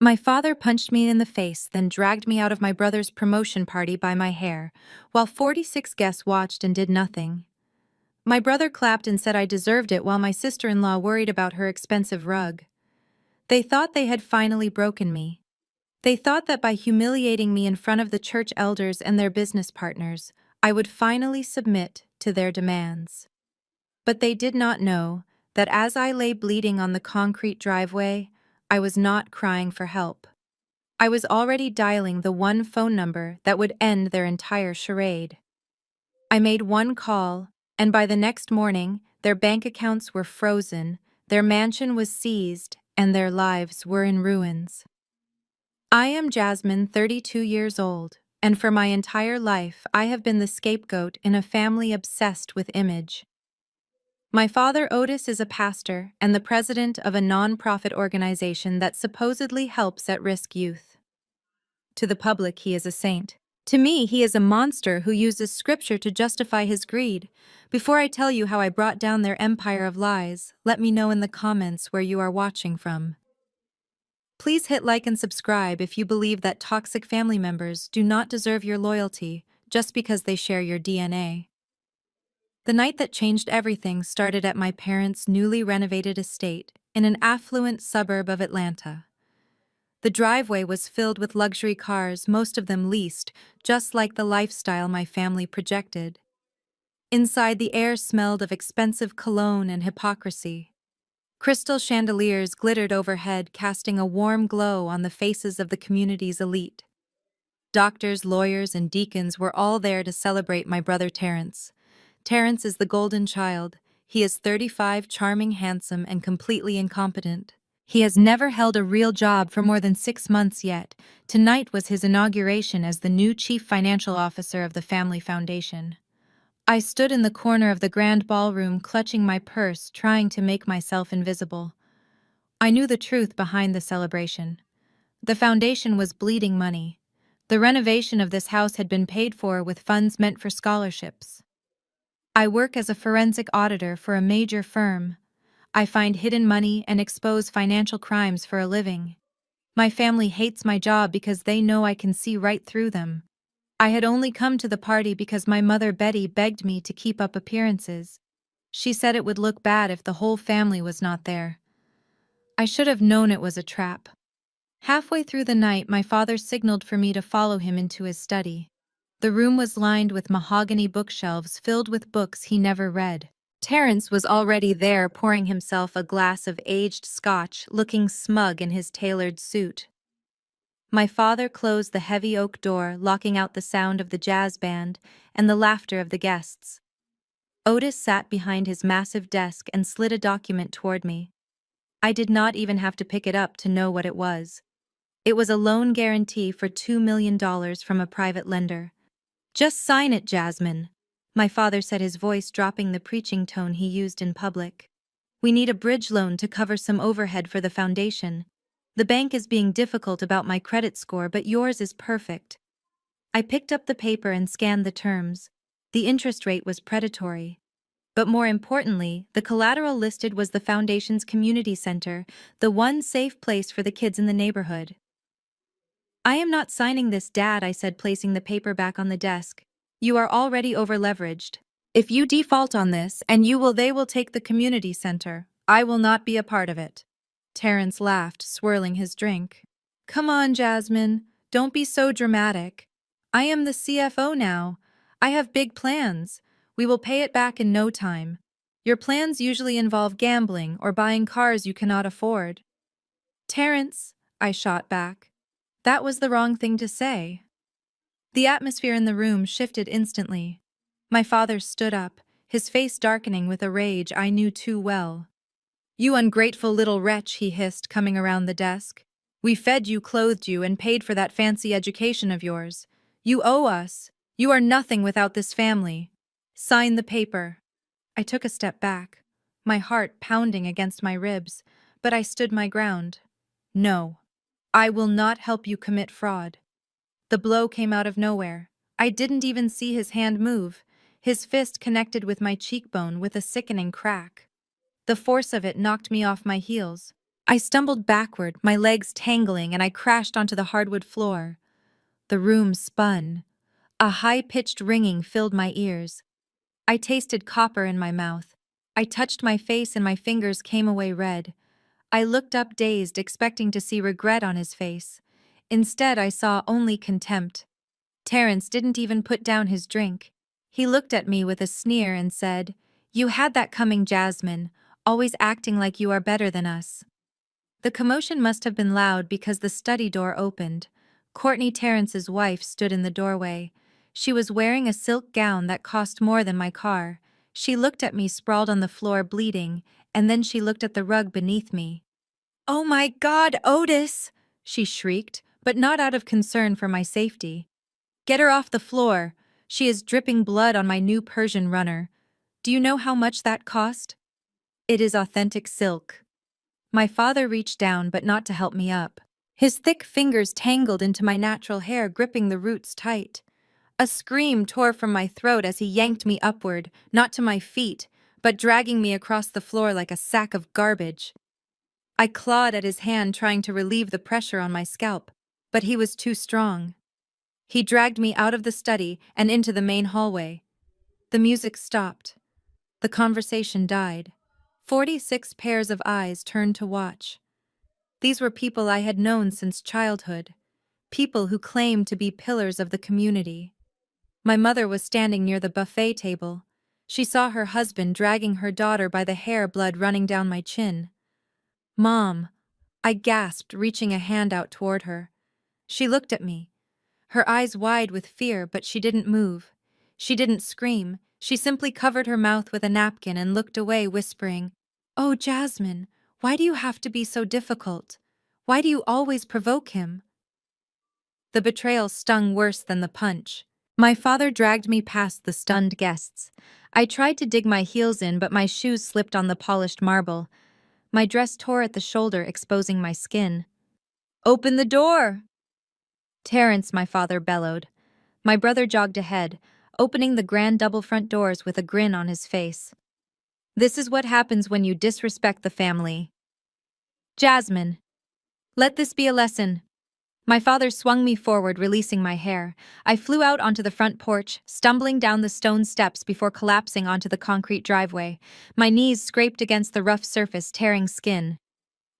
My father punched me in the face, then dragged me out of my brother's promotion party by my hair, while 46 guests watched and did nothing. My brother clapped and said I deserved it while my sister-in-law worried about her expensive rug. They thought they had finally broken me. They thought that by humiliating me in front of the church elders and their business partners, I would finally submit to their demands. But they did not know that as I lay bleeding on the concrete driveway, I was not crying for help. I was already dialing the one phone number that would end their entire charade. I made one call, and by the next morning, their bank accounts were frozen, their mansion was seized, and their lives were in ruins. I am Jasmine, 32 years old, and for my entire life I have been the scapegoat in a family obsessed with image. My father Otis is a pastor and the president of a non-profit organization that supposedly helps at-risk youth. To the public, he is a saint. To me, he is a monster who uses scripture to justify his greed. Before I tell you how I brought down their empire of lies, let me know in the comments where you are watching from. Please hit like and subscribe if you believe that toxic family members do not deserve your loyalty just because they share your DNA. The night that changed everything started at my parents' newly renovated estate in an affluent suburb of Atlanta. The driveway was filled with luxury cars, most of them leased, just like the lifestyle my family projected. Inside, the air smelled of expensive cologne and hypocrisy. Crystal chandeliers glittered overhead, casting a warm glow on the faces of the community's elite. Doctors, lawyers, and deacons were all there to celebrate my brother Terrence. Terrence is the golden child. He is 35, charming, handsome, and completely incompetent. He has never held a real job for more than 6 months yet. Tonight was his inauguration as the new chief financial officer of the family foundation. I stood in the corner of the grand ballroom, clutching my purse, trying to make myself invisible. I knew the truth behind the celebration. The foundation was bleeding money. The renovation of this house had been paid for with funds meant for scholarships. I work as a forensic auditor for a major firm. I find hidden money and expose financial crimes for a living. My family hates my job because they know I can see right through them. I had only come to the party because my mother Betty begged me to keep up appearances. She said it would look bad if the whole family was not there. I should have known it was a trap. Halfway through the night, my father signaled for me to follow him into his study. The room was lined with mahogany bookshelves filled with books he never read. Terrence was already there, pouring himself a glass of aged scotch, looking smug in his tailored suit. My father closed the heavy oak door, locking out the sound of the jazz band and the laughter of the guests. Otis sat behind his massive desk and slid a document toward me. I did not even have to pick it up to know what it was. It was a loan guarantee for $2 million from a private lender. "Just sign it, Jasmine," my father said, his voice dropping the preaching tone he used in public. "We need a bridge loan to cover some overhead for the foundation. The bank is being difficult about my credit score, but yours is perfect." I picked up the paper and scanned the terms. The interest rate was predatory. But more importantly, the collateral listed was the foundation's community center, the one safe place for the kids in the neighborhood. "I am not signing this, Dad," I said, placing the paper back on the desk. "You are already over-leveraged. If you default on this, and they will take the community center. I will not be a part of it." Terrence laughed, swirling his drink. "Come on, Jasmine. Don't be so dramatic. I am the CFO now. I have big plans. We will pay it back in no time. Your plans usually involve gambling or buying cars you cannot afford." "Terrence," I shot back. "That was the wrong thing to say." The atmosphere in the room shifted instantly. My father stood up, his face darkening with a rage I knew too well. "You ungrateful little wretch," he hissed, coming around the desk. "We fed you, clothed you, and paid for that fancy education of yours. You owe us. You are nothing without this family. Sign the paper." I took a step back, my heart pounding against my ribs, but I stood my ground. "No. I will not help you commit fraud." The blow came out of nowhere. I didn't even see his hand move. His fist connected with my cheekbone with a sickening crack. The force of it knocked me off my heels. I stumbled backward, my legs tangling, and I crashed onto the hardwood floor. The room spun. A high-pitched ringing filled my ears. I tasted copper in my mouth. I touched my face and my fingers came away red. I looked up dazed, expecting to see regret on his face. Instead, I saw only contempt. Terence didn't even put down his drink. He looked at me with a sneer and said, "You had that coming, Jasmine, always acting like you are better than us." The commotion must have been loud because the study door opened. Courtney Terrence's wife stood in the doorway. She was wearing a silk gown that cost more than my car. She looked at me sprawled on the floor bleeding, and then she looked at the rug beneath me. "Oh my God, Otis!" she shrieked, but not out of concern for my safety. "Get her off the floor. She is dripping blood on my new Persian runner. Do you know how much that cost? It is authentic silk." My father reached down, but not to help me up. His thick fingers tangled into my natural hair, gripping the roots tight. A scream tore from my throat as he yanked me upward, not to my feet, but dragging me across the floor like a sack of garbage. I clawed at his hand, trying to relieve the pressure on my scalp, but he was too strong. He dragged me out of the study and into the main hallway. The music stopped. The conversation died. 46 pairs of eyes turned to watch. These were people I had known since childhood, people who claimed to be pillars of the community. My mother was standing near the buffet table. She saw her husband dragging her daughter by the hair, blood running down my chin. "Mom," I gasped, reaching a hand out toward her. She looked at me, her eyes wide with fear, but she didn't move. She didn't scream. She simply covered her mouth with a napkin and looked away, whispering, "Oh, Jasmine, why do you have to be so difficult? Why do you always provoke him?" The betrayal stung worse than the punch. My father dragged me past the stunned guests. I tried to dig my heels in, but my shoes slipped on the polished marble. My dress tore at the shoulder, exposing my skin. "Open the door!" "Terence," my father bellowed. My brother jogged ahead, opening the grand double front doors with a grin on his face. "This is what happens when you disrespect the family." "Jasmine, let this be a lesson." My father swung me forward, releasing my hair. I flew out onto the front porch, stumbling down the stone steps before collapsing onto the concrete driveway. My knees scraped against the rough surface, tearing skin.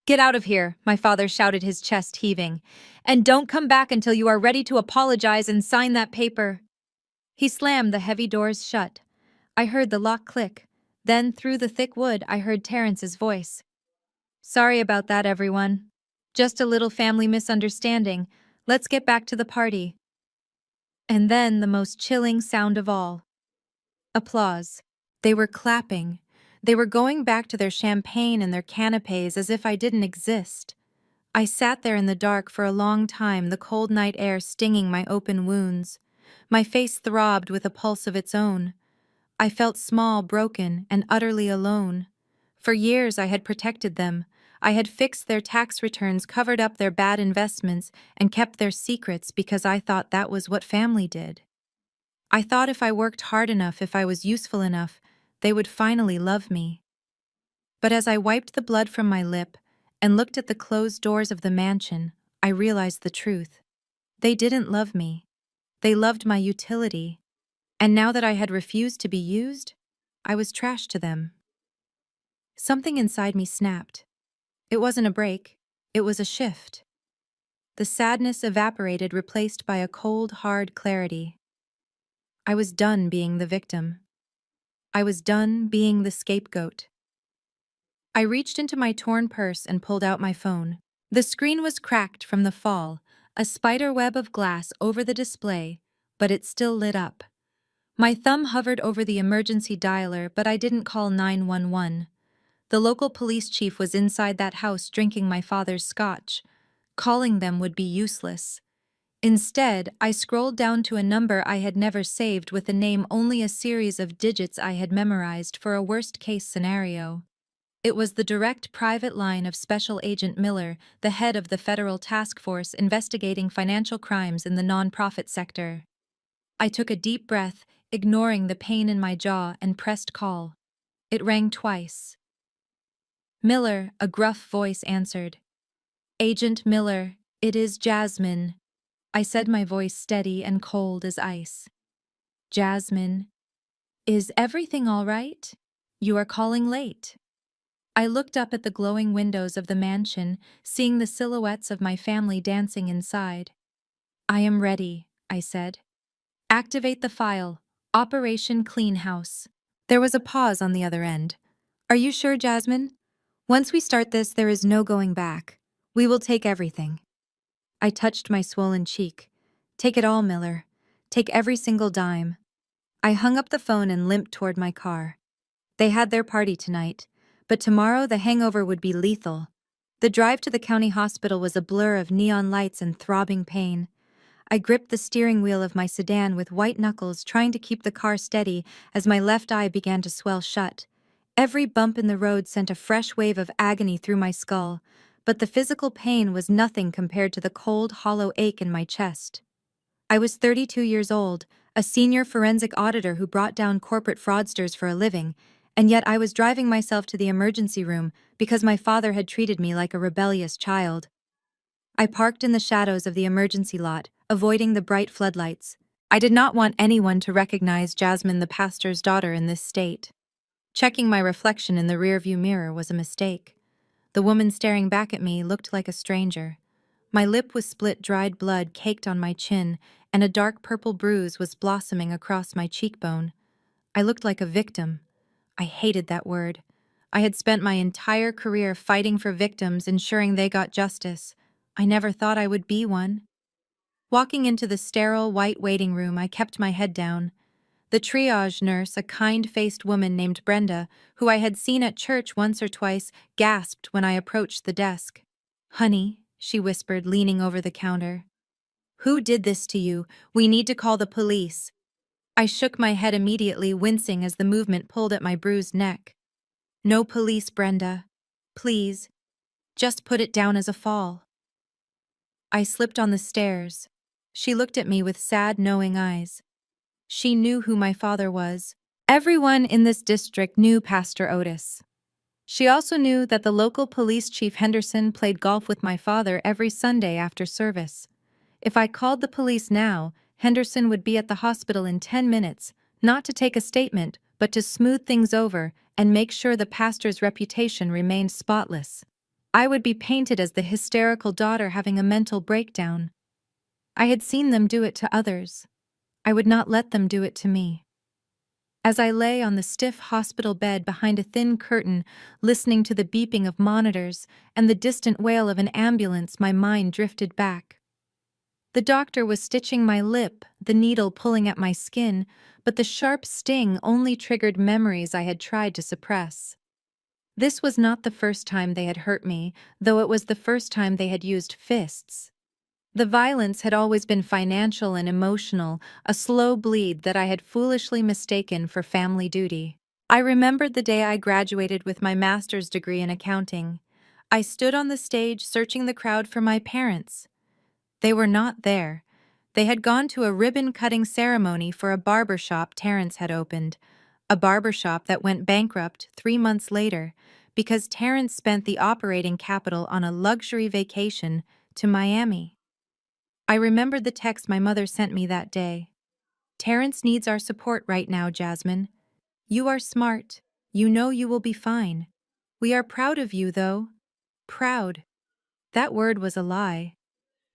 "Get out of here," my father shouted, his chest heaving. "And don't come back until you are ready to apologize and sign that paper." He slammed the heavy doors shut. I heard the lock click. Then, through the thick wood, I heard Terrence's voice. "Sorry about that, everyone. Just a little family misunderstanding. Let's get back to the party." And then the most chilling sound of all. Applause. They were clapping. They were going back to their champagne and their canapes as if I didn't exist. I sat there in the dark for a long time, the cold night air stinging my open wounds. My face throbbed with a pulse of its own. I felt small, broken, and utterly alone. For years I had protected them. I had fixed their tax returns, covered up their bad investments, and kept their secrets because I thought that was what family did. I thought if I worked hard enough, if I was useful enough, they would finally love me. But as I wiped the blood from my lip and looked at the closed doors of the mansion, I realized the truth. They didn't love me. They loved my utility. And now that I had refused to be used, I was trash to them. Something inside me snapped. It wasn't a break, it was a shift. The sadness evaporated, replaced by a cold, hard clarity. I was done being the victim. I was done being the scapegoat. I reached into my torn purse and pulled out my phone. The screen was cracked from the fall, a spider web of glass over the display, but it still lit up. My thumb hovered over the emergency dialer, but I didn't call 911. The local police chief was inside that house drinking my father's scotch. Calling them would be useless. Instead, I scrolled down to a number I had never saved, with a name only a series of digits I had memorized for a worst-case scenario. It was the direct private line of Special Agent Miller, the head of the federal task force investigating financial crimes in the nonprofit sector. I took a deep breath, ignoring the pain in my jaw, and pressed call. It rang twice. Miller, a gruff voice answered. Agent Miller, it is Jasmine. I said, my voice steady and cold as ice. Jasmine, is everything all right? You are calling late. I looked up at the glowing windows of the mansion, seeing the silhouettes of my family dancing inside. I am ready, I said. Activate the file. Operation Clean House. There was a pause on the other end. Are you sure, Jasmine? Once we start this, there is no going back. We will take everything. I touched my swollen cheek. Take it all, Miller. Take every single dime. I hung up the phone and limped toward my car. They had their party tonight, but tomorrow the hangover would be lethal. The drive to the county hospital was a blur of neon lights and throbbing pain. I gripped the steering wheel of my sedan with white knuckles, trying to keep the car steady as my left eye began to swell shut. Every bump in the road sent a fresh wave of agony through my skull, but the physical pain was nothing compared to the cold, hollow ache in my chest. I was 32 years old, a senior forensic auditor who brought down corporate fraudsters for a living, and yet I was driving myself to the emergency room because my father had treated me like a rebellious child. I parked in the shadows of the emergency lot, avoiding the bright floodlights. I did not want anyone to recognize Jasmine, the pastor's daughter, in this state. Checking my reflection in the rearview mirror was a mistake. The woman staring back at me looked like a stranger. My lip was split, dried blood caked on my chin, and a dark purple bruise was blossoming across my cheekbone. I looked like a victim. I hated that word. I had spent my entire career fighting for victims, ensuring they got justice. I never thought I would be one. Walking into the sterile, white waiting room, I kept my head down. The triage nurse, a kind-faced woman named Brenda, who I had seen at church once or twice, gasped when I approached the desk. "Honey," she whispered, leaning over the counter. "Who did this to you? We need to call the police." I shook my head immediately, wincing as the movement pulled at my bruised neck. "No police, Brenda. Please. Just put it down as a fall." I slipped on the stairs. She looked at me with sad, knowing eyes. She knew who my father was. Everyone in this district knew Pastor Otis. She also knew that the local police chief Henderson played golf with my father every Sunday after service. If I called the police now, Henderson would be at the hospital in 10 minutes, not to take a statement, but to smooth things over and make sure the pastor's reputation remained spotless. I would be painted as the hysterical daughter having a mental breakdown. I had seen them do it to others. I would not let them do it to me. As I lay on the stiff hospital bed behind a thin curtain, listening to the beeping of monitors and the distant wail of an ambulance, my mind drifted back. The doctor was stitching my lip, the needle pulling at my skin, but the sharp sting only triggered memories I had tried to suppress. This was not the first time they had hurt me, though it was the first time they had used fists. The violence had always been financial and emotional, a slow bleed that I had foolishly mistaken for family duty. I remembered the day I graduated with my master's degree in accounting. I stood on the stage searching the crowd for my parents. They were not there. They had gone to a ribbon-cutting ceremony for a barber shop Terrence had opened, a barber shop that went bankrupt 3 months later because Terrence spent the operating capital on a luxury vacation to Miami. I remembered the text my mother sent me that day. "Terrence needs our support right now, Jasmine. You are smart. You know you will be fine. We are proud of you, though." Proud. That word was a lie.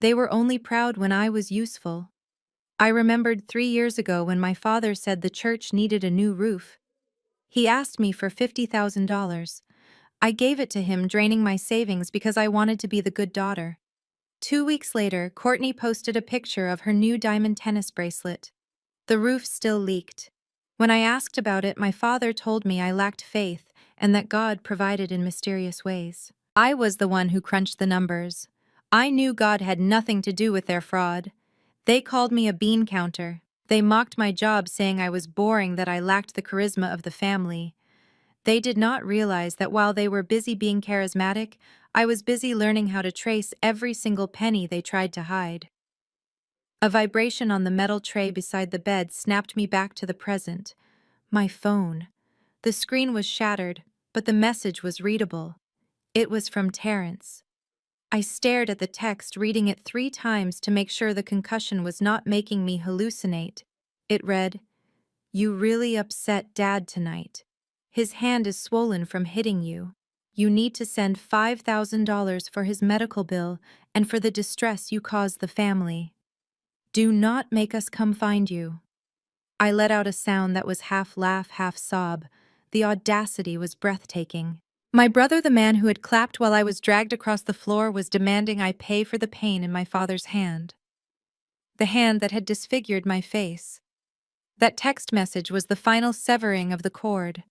They were only proud when I was useful. I remembered 3 years ago when my father said the church needed a new roof. He asked me for $50,000. I gave it to him, draining my savings because I wanted to be the good daughter. 2 weeks later, Courtney posted a picture of her new diamond tennis bracelet. The roof still leaked. When I asked about it, my father told me I lacked faith and that God provided in mysterious ways. I was the one who crunched the numbers. I knew God had nothing to do with their fraud. They called me a bean counter. They mocked my job, saying I was boring, that I lacked the charisma of the family. They did not realize that while they were busy being charismatic, I was busy learning how to trace every single penny they tried to hide. A vibration on the metal tray beside the bed snapped me back to the present. My phone. The screen was shattered, but the message was readable. It was from Terrence. I stared at the text, reading it 3 times to make sure the concussion was not making me hallucinate. It read, "You really upset Dad tonight. His hand is swollen from hitting you. You need to send $5,000 for his medical bill and for the distress you caused the family. Do not make us come find you." I let out a sound that was half laugh, half sob. The audacity was breathtaking. My brother, the man who had clapped while I was dragged across the floor, was demanding I pay for the pain in my father's hand. The hand that had disfigured my face. That text message was the final severing of the cord.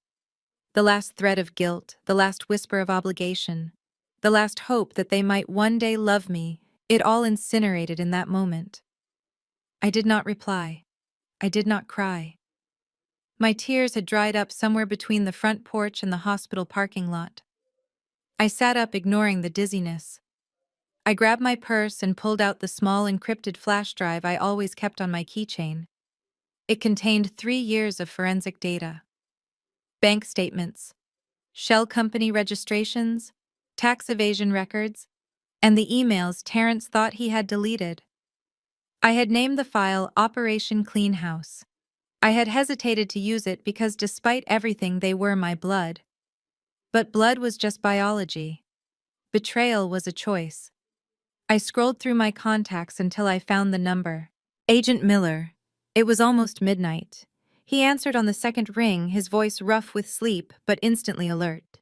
The last thread of guilt, the last whisper of obligation, the last hope that they might one day love me, it all incinerated in that moment. I did not reply. I did not cry. My tears had dried up somewhere between the front porch and the hospital parking lot. I sat up, ignoring the dizziness. I grabbed my purse and pulled out the small encrypted flash drive I always kept on my keychain. It contained 3 years of forensic data. Bank statements, shell company registrations, tax evasion records, and the emails Terrence thought he had deleted. I had named the file Operation Clean House. I had hesitated to use it because despite everything they were my blood. But blood was just biology. Betrayal was a choice. I scrolled through my contacts until I found the number. Agent Miller. It was almost midnight. He answered on the second ring, his voice rough with sleep but instantly alert.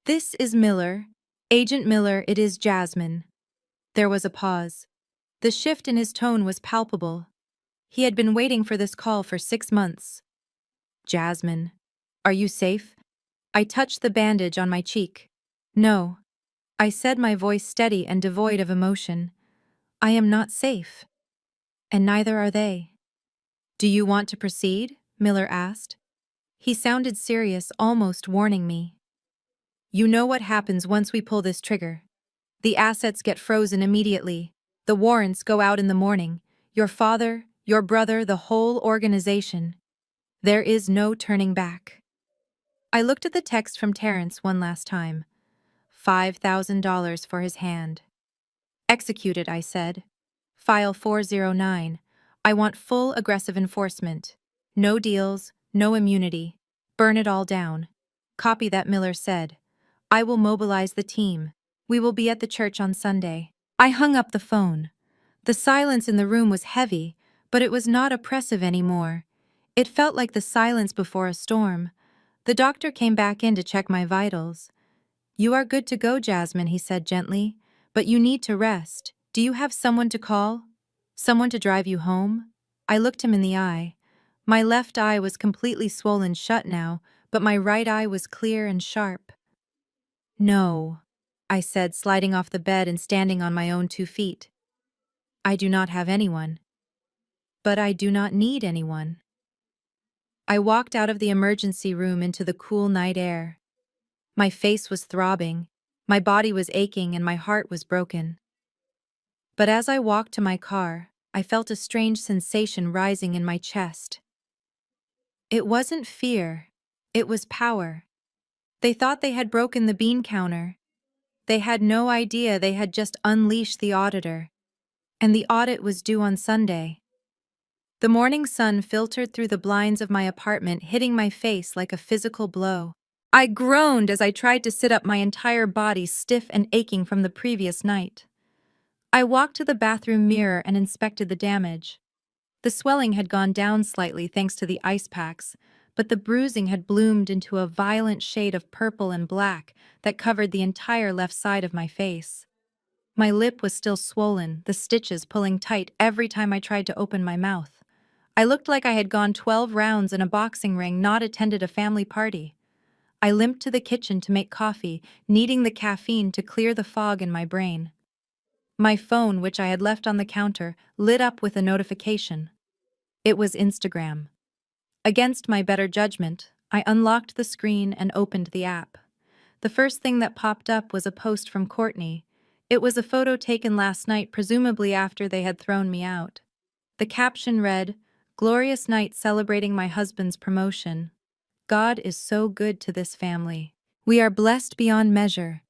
"This is Miller. Agent Miller, it is Jasmine." There was a pause. The shift in his tone was palpable. He had been waiting for this call for 6 months. "Jasmine. Are you safe?" I touched the bandage on my cheek. "No," I said, my voice steady and devoid of emotion. "I am not safe. And neither are they." "Do you want to proceed?" Miller asked. He sounded serious, almost warning me. "You know what happens once we pull this trigger. The assets get frozen immediately. The warrants go out in the morning. Your father, your brother, the whole organization. There is no turning back." I looked at the text from Terrence one last time. $5,000 for his hand. "Executed," I said. "File 409. I want full aggressive enforcement. No deals, no immunity. Burn it all down." "Copy that," Miller said. "I will mobilize the team. We will be at the church on Sunday." I hung up the phone. The silence in the room was heavy, but it was not oppressive anymore. It felt like the silence before a storm. The doctor came back in to check my vitals. "You are good to go, Jasmine," he said gently, "but you need to rest. Do you have someone to call? Someone to drive you home?" I looked him in the eye. My left eye was completely swollen shut now, but my right eye was clear and sharp. "No," I said, sliding off the bed and standing on my own 2 feet. "I do not have anyone. But I do not need anyone." I walked out of the emergency room into the cool night air. My face was throbbing, my body was aching, and my heart was broken. But as I walked to my car, I felt a strange sensation rising in my chest. It wasn't fear, it was power. They thought they had broken the bean counter. They had no idea they had just unleashed the auditor. And the audit was due on Sunday. The morning sun filtered through the blinds of my apartment, hitting my face like a physical blow. I groaned as I tried to sit up, my entire body stiff and aching from the previous night. I walked to the bathroom mirror and inspected the damage. The swelling had gone down slightly thanks to the ice packs, but the bruising had bloomed into a violent shade of purple and black that covered the entire left side of my face. My lip was still swollen, the stitches pulling tight every time I tried to open my mouth. I looked like I had gone 12 rounds in a boxing ring, not attended a family party. I limped to the kitchen to make coffee, needing the caffeine to clear the fog in my brain. My phone, which I had left on the counter, lit up with a notification. It was Instagram. Against my better judgment, I unlocked the screen and opened the app. The first thing that popped up was a post from Courtney. It was a photo taken last night, presumably after they had thrown me out. The caption read, "Glorious night celebrating my husband's promotion. God is so good to this family. We are blessed beyond measure.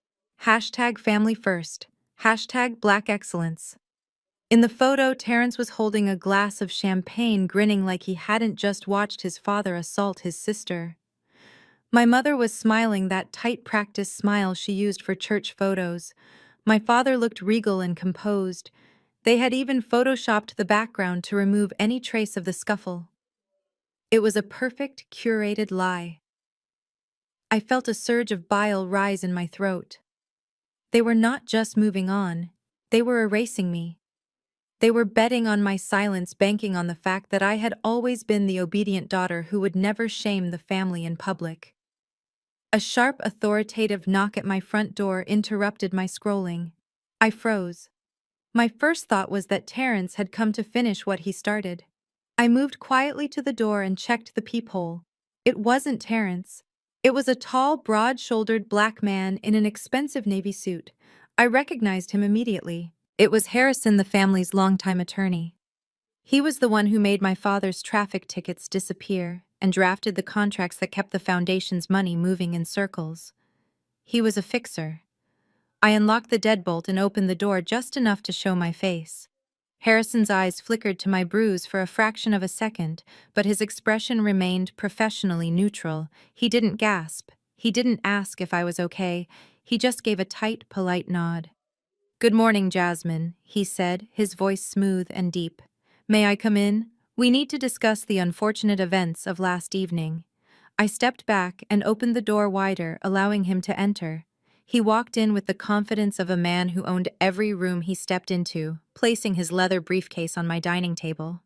Hashtag family first. Hashtag black excellence. In the photo, Terrence was holding a glass of champagne, grinning like he hadn't just watched his father assault his sister. My mother was smiling, that tight practice smile she used for church photos. My father looked regal and composed. They had even photoshopped the background to remove any trace of the scuffle. It was a perfect, curated lie. I felt a surge of bile rise in my throat. They were not just moving on, they were erasing me. They were betting on my silence, banking on the fact that I had always been the obedient daughter who would never shame the family in public. A sharp, authoritative knock at my front door interrupted my scrolling. I froze. My first thought was that Terrence had come to finish what he started. I moved quietly to the door and checked the peephole. It wasn't Terrence. It was a tall, broad-shouldered black man in an expensive navy suit. I recognized him immediately. It was Harrison, the family's longtime attorney. He was the one who made my father's traffic tickets disappear and drafted the contracts that kept the foundation's money moving in circles. He was a fixer. I unlocked the deadbolt and opened the door just enough to show my face. Harrison's eyes flickered to my bruise for a fraction of a second, but his expression remained professionally neutral. He didn't gasp. He didn't ask if I was okay. He just gave a tight, polite nod. "Good morning, Jasmine," he said, his voice smooth and deep. "May I come in? We need to discuss the unfortunate events of last evening." I stepped back and opened the door wider, allowing him to enter. He walked in with the confidence of a man who owned every room he stepped into, placing his leather briefcase on my dining table.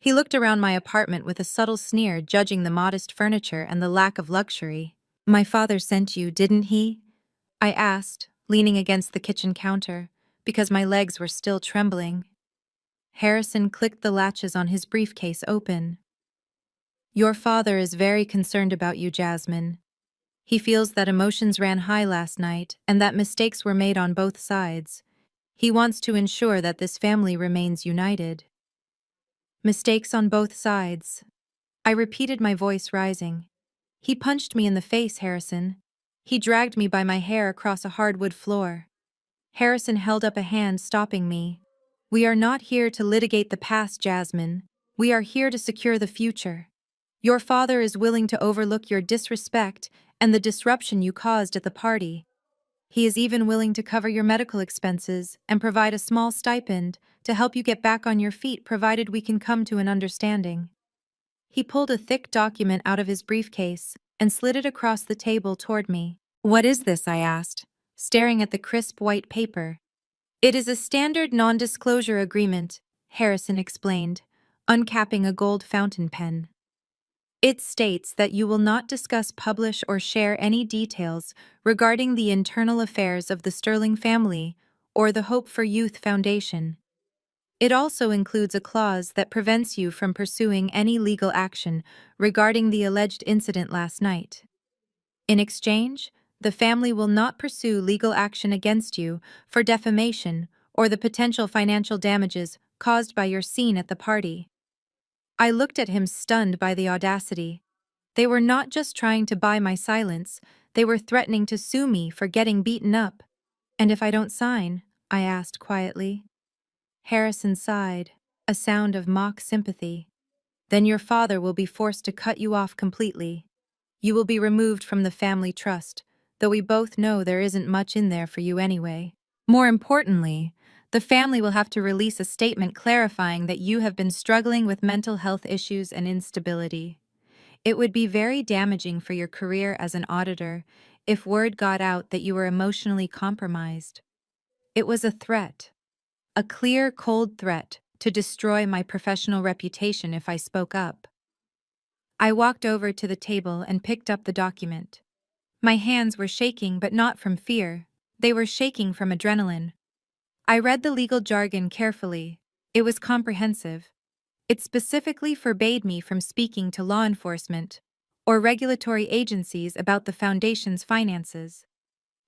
He looked around my apartment with a subtle sneer, judging the modest furniture and the lack of luxury. "My father sent you, didn't he?" I asked, leaning against the kitchen counter, because my legs were still trembling. Harrison clicked the latches on his briefcase open. "Your father is very concerned about you, Jasmine. He feels that emotions ran high last night and that mistakes were made on both sides. He wants to ensure that this family remains united." "Mistakes on both sides," I repeated, my voice rising. "He punched me in the face, Harrison. He dragged me by my hair across a hardwood floor." Harrison held up a hand, stopping me. "We are not here to litigate the past, Jasmine. We are here to secure the future. Your father is willing to overlook your disrespect and the disruption you caused at the party. He is even willing to cover your medical expenses and provide a small stipend to help you get back on your feet, provided we can come to an understanding." He pulled a thick document out of his briefcase and slid it across the table toward me. "What is this?" I asked, staring at the crisp white paper. "It is a standard non-disclosure agreement," Harrison explained, uncapping a gold fountain pen. "It states that you will not discuss, publish, or share any details regarding the internal affairs of the Sterling family or the Hope for Youth Foundation. It also includes a clause that prevents you from pursuing any legal action regarding the alleged incident last night. In exchange, the family will not pursue legal action against you for defamation or the potential financial damages caused by your scene at the party." I looked at him, stunned by the audacity. They were not just trying to buy my silence, they were threatening to sue me for getting beaten up. "And if I don't sign?" I asked quietly. Harrison sighed, a sound of mock sympathy. "Then your father will be forced to cut you off completely. You will be removed from the family trust, though we both know there isn't much in there for you anyway. More importantly, the family will have to release a statement clarifying that you have been struggling with mental health issues and instability. It would be very damaging for your career as an auditor if word got out that you were emotionally compromised." It was a threat, a clear, cold threat to destroy my professional reputation if I spoke up. I walked over to the table and picked up the document. My hands were shaking, but not from fear. They were shaking from adrenaline. I read the legal jargon carefully. It was comprehensive. It specifically forbade me from speaking to law enforcement or regulatory agencies about the foundation's finances.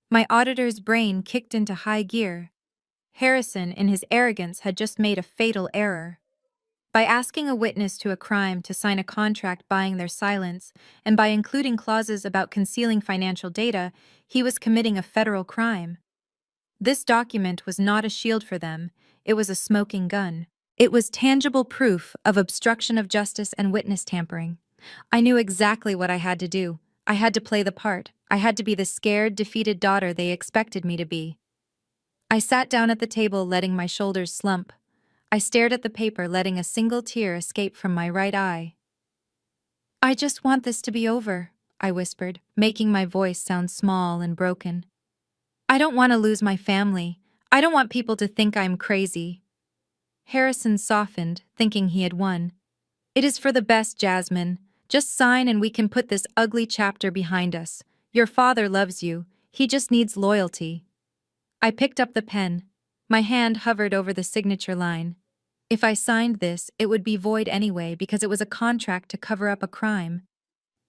My auditor's brain kicked into high gear. Harrison, in his arrogance, had just made a fatal error. By asking a witness to a crime to sign a contract buying their silence, and by including clauses about concealing financial data, he was committing a federal crime. This document was not a shield for them, it was a smoking gun. It was tangible proof of obstruction of justice and witness tampering. I knew exactly what I had to do. I had to play the part. I had to be the scared, defeated daughter they expected me to be. I sat down at the table, letting my shoulders slump. I stared at the paper, letting a single tear escape from my right eye. "I just want this to be over," I whispered, making my voice sound small and broken. "I don't want to lose my family. I don't want people to think I'm crazy." Harrison softened, thinking he had won. "It is for the best, Jasmine. Just sign and we can put this ugly chapter behind us. Your father loves you. He just needs loyalty." I picked up the pen. My hand hovered over the signature line. If I signed this, it would be void anyway because it was a contract to cover up a crime.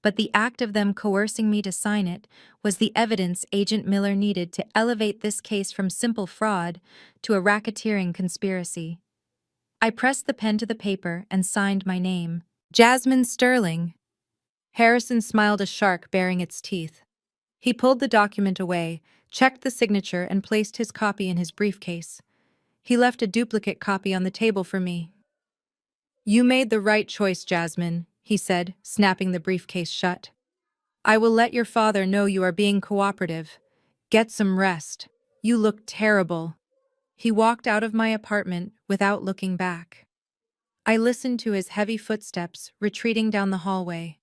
But the act of them coercing me to sign it was the evidence Agent Miller needed to elevate this case from simple fraud to a racketeering conspiracy. I pressed the pen to the paper and signed my name. Jasmine Sterling. Harrison smiled, a shark baring its teeth. He pulled the document away, checked the signature, and placed his copy in his briefcase. He left a duplicate copy on the table for me. "You made the right choice, Jasmine," he said, snapping the briefcase shut. "I will let your father know you are being cooperative. Get some rest. You look terrible." He walked out of my apartment without looking back. I listened to his heavy footsteps retreating down the hallway.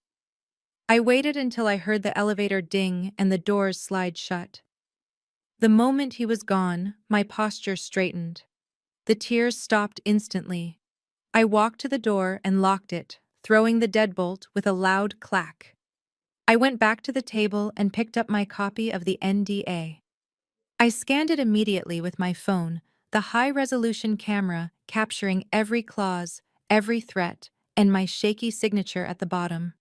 I waited until I heard the elevator ding and the doors slide shut. The moment he was gone, my posture straightened. The tears stopped instantly. I walked to the door and locked it, throwing the deadbolt with a loud clack. I went back to the table and picked up my copy of the NDA. I scanned it immediately with my phone, the high-resolution camera capturing every clause, every threat, and my shaky signature at the bottom.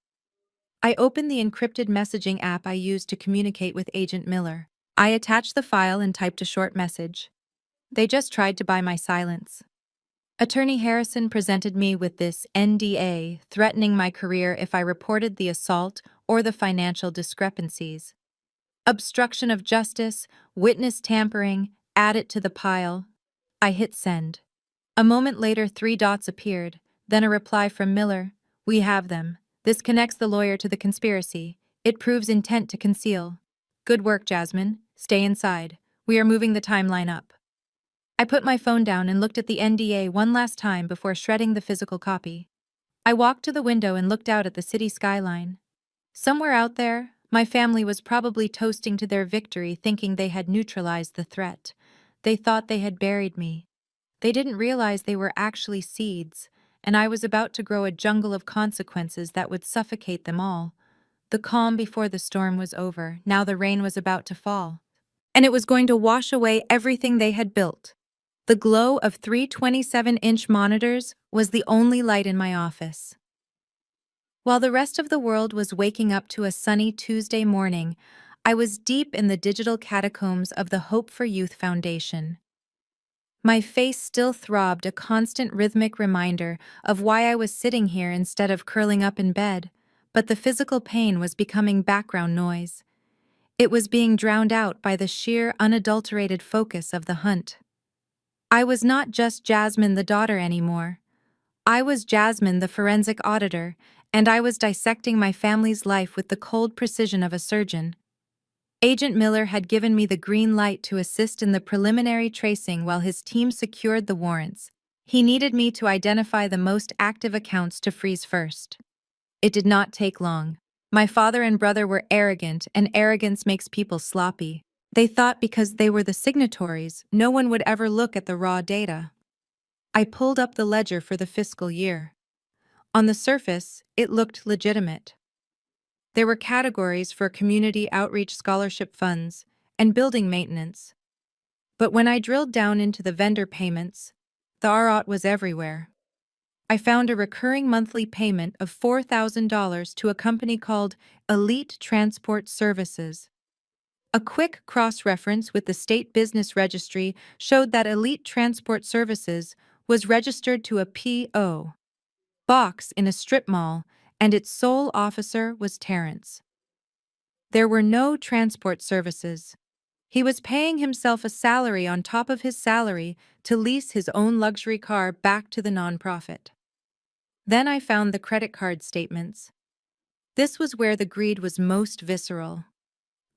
I opened the encrypted messaging app I used to communicate with Agent Miller. I attached the file and typed a short message. "They just tried to buy my silence." Attorney Harrison presented me with this NDA, threatening my career if I reported the assault or the financial discrepancies. Obstruction of justice, witness tampering, add it to the pile. I hit send. A moment later, 3 dots appeared, then a reply from Miller. "We have them. This connects the lawyer to the conspiracy. It proves intent to conceal. Good work, Jasmine. Stay inside. We are moving the timeline up." I put my phone down and looked at the NDA one last time before shredding the physical copy. I walked to the window and looked out at the city skyline. Somewhere out there, my family was probably toasting to their victory, thinking they had neutralized the threat. They thought they had buried me. They didn't realize they were actually seeds, and I was about to grow a jungle of consequences that would suffocate them all. The calm before the storm was over. Now the rain was about to fall. And it was going to wash away everything they had built. The glow of 327-inch monitors was the only light in my office. While the rest of the world was waking up to a sunny Tuesday morning, I was deep in the digital catacombs of the Hope for Youth Foundation. My face still throbbed, a constant rhythmic reminder of why I was sitting here instead of curling up in bed, but the physical pain was becoming background noise. It was being drowned out by the sheer, unadulterated focus of the hunt. I was not just Jasmine the daughter anymore. I was Jasmine the forensic auditor, and I was dissecting my family's life with the cold precision of a surgeon. Agent Miller had given me the green light to assist in the preliminary tracing while his team secured the warrants. He needed me to identify the most active accounts to freeze first. It did not take long. My father and brother were arrogant, and arrogance makes people sloppy. They thought because they were the signatories, no one would ever look at the raw data. I pulled up the ledger for the fiscal year. On the surface, it looked legitimate. There were categories for community outreach scholarship funds and building maintenance. But when I drilled down into the vendor payments, the ROT was everywhere. I found a recurring monthly payment of $4,000 to a company called Elite Transport Services. A quick cross-reference with the State Business Registry showed that Elite Transport Services was registered to a P.O. box in a strip mall, and its sole officer was Terrence. There were no transport services. He was paying himself a salary on top of his salary to lease his own luxury car back to the nonprofit. Then I found the credit card statements. This was where the greed was most visceral.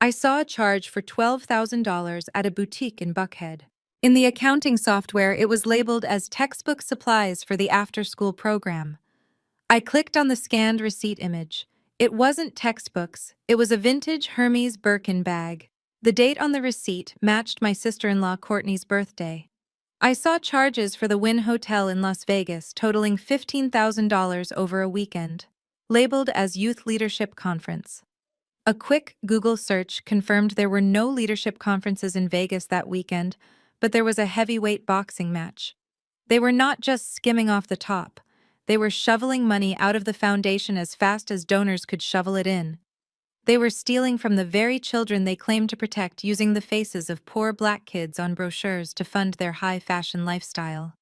I saw a charge for $12,000 at a boutique in Buckhead. In the accounting software, it was labeled as textbook supplies for the after-school program. I clicked on the scanned receipt image. It wasn't textbooks, it was a vintage Hermes Birkin bag. The date on the receipt matched my sister-in-law Courtney's birthday. I saw charges for the Wynn Hotel in Las Vegas totaling $15,000 over a weekend, labeled as Youth Leadership Conference. A quick Google search confirmed there were no leadership conferences in Vegas that weekend, but there was a heavyweight boxing match. They were not just skimming off the top, they were shoveling money out of the foundation as fast as donors could shovel it in. They were stealing from the very children they claimed to protect using the faces of poor black kids on brochures to fund their high-fashion lifestyle.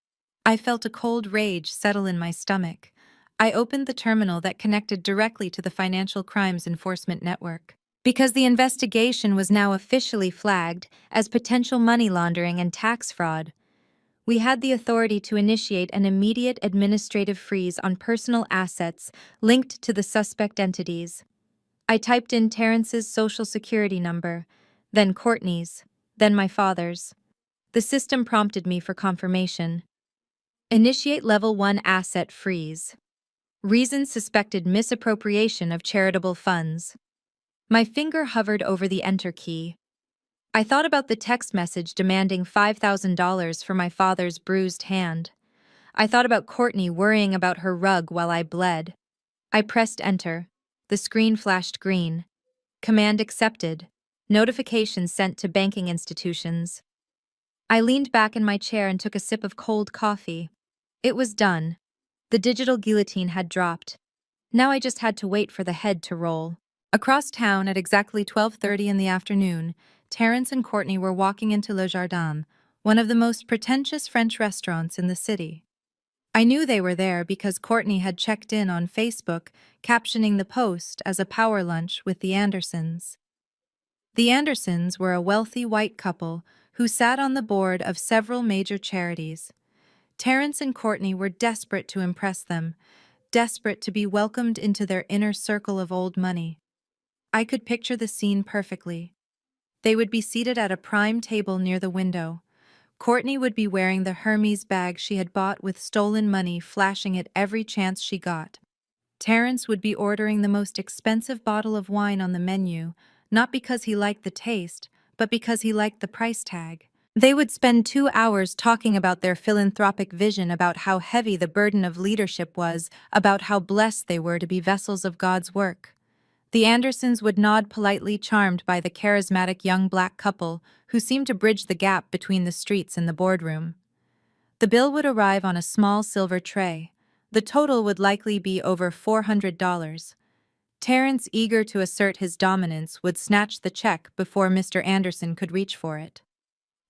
I felt a cold rage settle in my stomach. I opened the terminal that connected directly to the Financial Crimes Enforcement Network. Because the investigation was now officially flagged as potential money laundering and tax fraud, we had the authority to initiate an immediate administrative freeze on personal assets linked to the suspect entities. I typed in Terrence's social security number, then Courtney's, then my father's. The system prompted me for confirmation. Initiate Level 1 Asset Freeze. Reason suspected misappropriation of charitable funds. My finger hovered over the Enter key. I thought about the text message demanding $5,000 for my father's bruised hand. I thought about Courtney worrying about her rug while I bled. I pressed Enter. The screen flashed green. Command accepted. Notification sent to banking institutions. I leaned back in my chair and took a sip of cold coffee. It was done. The digital guillotine had dropped. Now I just had to wait for the head to roll. Across town at exactly 12:30 in the afternoon, Terrence and Courtney were walking into Le Jardin, one of the most pretentious French restaurants in the city. I knew they were there because Courtney had checked in on Facebook, captioning the post as a power lunch with the Andersons. The Andersons were a wealthy white couple who sat on the board of several major charities. Terrence and Courtney were desperate to impress them, desperate to be welcomed into their inner circle of old money. I could picture the scene perfectly. They would be seated at a prime table near the window. Courtney would be wearing the Hermes bag she had bought with stolen money, flashing it every chance she got. Terrence would be ordering the most expensive bottle of wine on the menu, not because he liked the taste, but because he liked the price tag. They would spend 2 hours talking about their philanthropic vision, about how heavy the burden of leadership was, about how blessed they were to be vessels of God's work. The Andersons would nod politely, charmed by the charismatic young black couple who seemed to bridge the gap between the streets and the boardroom. The bill would arrive on a small silver tray. The total would likely be over $400. Terrence, eager to assert his dominance, would snatch the check before Mr. Anderson could reach for it.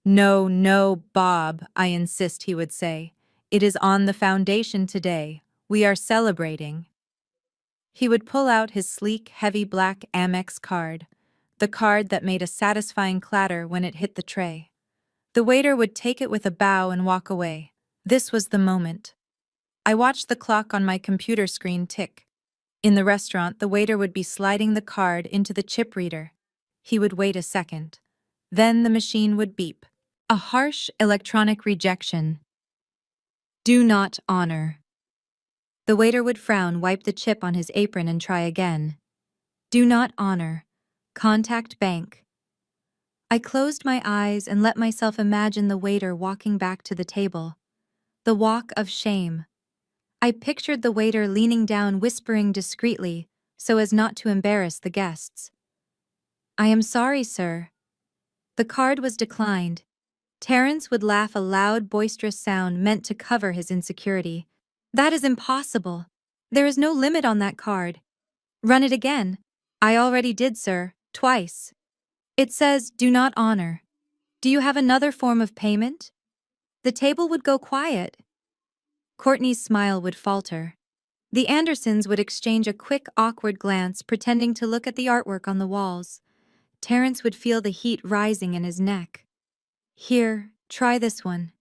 "No, no, Bob, I insist," he would say. "It is on the foundation today. We are celebrating." He would pull out his sleek, heavy black Amex card, the card that made a satisfying clatter when it hit the tray. The waiter would take it with a bow and walk away. This was the moment. I watched the clock on my computer screen tick. In the restaurant, the waiter would be sliding the card into the chip reader. He would wait a second. Then the machine would beep. A harsh electronic rejection. Do not honor. The waiter would frown, wipe the chip on his apron, and try again. Do not honor. Contact bank. I closed my eyes and let myself imagine the waiter walking back to the table. The walk of shame. I pictured the waiter leaning down, whispering discreetly, so as not to embarrass the guests. "I am sorry, sir." The card was declined. Terrence would laugh, a loud, boisterous sound meant to cover his insecurity. "That is impossible. There is no limit on that card." "Run it again." "I already did, sir, twice." "It says, do not honor. Do you have another form of payment?" The table would go quiet. Courtney's smile would falter. The Andersons would exchange a quick, awkward glance, pretending to look at the artwork on the walls. Terrence would feel the heat rising in his neck. Here, try this one.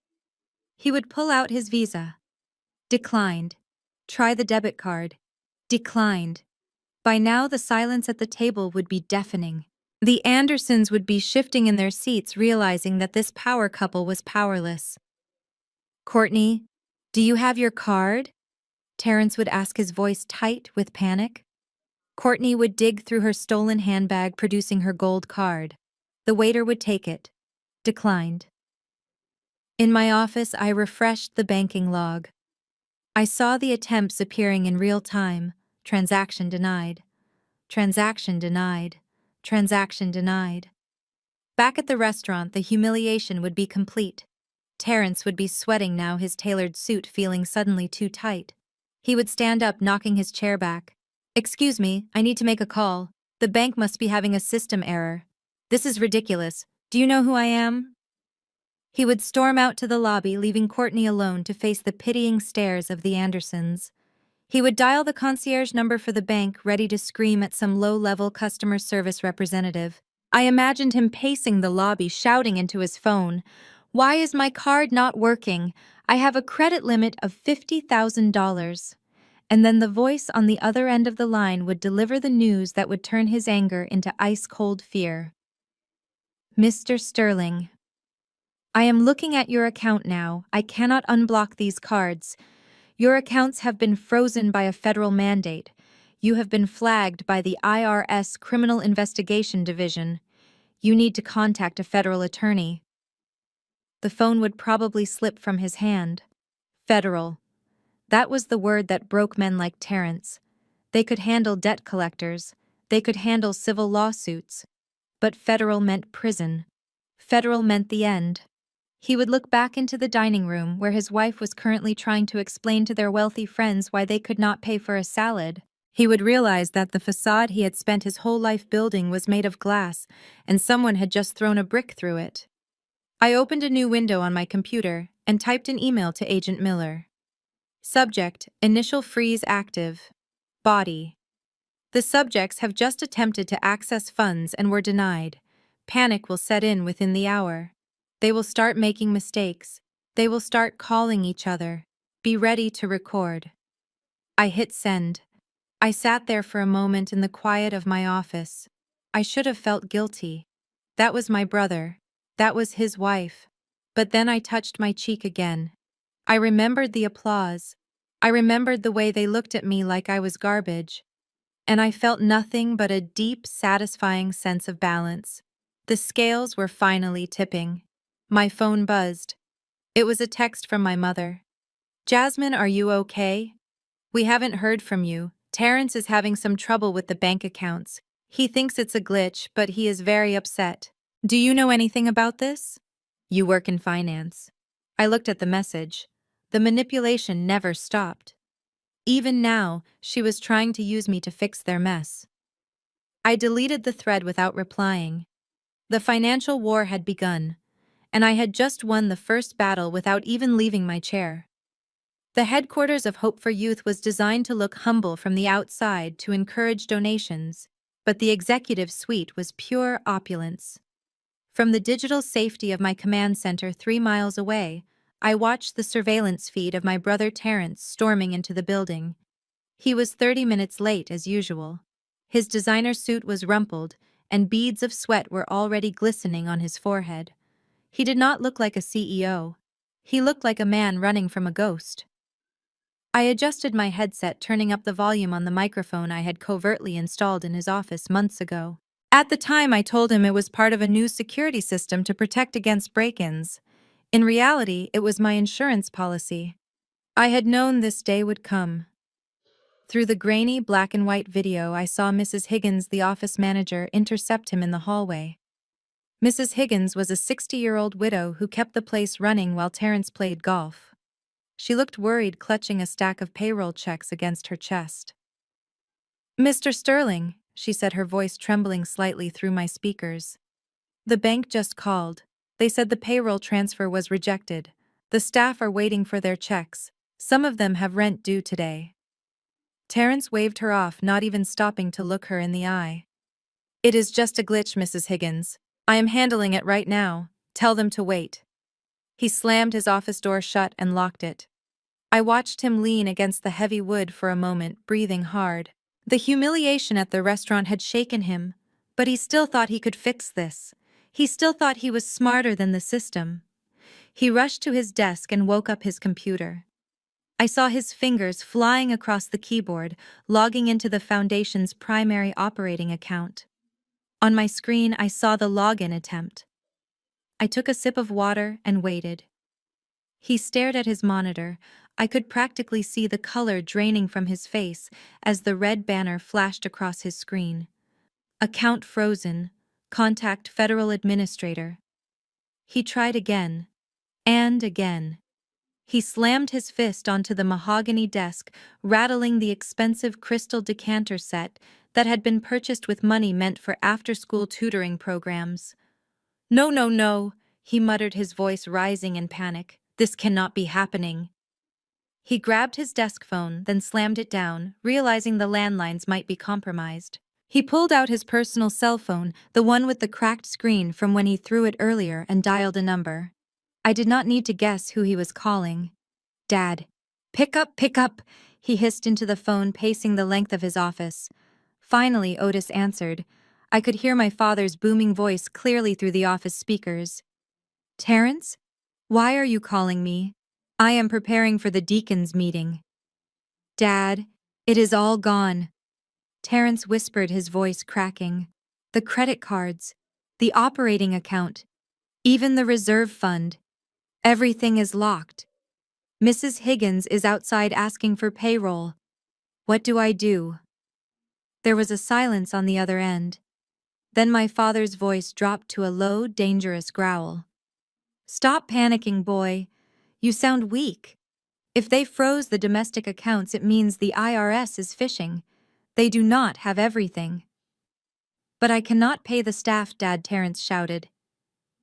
He would pull out his Visa. Declined. Try the debit card. Declined. By now, the silence at the table would be deafening. The Andersons would be shifting in their seats, realizing that this power couple was powerless. Courtney, do you have your card? Terrence would ask, his voice tight with panic. Courtney would dig through her stolen handbag, producing her gold card. The waiter would take it. Declined. In my office, I refreshed the banking log. I saw the attempts appearing in real time. Transaction denied. Transaction denied. Transaction denied. Back at the restaurant, the humiliation would be complete. Terrence would be sweating now, his tailored suit feeling suddenly too tight. He would stand up, knocking his chair back. Excuse me, I need to make a call. The bank must be having a system error. This is ridiculous. Do you know who I am? He would storm out to the lobby, leaving Courtney alone to face the pitying stares of the Andersons. He would dial the concierge number for the bank, ready to scream at some low-level customer service representative. I imagined him pacing the lobby, shouting into his phone, "Why is my card not working? I have a credit limit of $50,000. And then the voice on the other end of the line would deliver the news that would turn his anger into ice-cold fear. Mr. Sterling, I am looking at your account now. I cannot unblock these cards. Your accounts have been frozen by a federal mandate. You have been flagged by the IRS Criminal Investigation Division. You need to contact a federal attorney. The phone would probably slip from his hand. Federal. That was the word that broke men like Terrence. They could handle debt collectors. They could handle civil lawsuits. But federal meant prison. Federal meant the end. He would look back into the dining room where his wife was currently trying to explain to their wealthy friends why they could not pay for a salad. He would realize that the facade he had spent his whole life building was made of glass, and someone had just thrown a brick through it. I opened a new window on my computer and typed an email to Agent Miller. Subject: Initial freeze active. Body: the subjects have just attempted to access funds and were denied. Panic will set in within the hour. They will start making mistakes. They will start calling each other. Be ready to record. I hit send. I sat there for a moment in the quiet of my office. I should have felt guilty. That was my brother. That was his wife. But then I touched my cheek again. I remembered the applause. I remembered the way they looked at me like I was garbage. And I felt nothing but a deep, satisfying sense of balance. The scales were finally tipping. My phone buzzed. It was a text from my mother. "Jasmine, are you okay? We haven't heard from you. Terrence is having some trouble with the bank accounts. He thinks it's a glitch, but he is very upset. Do you know anything about this? You work in finance." I looked at the message. The manipulation never stopped. Even now, she was trying to use me to fix their mess. I deleted the thread without replying. The financial war had begun, and I had just won the first battle without even leaving my chair. The headquarters of Hope for Youth was designed to look humble from the outside to encourage donations, but the executive suite was pure opulence. From the digital safety of my command center 3 miles away, I watched the surveillance feed of my brother Terrence storming into the building. He was 30 minutes late as usual. His designer suit was rumpled, and beads of sweat were already glistening on his forehead. He did not look like a CEO. He looked like a man running from a ghost. I adjusted my headset, turning up the volume on the microphone I had covertly installed in his office months ago. At the time, I told him it was part of a new security system to protect against break-ins. In reality, it was my insurance policy. I had known this day would come. Through the grainy black and white video, I saw Mrs. Higgins, the office manager, intercept him in the hallway. Mrs. Higgins was a 60-year-old widow who kept the place running while Terrence played golf. She looked worried, clutching a stack of payroll checks against her chest. "Mr. Sterling," she said, her voice trembling slightly through my speakers. "The bank just called. They said the payroll transfer was rejected. The staff are waiting for their checks. Some of them have rent due today." Terrence waved her off, not even stopping to look her in the eye. It is just a glitch, Mrs. Higgins. I am handling it right now. Tell them to wait. He slammed his office door shut and locked it. I watched him lean against the heavy wood for a moment, breathing hard. The humiliation at the restaurant had shaken him, but he still thought he could fix this. He still thought he was smarter than the system. He rushed to his desk and woke up his computer. I saw his fingers flying across the keyboard, logging into the Foundation's primary operating account. On my screen, I saw the login attempt. I took a sip of water and waited. He stared at his monitor. I could practically see the color draining from his face as the red banner flashed across his screen. Account frozen. Contact Federal Administrator. He tried again. And again. He slammed his fist onto the mahogany desk, rattling the expensive crystal decanter set that had been purchased with money meant for after-school tutoring programs. No, no, no, he muttered, his voice rising in panic. This cannot be happening. He grabbed his desk phone, then slammed it down, realizing the landlines might be compromised. He pulled out his personal cell phone, the one with the cracked screen from when he threw it earlier, and dialed a number. I did not need to guess who he was calling. Dad. Pick up, he hissed into the phone, pacing the length of his office. Finally, Otis answered. I could hear my father's booming voice clearly through the office speakers. Terrence? Why are you calling me? I am preparing for the deacons' meeting. Dad, it is all gone. Terrence whispered, his voice cracking. The credit cards, the operating account, even the reserve fund. Everything is locked. Mrs. Higgins is outside asking for payroll. What do I do? There was a silence on the other end. Then my father's voice dropped to a low, dangerous growl. Stop panicking, boy. You sound weak. If they froze the domestic accounts, it means the IRS is phishing. They do not have everything. But I cannot pay the staff, Dad, Terrence shouted.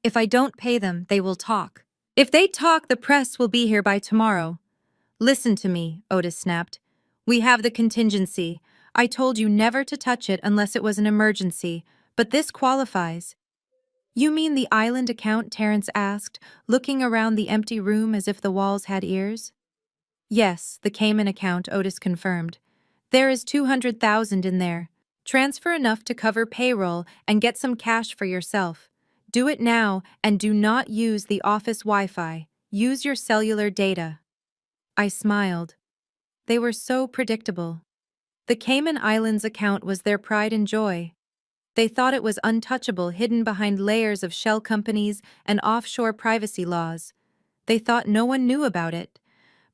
If I don't pay them, they will talk. If they talk, the press will be here by tomorrow. Listen to me, Otis snapped. We have the contingency. I told you never to touch it unless it was an emergency, but this qualifies. You mean the island account? Terrence asked, looking around the empty room as if the walls had ears. Yes, the Cayman account, Otis confirmed. There is $200,000 in there. Transfer enough to cover payroll and get some cash for yourself. Do it now and do not use the office Wi-Fi. Use your cellular data. I smiled. They were so predictable. The Cayman Islands account was their pride and joy. They thought it was untouchable, hidden behind layers of shell companies and offshore privacy laws. They thought no one knew about it.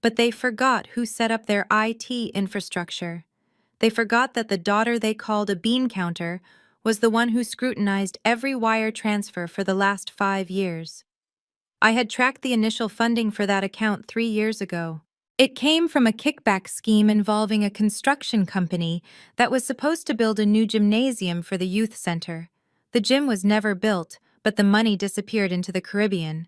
But they forgot who set up their IT infrastructure. They forgot that the daughter they called a bean counter was the one who scrutinized every wire transfer for the last 5 years. I had tracked the initial funding for that account 3 years ago. It came from a kickback scheme involving a construction company that was supposed to build a new gymnasium for the youth center. The gym was never built, but the money disappeared into the Caribbean.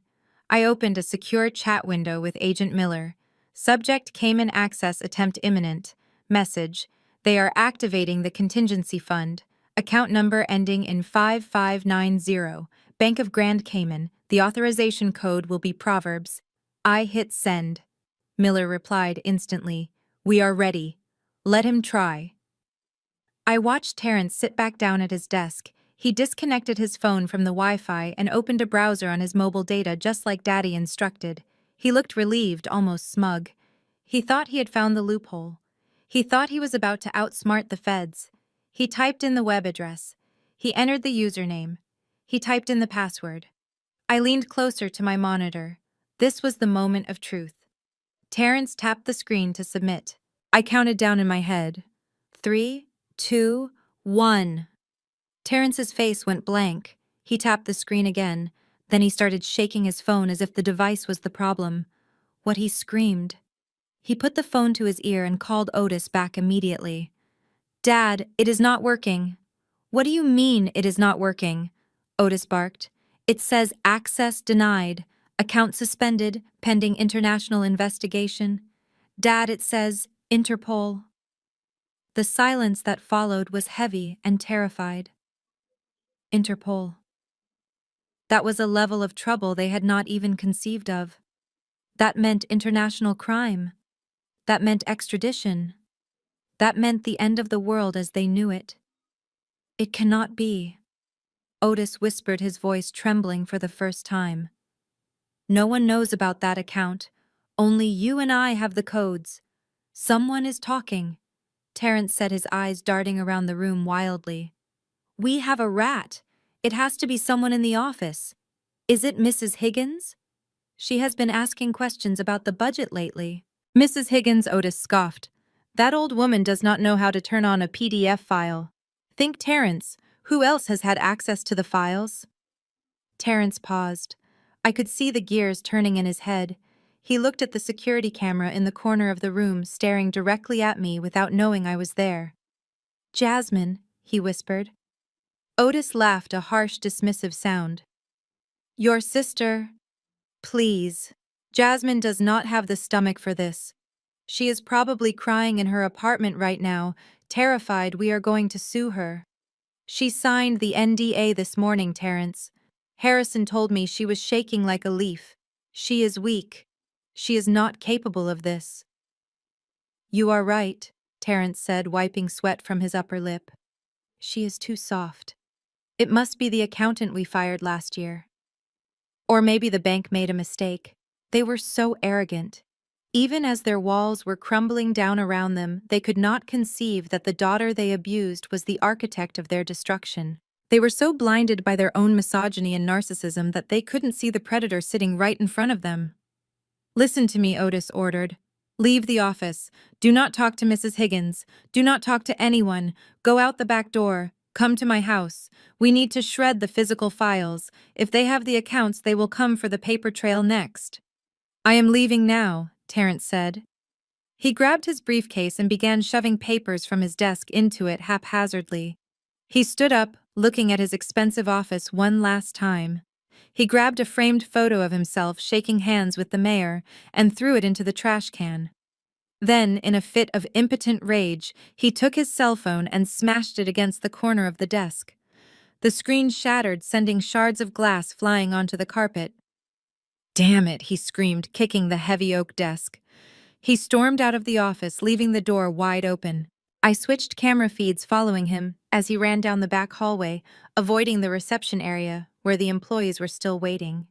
I opened a secure chat window with Agent Miller. Subject: Cayman access attempt imminent. Message: they are activating the contingency fund. Account number ending in 5590. Bank of Grand Cayman. The authorization code will be Proverbs. I hit send. Miller replied instantly. We are ready. Let him try. I watched Terrence sit back down at his desk. He disconnected his phone from the Wi-Fi and opened a browser on his mobile data just like Daddy instructed. He looked relieved, almost smug. He thought he had found the loophole. He thought he was about to outsmart the feds. He typed in the web address. He entered the username. He typed in the password. I leaned closer to my monitor. This was the moment of truth. Terrence tapped the screen to submit. I counted down in my head. 3, 2, 1. Terrence's face went blank. He tapped the screen again. Then he started shaking his phone as if the device was the problem. What he screamed. He put the phone to his ear and called Otis back immediately. Dad, it is not working. What do you mean it is not working? Otis barked. It says access denied. Account suspended, pending international investigation. Dad, it says Interpol. The silence that followed was heavy and terrified. Interpol. That was a level of trouble they had not even conceived of. That meant international crime. That meant extradition. That meant the end of the world as they knew it. It cannot be. Otis whispered, his voice trembling for the first time. No one knows about that account. Only you and I have the codes. Someone is talking. Terrence said, his eyes darting around the room wildly. We have a rat. It has to be someone in the office. Is it Mrs. Higgins? She has been asking questions about the budget lately. Mrs. Higgins, Otis scoffed. That old woman does not know how to turn on a PDF file. Think Terrence. Who else has had access to the files? Terrence paused. I could see the gears turning in his head. He looked at the security camera in the corner of the room, staring directly at me without knowing I was there. Jasmine, he whispered. Otis laughed, a harsh, dismissive sound. Your sister. Please. Jasmine does not have the stomach for this. She is probably crying in her apartment right now, terrified we are going to sue her. She signed the NDA this morning, Terrence. Harrison told me she was shaking like a leaf. She is weak. She is not capable of this. You are right, Terrence said, wiping sweat from his upper lip. She is too soft. It must be the accountant we fired last year. Or maybe the bank made a mistake. They were so arrogant. Even as their walls were crumbling down around them, they could not conceive that the daughter they abused was the architect of their destruction. They were so blinded by their own misogyny and narcissism that they couldn't see the predator sitting right in front of them. Listen to me, Otis ordered. Leave the office. Do not talk to Mrs. Higgins. Do not talk to anyone. Go out the back door. Come to my house. We need to shred the physical files. If they have the accounts, they will come for the paper trail next. I am leaving now, Terrence said. He grabbed his briefcase and began shoving papers from his desk into it haphazardly. He stood up, looking at his expensive office one last time. He grabbed a framed photo of himself shaking hands with the mayor and threw it into the trash can. Then, in a fit of impotent rage, he took his cell phone and smashed it against the corner of the desk. The screen shattered, sending shards of glass flying onto the carpet. Damn it, he screamed, kicking the heavy oak desk. He stormed out of the office, leaving the door wide open. I switched camera feeds following him as he ran down the back hallway, avoiding the reception area where the employees were still waiting.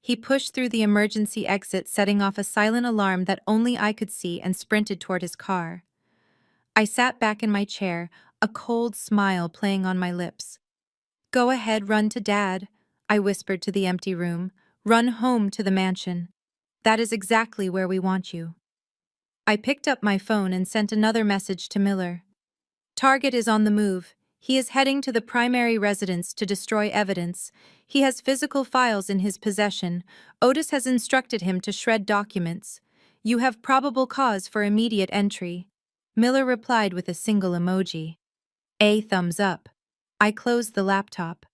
He pushed through the emergency exit, setting off a silent alarm that only I could see, and sprinted toward his car. I sat back in my chair, a cold smile playing on my lips. Go ahead, run to Dad, I whispered to the empty room. Run home to the mansion. That is exactly where we want you. I picked up my phone and sent another message to Miller. Target is on the move. He is heading to the primary residence to destroy evidence. He has physical files in his possession. Otis has instructed him to shred documents. You have probable cause for immediate entry. Miller replied with a single emoji. A thumbs up. I closed the laptop.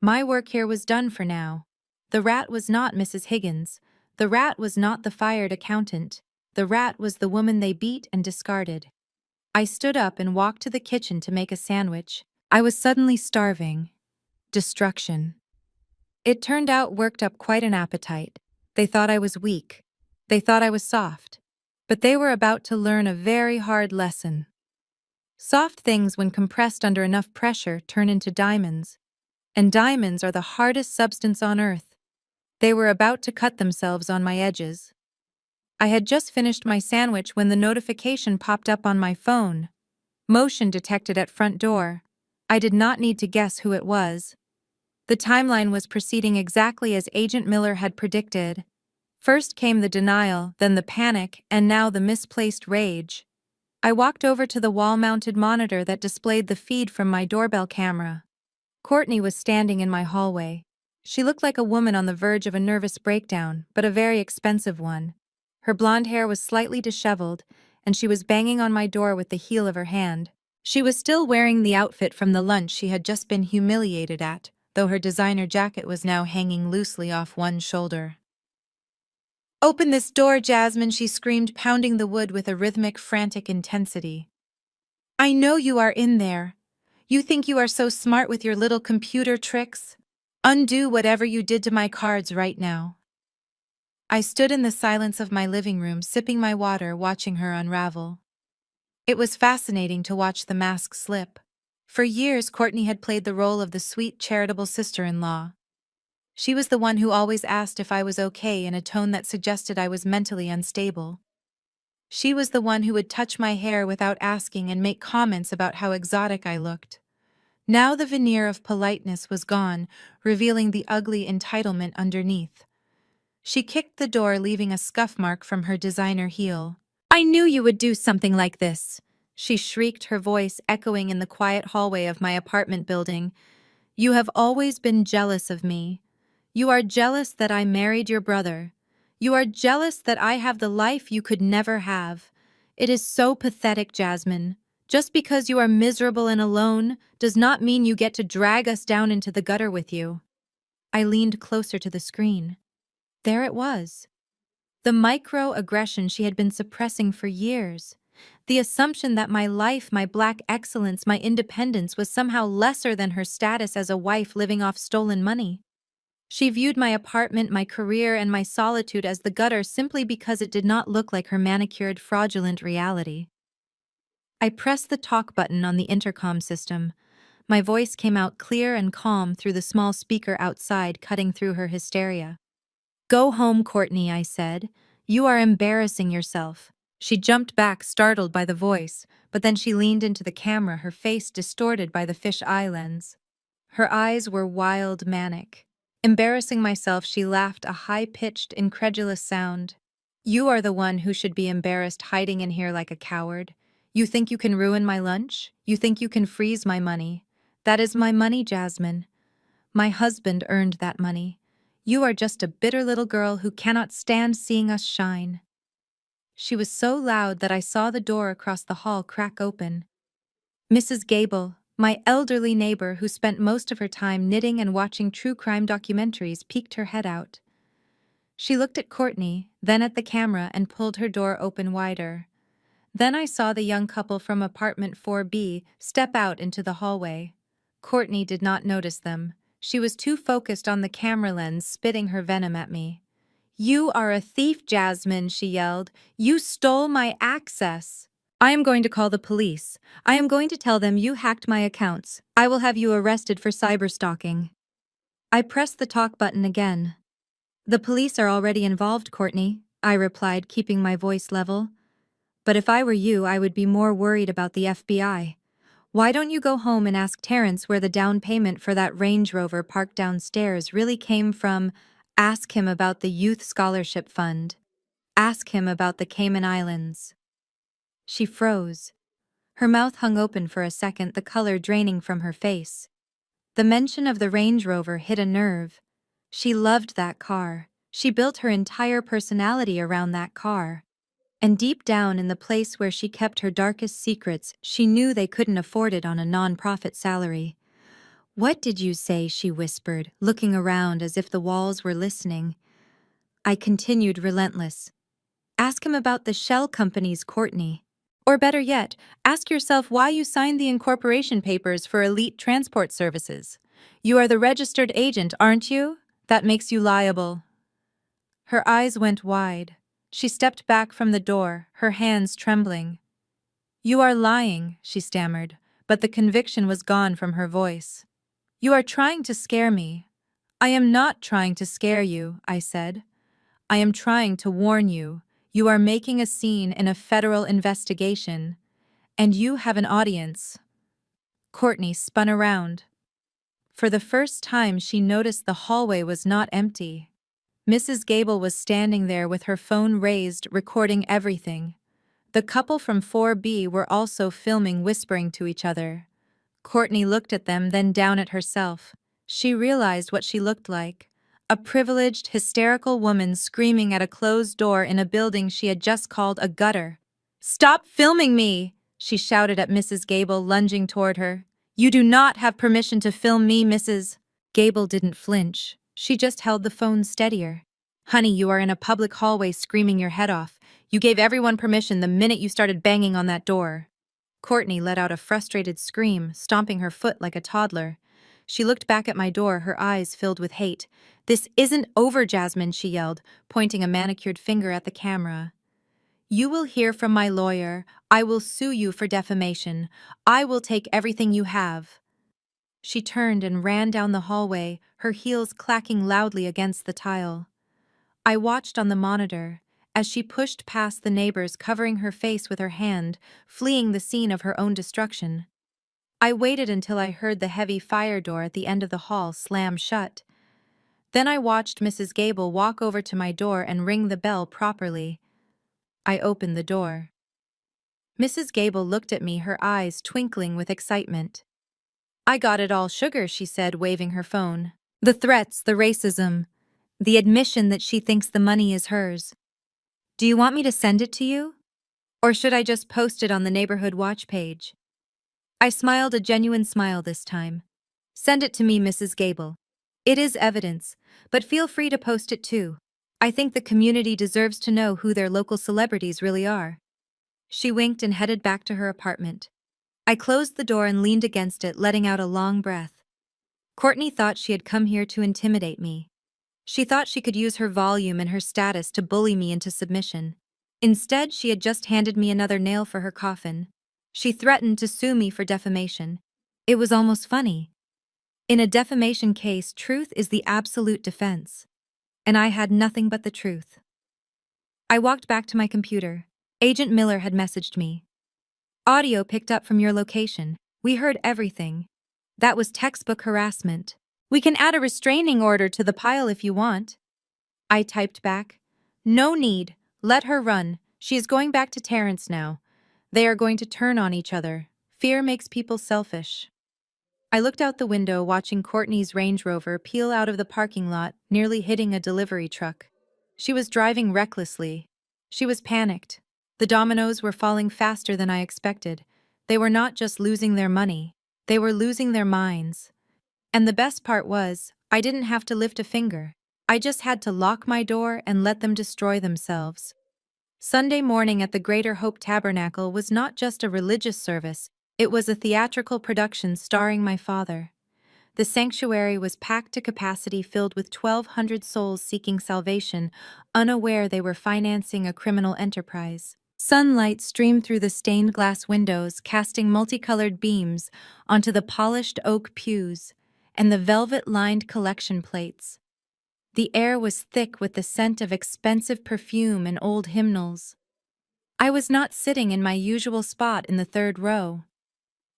My work here was done for now. The rat was not Mrs. Higgins. The rat was not the fired accountant. The rat was the woman they beat and discarded. I stood up and walked to the kitchen to make a sandwich. I was suddenly starving. Destruction. It turned out worked up quite an appetite. They thought I was weak. They thought I was soft. But they were about to learn a very hard lesson. Soft things, when compressed under enough pressure, turn into diamonds. And diamonds are the hardest substance on earth. They were about to cut themselves on my edges. I had just finished my sandwich when the notification popped up on my phone. Motion detected at front door. I did not need to guess who it was. The timeline was proceeding exactly as Agent Miller had predicted. First came the denial, then the panic, and now the misplaced rage. I walked over to the wall-mounted monitor that displayed the feed from my doorbell camera. Courtney was standing in my hallway. She looked like a woman on the verge of a nervous breakdown, but a very expensive one. Her blonde hair was slightly disheveled, and she was banging on my door with the heel of her hand. She was still wearing the outfit from the lunch she had just been humiliated at, though her designer jacket was now hanging loosely off one shoulder. "Open this door, Jasmine," she screamed, pounding the wood with a rhythmic, frantic intensity. I know you are in there. You think you are so smart with your little computer tricks? Undo whatever you did to my cards right now. I stood in the silence of my living room, sipping my water, watching her unravel. It was fascinating to watch the mask slip. For years, Courtney had played the role of the sweet, charitable sister-in-law. She was the one who always asked if I was okay in a tone that suggested I was mentally unstable. She was the one who would touch my hair without asking and make comments about how exotic I looked. Now the veneer of politeness was gone, revealing the ugly entitlement underneath. She kicked the door, leaving a scuff mark from her designer heel. "I knew you would do something like this," she shrieked, her voice echoing in the quiet hallway of my apartment building. "You have always been jealous of me. You are jealous that I married your brother. You are jealous that I have the life you could never have. It is so pathetic, Jasmine. Just because you are miserable and alone does not mean you get to drag us down into the gutter with you." I leaned closer to the screen. There it was. The microaggression she had been suppressing for years. The assumption that my life, my black excellence, my independence was somehow lesser than her status as a wife living off stolen money. She viewed my apartment, my career, and my solitude as the gutter simply because it did not look like her manicured, fraudulent reality. I pressed the talk button on the intercom system. My voice came out clear and calm through the small speaker outside, cutting through her hysteria. "Go home, Courtney," I said. "You are embarrassing yourself." She jumped back, startled by the voice, but then she leaned into the camera, her face distorted by the fish-eye lens. Her eyes were wild, manic. Embarrassing myself, she laughed, a high-pitched, incredulous sound. "You are the one who should be embarrassed, hiding in here like a coward. You think you can ruin my lunch? You think you can freeze my money? That is my money, Jasmine. My husband earned that money. You are just a bitter little girl who cannot stand seeing us shine." She was so loud that I saw the door across the hall crack open. Mrs. Gable, my elderly neighbor who spent most of her time knitting and watching true crime documentaries, peeked her head out. She looked at Courtney, then at the camera, and pulled her door open wider. Then I saw the young couple from apartment 4B step out into the hallway. Courtney did not notice them. She was too focused on the camera lens, spitting her venom at me. "You are a thief, Jasmine," she yelled. "You stole my access. I am going to call the police. I am going to tell them you hacked my accounts. I will have you arrested for cyberstalking." I pressed the talk button again. "The police are already involved, Courtney," I replied, keeping my voice level. "But if I were you, I would be more worried about the FBI. Why don't you go home and ask Terrence where the down payment for that Range Rover parked downstairs really came from? Ask him about the Youth Scholarship Fund. Ask him about the Cayman Islands." She froze. Her mouth hung open for a second, the color draining from her face. The mention of the Range Rover hit a nerve. She loved that car. She built her entire personality around that car. And deep down in the place where she kept her darkest secrets, she knew they couldn't afford it on a non-profit salary. "What did you say?" she whispered, looking around as if the walls were listening. I continued, relentless. "Ask him about the shell companies, Courtney. Or better yet, ask yourself why you signed the incorporation papers for Elite Transport Services. You are the registered agent, aren't you? That makes you liable." Her eyes went wide. She stepped back from the door, her hands trembling. "You are lying," she stammered, but the conviction was gone from her voice. "You are trying to scare me." "I am not trying to scare you," I said. "I am trying to warn you. You are making a scene in a federal investigation, and you have an audience." Courtney spun around. For the first time, she noticed the hallway was not empty. Mrs. Gable was standing there with her phone raised, recording everything. The couple from 4B were also filming, whispering to each other. Courtney looked at them, then down at herself. She realized what she looked like. A privileged, hysterical woman screaming at a closed door in a building she had just called a gutter. "Stop filming me!" she shouted at Mrs. Gable, lunging toward her. "You do not have permission to film me, Mrs." Gable didn't flinch. She just held the phone steadier. "Honey, you are in a public hallway screaming your head off. You gave everyone permission the minute you started banging on that door." Courtney let out a frustrated scream, stomping her foot like a toddler. She looked back at my door, her eyes filled with hate. "This isn't over, Jasmine," she yelled, pointing a manicured finger at the camera. "You will hear from my lawyer. I will sue you for defamation. I will take everything you have." She turned and ran down the hallway, her heels clacking loudly against the tile. I watched on the monitor as she pushed past the neighbors, covering her face with her hand, fleeing the scene of her own destruction. I waited until I heard the heavy fire door at the end of the hall slam shut. Then I watched Mrs. Gable walk over to my door and ring the bell properly. I opened the door. Mrs. Gable looked at me, her eyes twinkling with excitement. "I got it all, sugar," she said, waving her phone. "The threats, the racism, the admission that she thinks the money is hers. Do you want me to send it to you? Or should I just post it on the neighborhood watch page?" I smiled, a genuine smile this time. "Send it to me, Mrs. Gable. It is evidence, but feel free to post it too. I think the community deserves to know who their local celebrities really are." She winked and headed back to her apartment. I closed the door and leaned against it, letting out a long breath. Courtney thought she had come here to intimidate me. She thought she could use her volume and her status to bully me into submission. Instead, she had just handed me another nail for her coffin. She threatened to sue me for defamation. It was almost funny. In a defamation case, truth is the absolute defense. And I had nothing but the truth. I walked back to my computer. Agent Miller had messaged me. "Audio picked up from your location. We heard everything. That was textbook harassment. We can add a restraining order to the pile if you want." I typed back, "No need. Let her run. She is going back to Terrence now. They are going to turn on each other. Fear makes people selfish." I looked out the window, watching Courtney's Range Rover peel out of the parking lot, nearly hitting a delivery truck. She was driving recklessly. She was panicked. The dominoes were falling faster than I expected. They were not just losing their money, they were losing their minds. And the best part was, I didn't have to lift a finger. I just had to lock my door and let them destroy themselves. Sunday morning at the Greater Hope Tabernacle was not just a religious service, it was a theatrical production starring my father. The sanctuary was packed to capacity, filled with 1,200 souls seeking salvation, unaware they were financing a criminal enterprise. Sunlight streamed through the stained glass windows, casting multicolored beams onto the polished oak pews and the velvet-lined collection plates. The air was thick with the scent of expensive perfume and old hymnals. I was not sitting in my usual spot in the third row.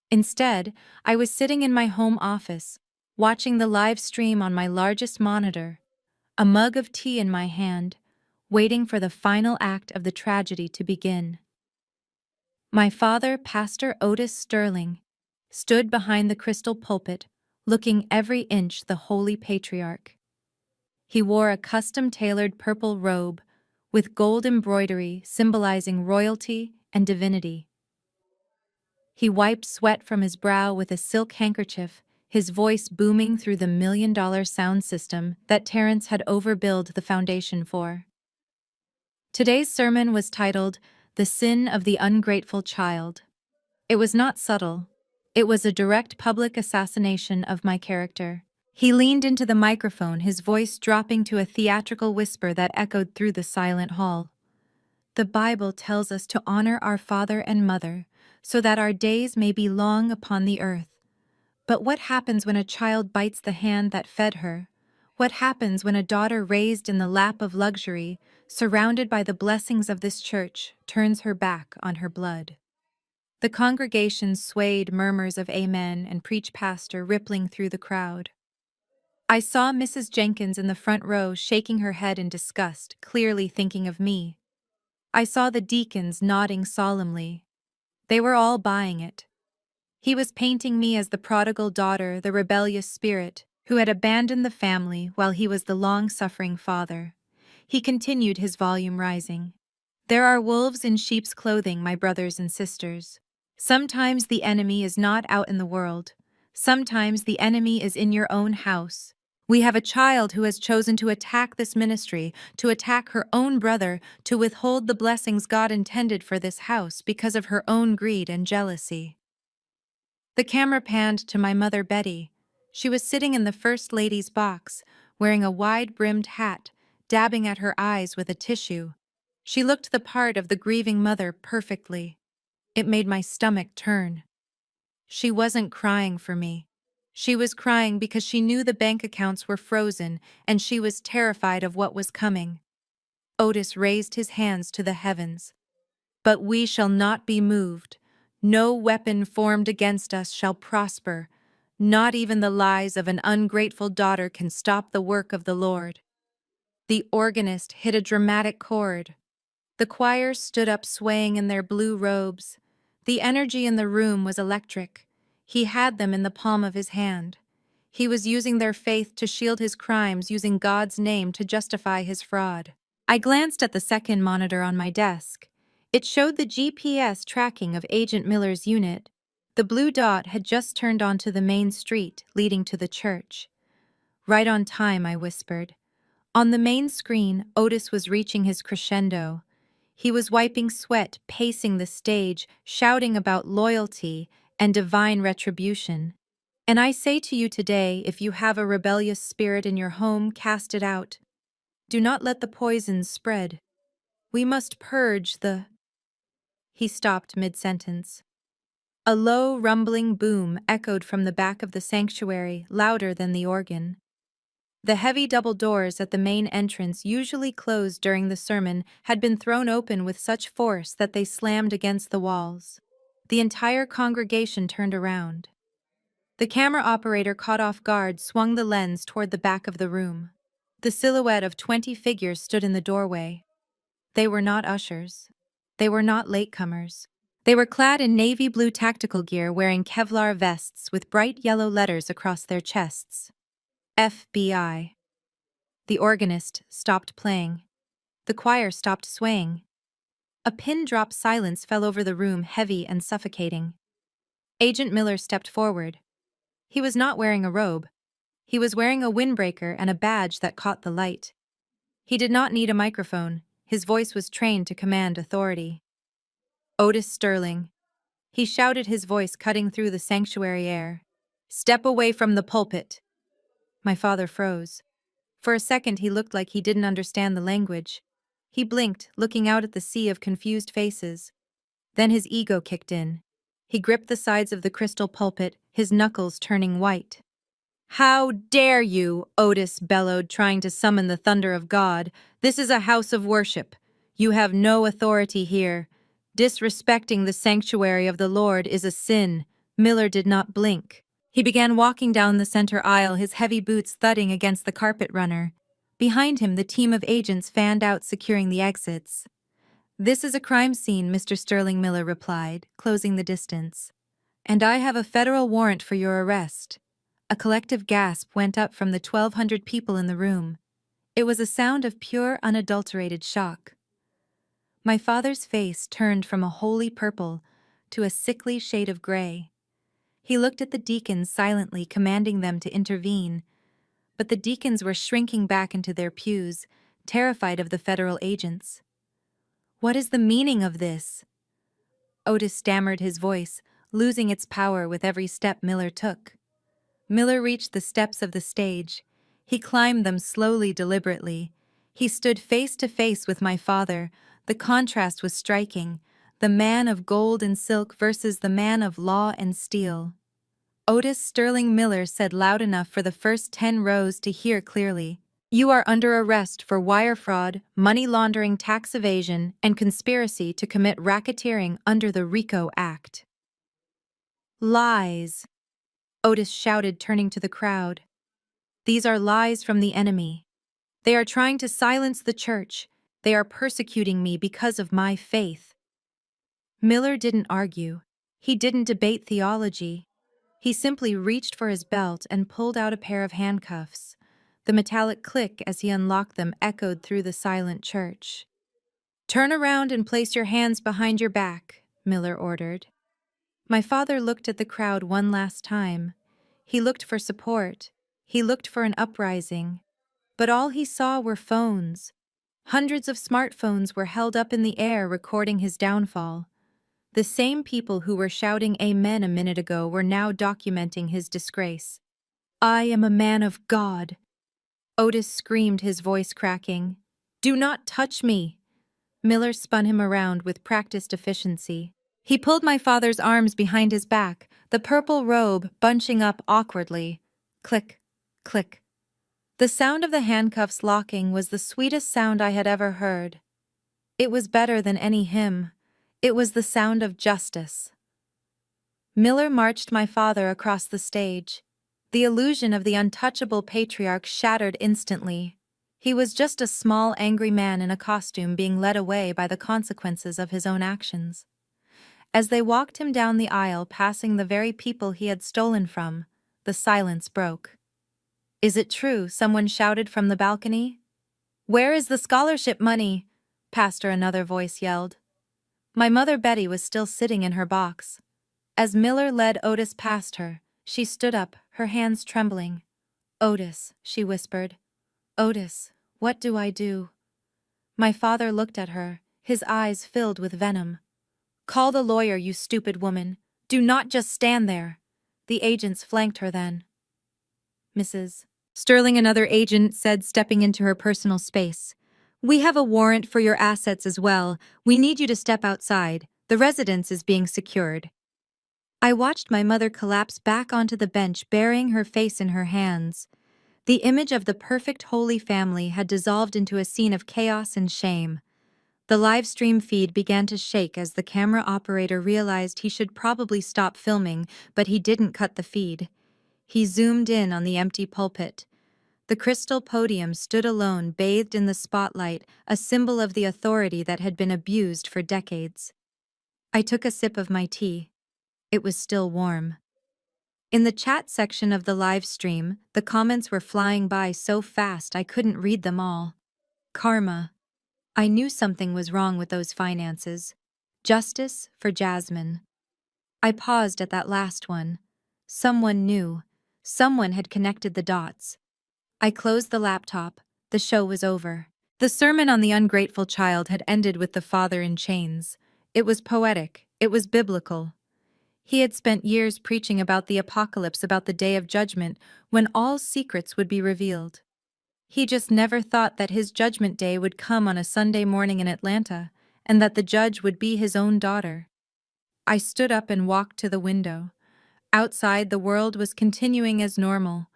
Instead, I was sitting in my home office, watching the live stream on my largest monitor, a mug of tea in my hand, waiting for the final act of the tragedy to begin. My father, Pastor Otis Sterling, stood behind the crystal pulpit, looking every inch the holy patriarch. He wore a custom-tailored purple robe with gold embroidery symbolizing royalty and divinity. He wiped sweat from his brow with a silk handkerchief, his voice booming through the $1 million sound system that Terrence had overbilled the foundation for. Today's sermon was titled, "The Sin of the Ungrateful Child." It was not subtle. It was a direct public assassination of my character. He leaned into the microphone, his voice dropping to a theatrical whisper that echoed through the silent hall. "The Bible tells us to honor our father and mother, so that our days may be long upon the earth. But what happens when a child bites the hand that fed her? What happens when a daughter raised in the lap of luxury, surrounded by the blessings of this church, turns her back on her blood?" The congregation swayed, murmurs of amen and preach pastor rippling through the crowd. I saw Mrs. Jenkins in the front row shaking her head in disgust, clearly thinking of me. I saw the deacons nodding solemnly. They were all buying it. He was painting me as the prodigal daughter, the rebellious spirit, who had abandoned the family while he was the long-suffering father. He continued, his volume rising. "There are wolves in sheep's clothing, my brothers and sisters. Sometimes the enemy is not out in the world. Sometimes the enemy is in your own house. We have a child who has chosen to attack this ministry, to attack her own brother, to withhold the blessings God intended for this house because of her own greed and jealousy. The camera panned to my mother, Betty. She was sitting in the First Lady's box, wearing a wide-brimmed hat, dabbing at her eyes with a tissue. She looked the part of the grieving mother perfectly. It made my stomach turn. She wasn't crying for me. She was crying because she knew the bank accounts were frozen and she was terrified of what was coming. Otis raised his hands to the heavens. But we shall not be moved. No weapon formed against us shall prosper. Not even the lies of an ungrateful daughter can stop the work of the Lord. The organist hit a dramatic chord. The choir stood up swaying in their blue robes. The energy in the room was electric. He had them in the palm of his hand. He was using their faith to shield his crimes, using God's name to justify his fraud. I glanced at the second monitor on my desk. It showed the GPS tracking of Agent Miller's unit. The blue dot had just turned onto the main street leading to the church. Right on time, I whispered. On the main screen, Otis was reaching his crescendo. He was wiping sweat, pacing the stage, shouting about loyalty and divine retribution. And I say to you today, if you have a rebellious spirit in your home, cast it out. Do not let the poisons spread. We must purge the... He stopped mid-sentence. A low, rumbling boom echoed from the back of the sanctuary, louder than the organ. The heavy double doors at the main entrance, usually closed during the sermon, had been thrown open with such force that they slammed against the walls. The entire congregation turned around. The camera operator, caught off guard, swung the lens toward the back of the room. The silhouette of 20 figures stood in the doorway. They were not ushers. They were not latecomers. They were clad in navy blue tactical gear, wearing Kevlar vests with bright yellow letters across their chests. FBI. The organist stopped playing. The choir stopped swaying. A pin-drop silence fell over the room, heavy and suffocating. Agent Miller stepped forward. He was not wearing a robe. He was wearing a windbreaker and a badge that caught the light. He did not need a microphone. His voice was trained to command authority. Otis Sterling. He shouted, his voice cutting through the sanctuary air. Step away from the pulpit. My father froze. For a second he looked like he didn't understand the language. He blinked, looking out at the sea of confused faces. Then his ego kicked in. He gripped the sides of the crystal pulpit, his knuckles turning white. How dare you, Otis bellowed, trying to summon the thunder of God. This is a house of worship. You have no authority here. Disrespecting the sanctuary of the Lord is a sin. Miller did not blink. He began walking down the center aisle, his heavy boots thudding against the carpet runner. Behind him, the team of agents fanned out, securing the exits. This is a crime scene, Mr. Sterling, Miller replied, closing the distance. And I have a federal warrant for your arrest. A collective gasp went up from the 1,200 people in the room. It was a sound of pure, unadulterated shock. My father's face turned from a holy purple to a sickly shade of gray. He looked at the deacons silently, commanding them to intervene. But the deacons were shrinking back into their pews, terrified of the federal agents. What is the meaning of this? Otis stammered, his voice losing its power with every step Miller took. Miller reached the steps of the stage. He climbed them slowly, deliberately. He stood face to face with my father. The contrast was striking. The man of gold and silk versus the man of law and steel. Otis Sterling Miller said loud enough for the first 10 rows to hear clearly. You are under arrest for wire fraud, money laundering, tax evasion, and conspiracy to commit racketeering under the RICO Act. Lies, Otis shouted, turning to the crowd. These are lies from the enemy. They are trying to silence the church. They are persecuting me because of my faith. Miller didn't argue. He didn't debate theology. He simply reached for his belt and pulled out a pair of handcuffs. The metallic click as he unlocked them echoed through the silent church. Turn around and place your hands behind your back, Miller ordered. My father looked at the crowd one last time. He looked for support. He looked for an uprising, but all he saw were phones. Hundreds of smartphones were held up in the air recording his downfall. The same people who were shouting amen a minute ago were now documenting his disgrace. "I am a man of God," Otis screamed, his voice cracking. "Do not touch me!" Miller spun him around with practiced efficiency. He pulled my father's arms behind his back, the purple robe bunching up awkwardly. Click, click. The sound of the handcuffs locking was the sweetest sound I had ever heard. It was better than any hymn. It was the sound of justice. Miller marched my father across the stage. The illusion of the untouchable patriarch shattered instantly. He was just a small, angry man in a costume being led away by the consequences of his own actions. As they walked him down the aisle, passing the very people he had stolen from, the silence broke. "Is it true?" someone shouted from the balcony. "Where is the scholarship money?" Pastor, another voice yelled. My mother Betty was still sitting in her box. As Miller led Otis past her, she stood up, her hands trembling. "Otis," she whispered. "Otis, what do I do?" My father looked at her, his eyes filled with venom. "Call the lawyer, you stupid woman. Do not just stand there." The agents flanked her then. "Mrs. Sterling," another agent said, stepping into her personal space. "We have a warrant for your assets as well. We need you to step outside. The residence is being secured." I watched my mother collapse back onto the bench, burying her face in her hands. The image of the perfect Holy Family had dissolved into a scene of chaos and shame. The live stream feed began to shake as the camera operator realized he should probably stop filming, but he didn't cut the feed. He zoomed in on the empty pulpit. The crystal podium stood alone, bathed in the spotlight, a symbol of the authority that had been abused for decades. I took a sip of my tea. It was still warm. In the chat section of the live stream, the comments were flying by so fast I couldn't read them all. Karma. I knew something was wrong with those finances. Justice for Jasmine. I paused at that last one. Someone knew. Someone had connected the dots. I closed the laptop. The show was over. The sermon on the ungrateful child had ended with the father in chains. It was poetic. It was biblical. He had spent years preaching about the apocalypse, about the day of judgment, when all secrets would be revealed. He just never thought that his judgment day would come on a Sunday morning in Atlanta, and that the judge would be his own daughter. I stood up and walked to the window. Outside, the world was continuing as normal.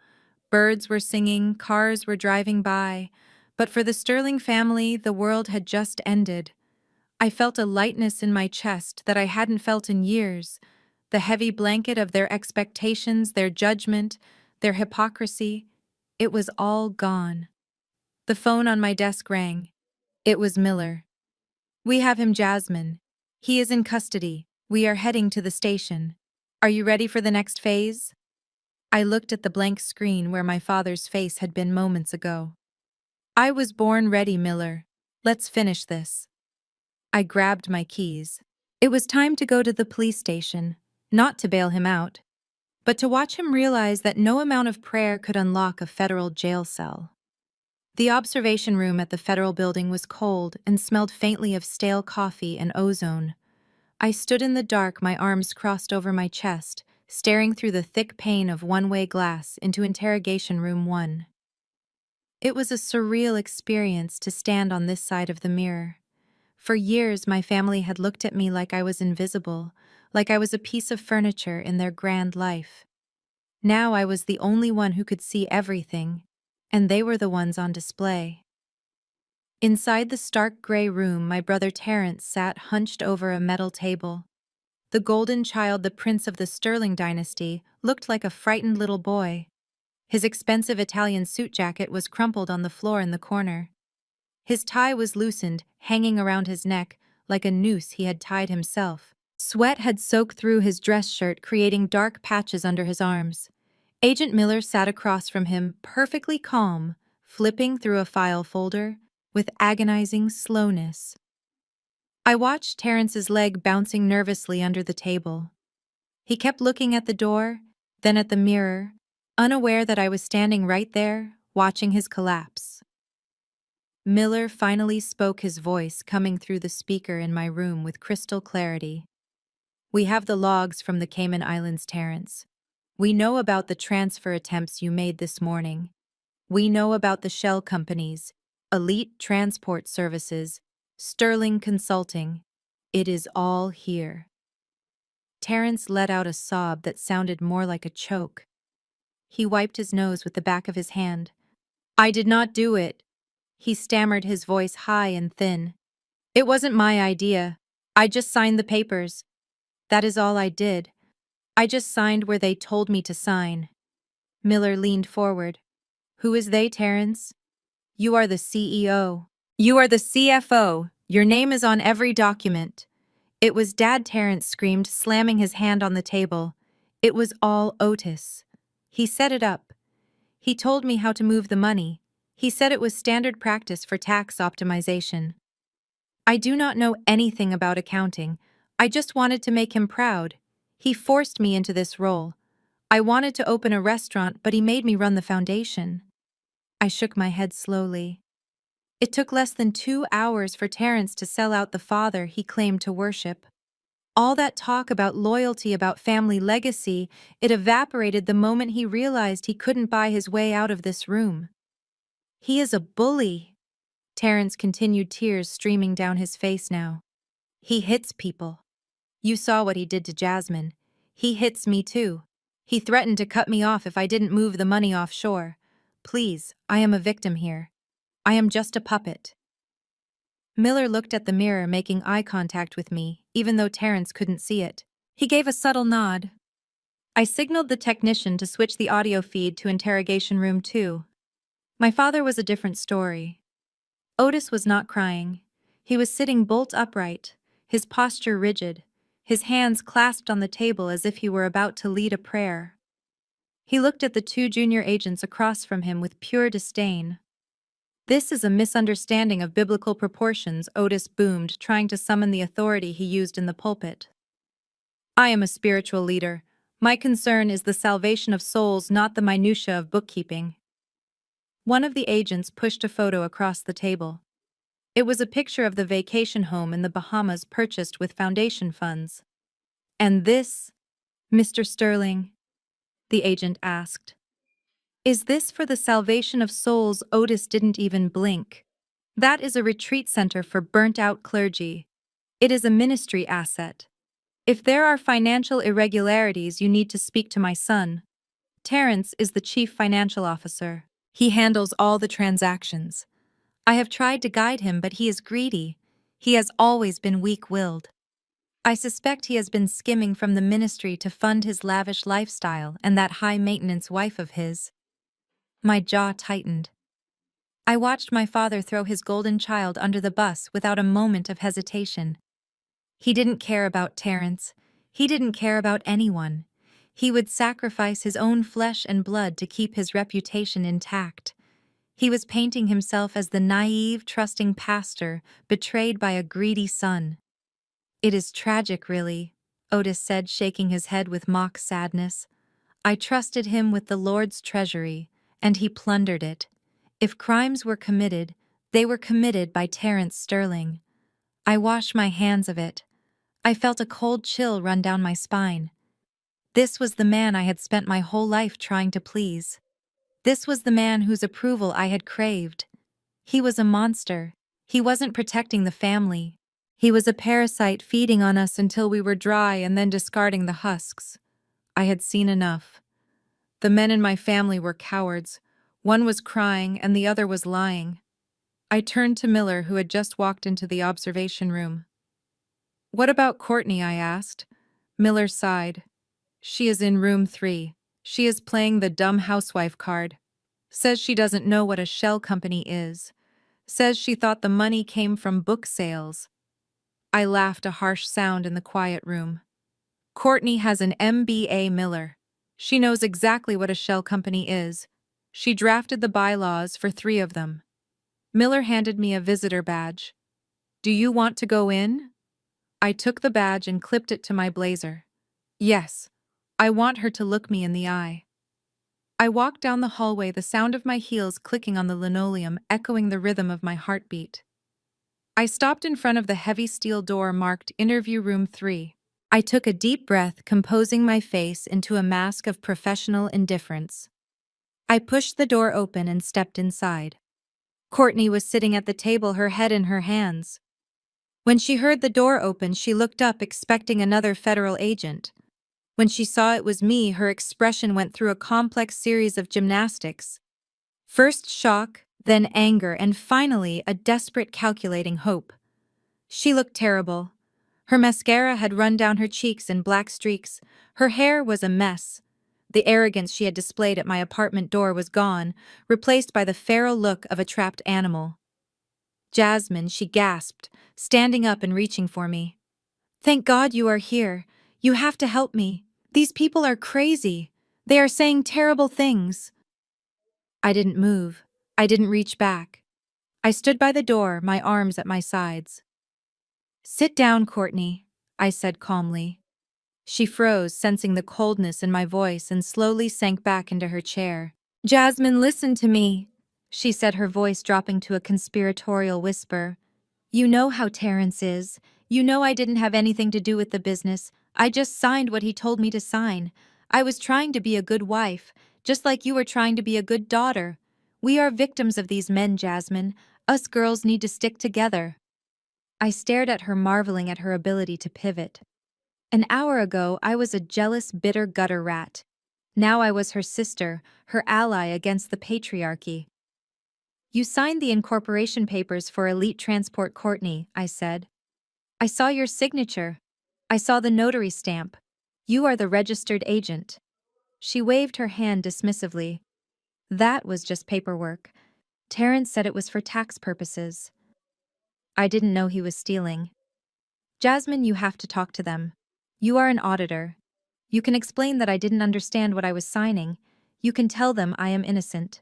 Birds were singing, cars were driving by, but for the Sterling family, the world had just ended. I felt a lightness in my chest that I hadn't felt in years. The heavy blanket of their expectations, their judgment, their hypocrisy, it was all gone. The phone on my desk rang. It was Miller. "We have him, Jasmine. He is in custody. We are heading to the station. Are you ready for the next phase?" I looked at the blank screen where my father's face had been moments ago. "I was born ready, Miller. Let's finish this." I grabbed my keys. It was time to go to the police station, not to bail him out, but to watch him realize that no amount of prayer could unlock a federal jail cell. The observation room at the federal building was cold and smelled faintly of stale coffee and ozone. I stood in the dark, my arms crossed over my chest, staring through the thick pane of one-way glass into interrogation room 1. It was a surreal experience to stand on this side of the mirror. For years, my family had looked at me like I was invisible, like I was a piece of furniture in their grand life. Now I was the only one who could see everything, and they were the ones on display. Inside the stark gray room, my brother Terrence sat hunched over a metal table. The golden child, the prince of the Sterling dynasty, looked like a frightened little boy. His expensive Italian suit jacket was crumpled on the floor in the corner. His tie was loosened, hanging around his neck, like a noose he had tied himself. Sweat had soaked through his dress shirt, creating dark patches under his arms. Agent Miller sat across from him, perfectly calm, flipping through a file folder with agonizing slowness. I watched Terrence's leg bouncing nervously under the table. He kept looking at the door, then at the mirror, unaware that I was standing right there, watching his collapse. Miller finally spoke, his voice coming through the speaker in my room with crystal clarity. "We have the logs from the Cayman Islands, Terrence. We know about the transfer attempts you made this morning. We know about the shell companies, Elite Transport Services, Sterling Consulting. It is all here." Terrence let out a sob that sounded more like a choke. He wiped his nose with the back of his hand. "I did not do it," he stammered, his voice high and thin. "It wasn't my idea. I just signed the papers. That is all I did. I just signed where they told me to sign." Miller leaned forward. "Who is they, Terrence? You are the CEO. You are the CFO. Your name is on every document." "It was Dad," Terrence screamed, slamming his hand on the table. "It was all Otis. He set it up. He told me how to move the money. He said it was standard practice for tax optimization. I do not know anything about accounting. I just wanted to make him proud. He forced me into this role. I wanted to open a restaurant, but he made me run the foundation." I shook my head slowly. It took less than 2 hours for Terrence to sell out the father he claimed to worship. All that talk about loyalty, about family legacy, it evaporated the moment he realized he couldn't buy his way out of this room. "He is a bully," Terrence continued, tears streaming down his face now. "He hits people. You saw what he did to Jasmine. He hits me too. He threatened to cut me off if I didn't move the money offshore. Please, I am a victim here. I am just a puppet." Miller looked at the mirror, making eye contact with me, even though Terrence couldn't see it. He gave a subtle nod. I signaled the technician to switch the audio feed to interrogation room 2. My father was a different story. Otis was not crying. He was sitting bolt upright, his posture rigid, his hands clasped on the table as if he were about to lead a prayer. He looked at the 2 junior agents across from him with pure disdain. "This is a misunderstanding of biblical proportions," Otis boomed, trying to summon the authority he used in the pulpit. "I am a spiritual leader. My concern is the salvation of souls, not the minutiae of bookkeeping." One of the agents pushed a photo across the table. It was a picture of the vacation home in the Bahamas purchased with foundation funds. "And this, Mr. Sterling?" the agent asked. "Is this for the salvation of souls?" Otis didn't even blink. "That is a retreat center for burnt-out clergy. It is a ministry asset. If there are financial irregularities, you need to speak to my son. Terrence is the chief financial officer. He handles all the transactions. I have tried to guide him, but he is greedy. He has always been weak-willed. I suspect he has been skimming from the ministry to fund his lavish lifestyle and that high-maintenance wife of his." My jaw tightened. I watched my father throw his golden child under the bus without a moment of hesitation. He didn't care about Terrence. He didn't care about anyone. He would sacrifice his own flesh and blood to keep his reputation intact. He was painting himself as the naive, trusting pastor betrayed by a greedy son. "It is tragic, really," Otis said, shaking his head with mock sadness. "I trusted him with the Lord's treasury, and he plundered it. If crimes were committed, they were committed by Terrence Sterling. I wash my hands of it." I felt a cold chill run down my spine. This was the man I had spent my whole life trying to please. This was the man whose approval I had craved. He was a monster. He wasn't protecting the family. He was a parasite, feeding on us until we were dry and then discarding the husks. I had seen enough. The men in my family were cowards. One was crying and the other was lying. I turned to Miller, who had just walked into the observation room. "What about Courtney?" I asked. Miller sighed. "She is in room 3. She is playing the dumb housewife card. Says she doesn't know what a shell company is. Says she thought the money came from book sales." I laughed, a harsh sound in the quiet room. "Courtney has an MBA, Miller. She knows exactly what a shell company is. She drafted the bylaws for 3 of them." Miller handed me a visitor badge. "Do you want to go in?" I took the badge and clipped it to my blazer. "Yes, I want her to look me in the eye." I walked down the hallway, the sound of my heels clicking on the linoleum echoing the rhythm of my heartbeat. I stopped in front of the heavy steel door marked Interview Room 3. I took a deep breath, composing my face into a mask of professional indifference. I pushed the door open and stepped inside. Courtney was sitting at the table, her head in her hands. When she heard the door open, she looked up, expecting another federal agent. When she saw it was me, her expression went through a complex series of gymnastics. First shock, then anger, and finally a desperate, calculating hope. She looked terrible. Her mascara had run down her cheeks in black streaks. Her hair was a mess. The arrogance she had displayed at my apartment door was gone, replaced by the feral look of a trapped animal. "Jasmine," she gasped, standing up and reaching for me. "Thank God you are here. You have to help me. These people are crazy. They are saying terrible things." I didn't move. I didn't reach back. I stood by the door, my arms at my sides. "Sit down, Courtney," I said calmly. She froze, sensing the coldness in my voice, and slowly sank back into her chair. "Jasmine, listen to me," she said, her voice dropping to a conspiratorial whisper. "You know how Terrence is. You know I didn't have anything to do with the business. I just signed what he told me to sign. I was trying to be a good wife, just like you were trying to be a good daughter. We are victims of these men, Jasmine. Us girls need to stick together." I stared at her, marveling at her ability to pivot. An hour ago, I was a jealous, bitter gutter rat. Now I was her sister, her ally against the patriarchy. "You signed the incorporation papers for Elite Transport, Courtney," I said. "I saw your signature. I saw the notary stamp. You are the registered agent." She waved her hand dismissively. "That was just paperwork. Terrence said it was for tax purposes." I didn't know he was stealing. "Jasmine, you have to talk to them. You are an auditor. You can explain that I didn't understand what I was signing. You can tell them I am innocent."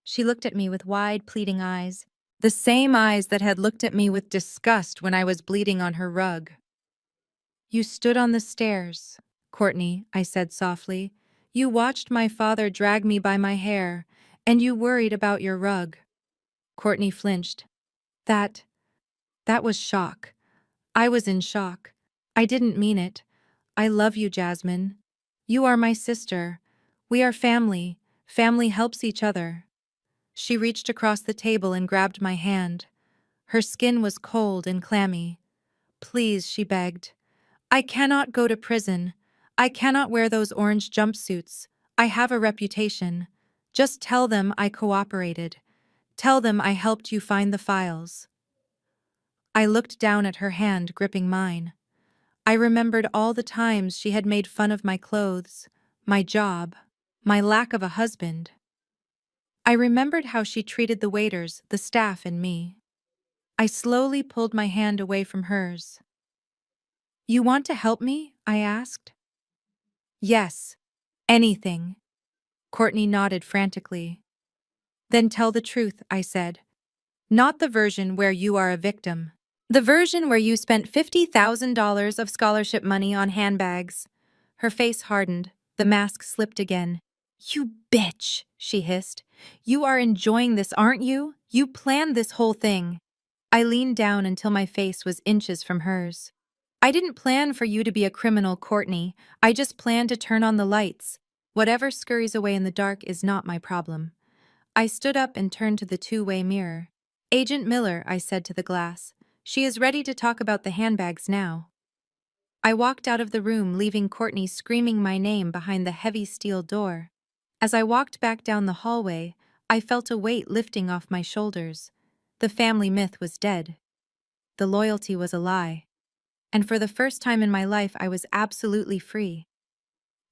She looked at me with wide, pleading eyes, the same eyes that had looked at me with disgust when I was bleeding on her rug. "You stood on the stairs, Courtney," I said softly. "You watched my father drag me by my hair, and you worried about your rug." Courtney flinched. That was shock. I was in shock. I didn't mean it. "I love you, Jasmine. You are my sister. We are family. Family helps each other." She reached across the table and grabbed my hand. Her skin was cold and clammy. "Please," she begged. "I cannot go to prison. I cannot wear those orange jumpsuits. I have a reputation. Just tell them I cooperated. Tell them I helped you find the files." I looked down at her hand gripping mine. I remembered all the times she had made fun of my clothes, my job, my lack of a husband. I remembered how she treated the waiters, the staff, and me. I slowly pulled my hand away from hers. "You want to help me?" I asked. "Yes. Anything." Courtney nodded frantically. "Then tell the truth," I said. "Not the version where you are a victim. The version where you spent $50,000 of scholarship money on handbags." Her face hardened. The mask slipped again. "You bitch," she hissed. "You are enjoying this, aren't you? You planned this whole thing." I leaned down until my face was inches from hers. "I didn't plan for you to be a criminal, Courtney. I just planned to turn on the lights. Whatever scurries away in the dark is not my problem." I stood up and turned to the two-way mirror. "Agent Miller," I said to the glass. "She is ready to talk about the handbags now." I walked out of the room, leaving Courtney screaming my name behind the heavy steel door. As I walked back down the hallway, I felt a weight lifting off my shoulders. The family myth was dead. The loyalty was a lie. And for the first time in my life, I was absolutely free.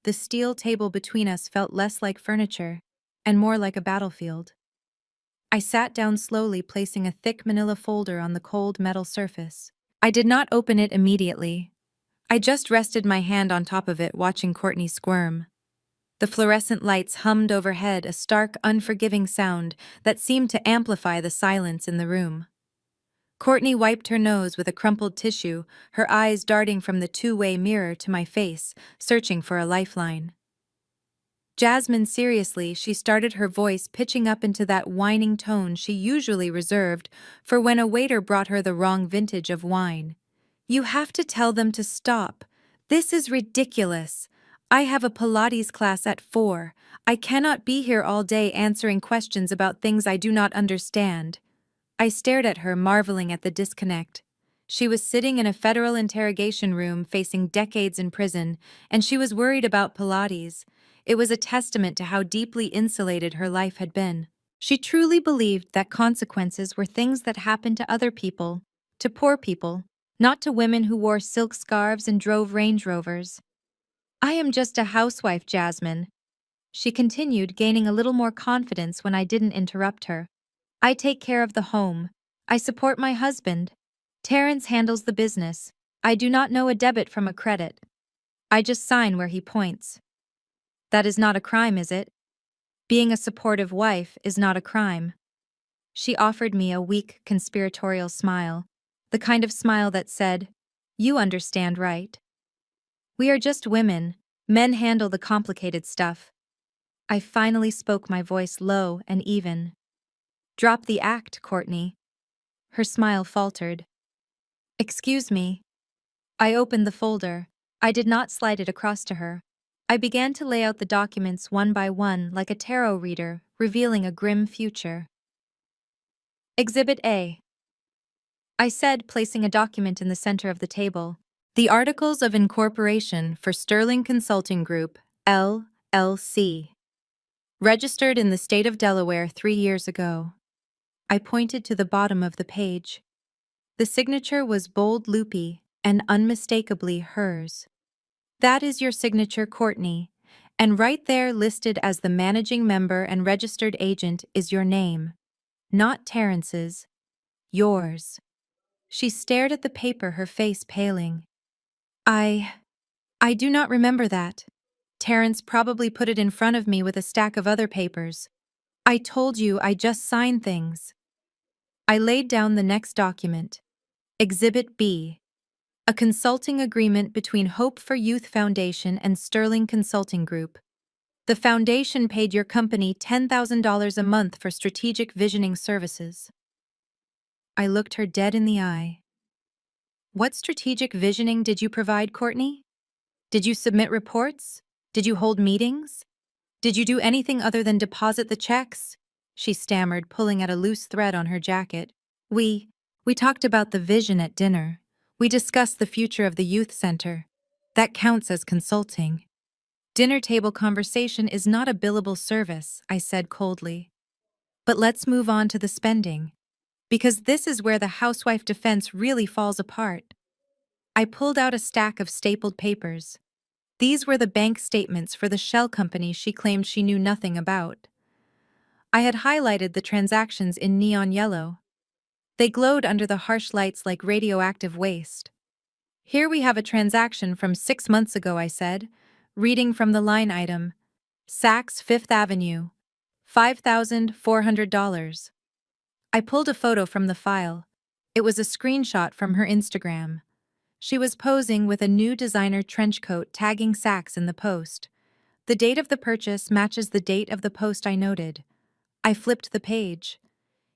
The steel table between us felt less like furniture and more like a battlefield. I sat down slowly, placing a thick manila folder on the cold metal surface. I did not open it immediately. I just rested my hand on top of it, watching Courtney squirm. The fluorescent lights hummed overhead, a stark, unforgiving sound that seemed to amplify the silence in the room. Courtney wiped her nose with a crumpled tissue, her eyes darting from the two-way mirror to my face, searching for a lifeline. Jasmine, seriously, she started, her voice pitching up into that whining tone she usually reserved for when a waiter brought her the wrong vintage of wine. You have to tell them to stop. This is ridiculous. I have a Pilates class at 4. I cannot be here all day answering questions about things I do not understand. I stared at her, marveling at the disconnect. She was sitting in a federal interrogation room facing decades in prison, and she was worried about Pilates. It was a testament to how deeply insulated her life had been. She truly believed that consequences were things that happened to other people, to poor people, not to women who wore silk scarves and drove Range Rovers. I am just a housewife, Jasmine. She continued, gaining a little more confidence when I didn't interrupt her. I take care of the home. I support my husband. Terrence handles the business. I do not know a debit from a credit. I just sign where he points. That is not a crime, is it? Being a supportive wife is not a crime. She offered me a weak, conspiratorial smile, the kind of smile that said, "You understand, right? We are just women. Men handle the complicated stuff." I finally spoke, my voice low and even. "Drop the act, Courtney." Her smile faltered. "Excuse me." I opened the folder. I did not slide it across to her. I began to lay out the documents one by one like a tarot reader, revealing a grim future. Exhibit A, I said, placing a document in the center of the table. The Articles of Incorporation for Sterling Consulting Group, LLC. Registered in the state of Delaware 3 years ago. I pointed to the bottom of the page. The signature was bold, loopy, and unmistakably hers. That is your signature, Courtney, and right there, listed as the managing member and registered agent, is your name. Not Terrence's. Yours. She stared at the paper, her face paling. I do not remember that. Terrence probably put it in front of me with a stack of other papers. I told you I just sign things. I laid down the next document. Exhibit B. A consulting agreement between Hope for Youth Foundation and Sterling Consulting Group. The foundation paid your company $10,000 a month for strategic visioning services. I looked her dead in the eye. What strategic visioning did you provide, Courtney? Did you submit reports? Did you hold meetings? Did you do anything other than deposit the checks? She stammered, pulling at a loose thread on her jacket. We talked about the vision at dinner. We discussed the future of the youth center. That counts as consulting. Dinner table conversation is not a billable service, I said coldly. But let's move on to the spending. Because this is where the housewife defense really falls apart. I pulled out a stack of stapled papers. These were the bank statements for the shell company she claimed she knew nothing about. I had highlighted the transactions in neon yellow. They glowed under the harsh lights like radioactive waste. Here we have a transaction from 6 months ago, I said, reading from the line item. Saks Fifth Avenue. $5,400. I pulled a photo from the file. It was a screenshot from her Instagram. She was posing with a new designer trench coat, tagging Saks in the post. The date of the purchase matches the date of the post I noted. I flipped the page.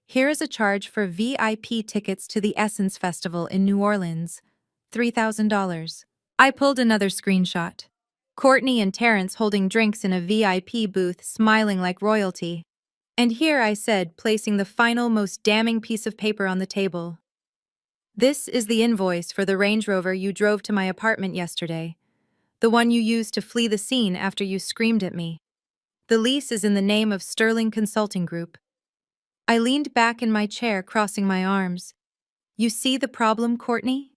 Here is a charge for VIP tickets to the Essence Festival in New Orleans. $3,000. I pulled another screenshot. Courtney and Terrence holding drinks in a VIP booth, smiling like royalty. And here, I said, placing the final, most damning piece of paper on the table. This is the invoice for the Range Rover you drove to my apartment yesterday. The one you used to flee the scene after you screamed at me. The lease is in the name of Sterling Consulting Group. I leaned back in my chair, crossing my arms. You see the problem, Courtney?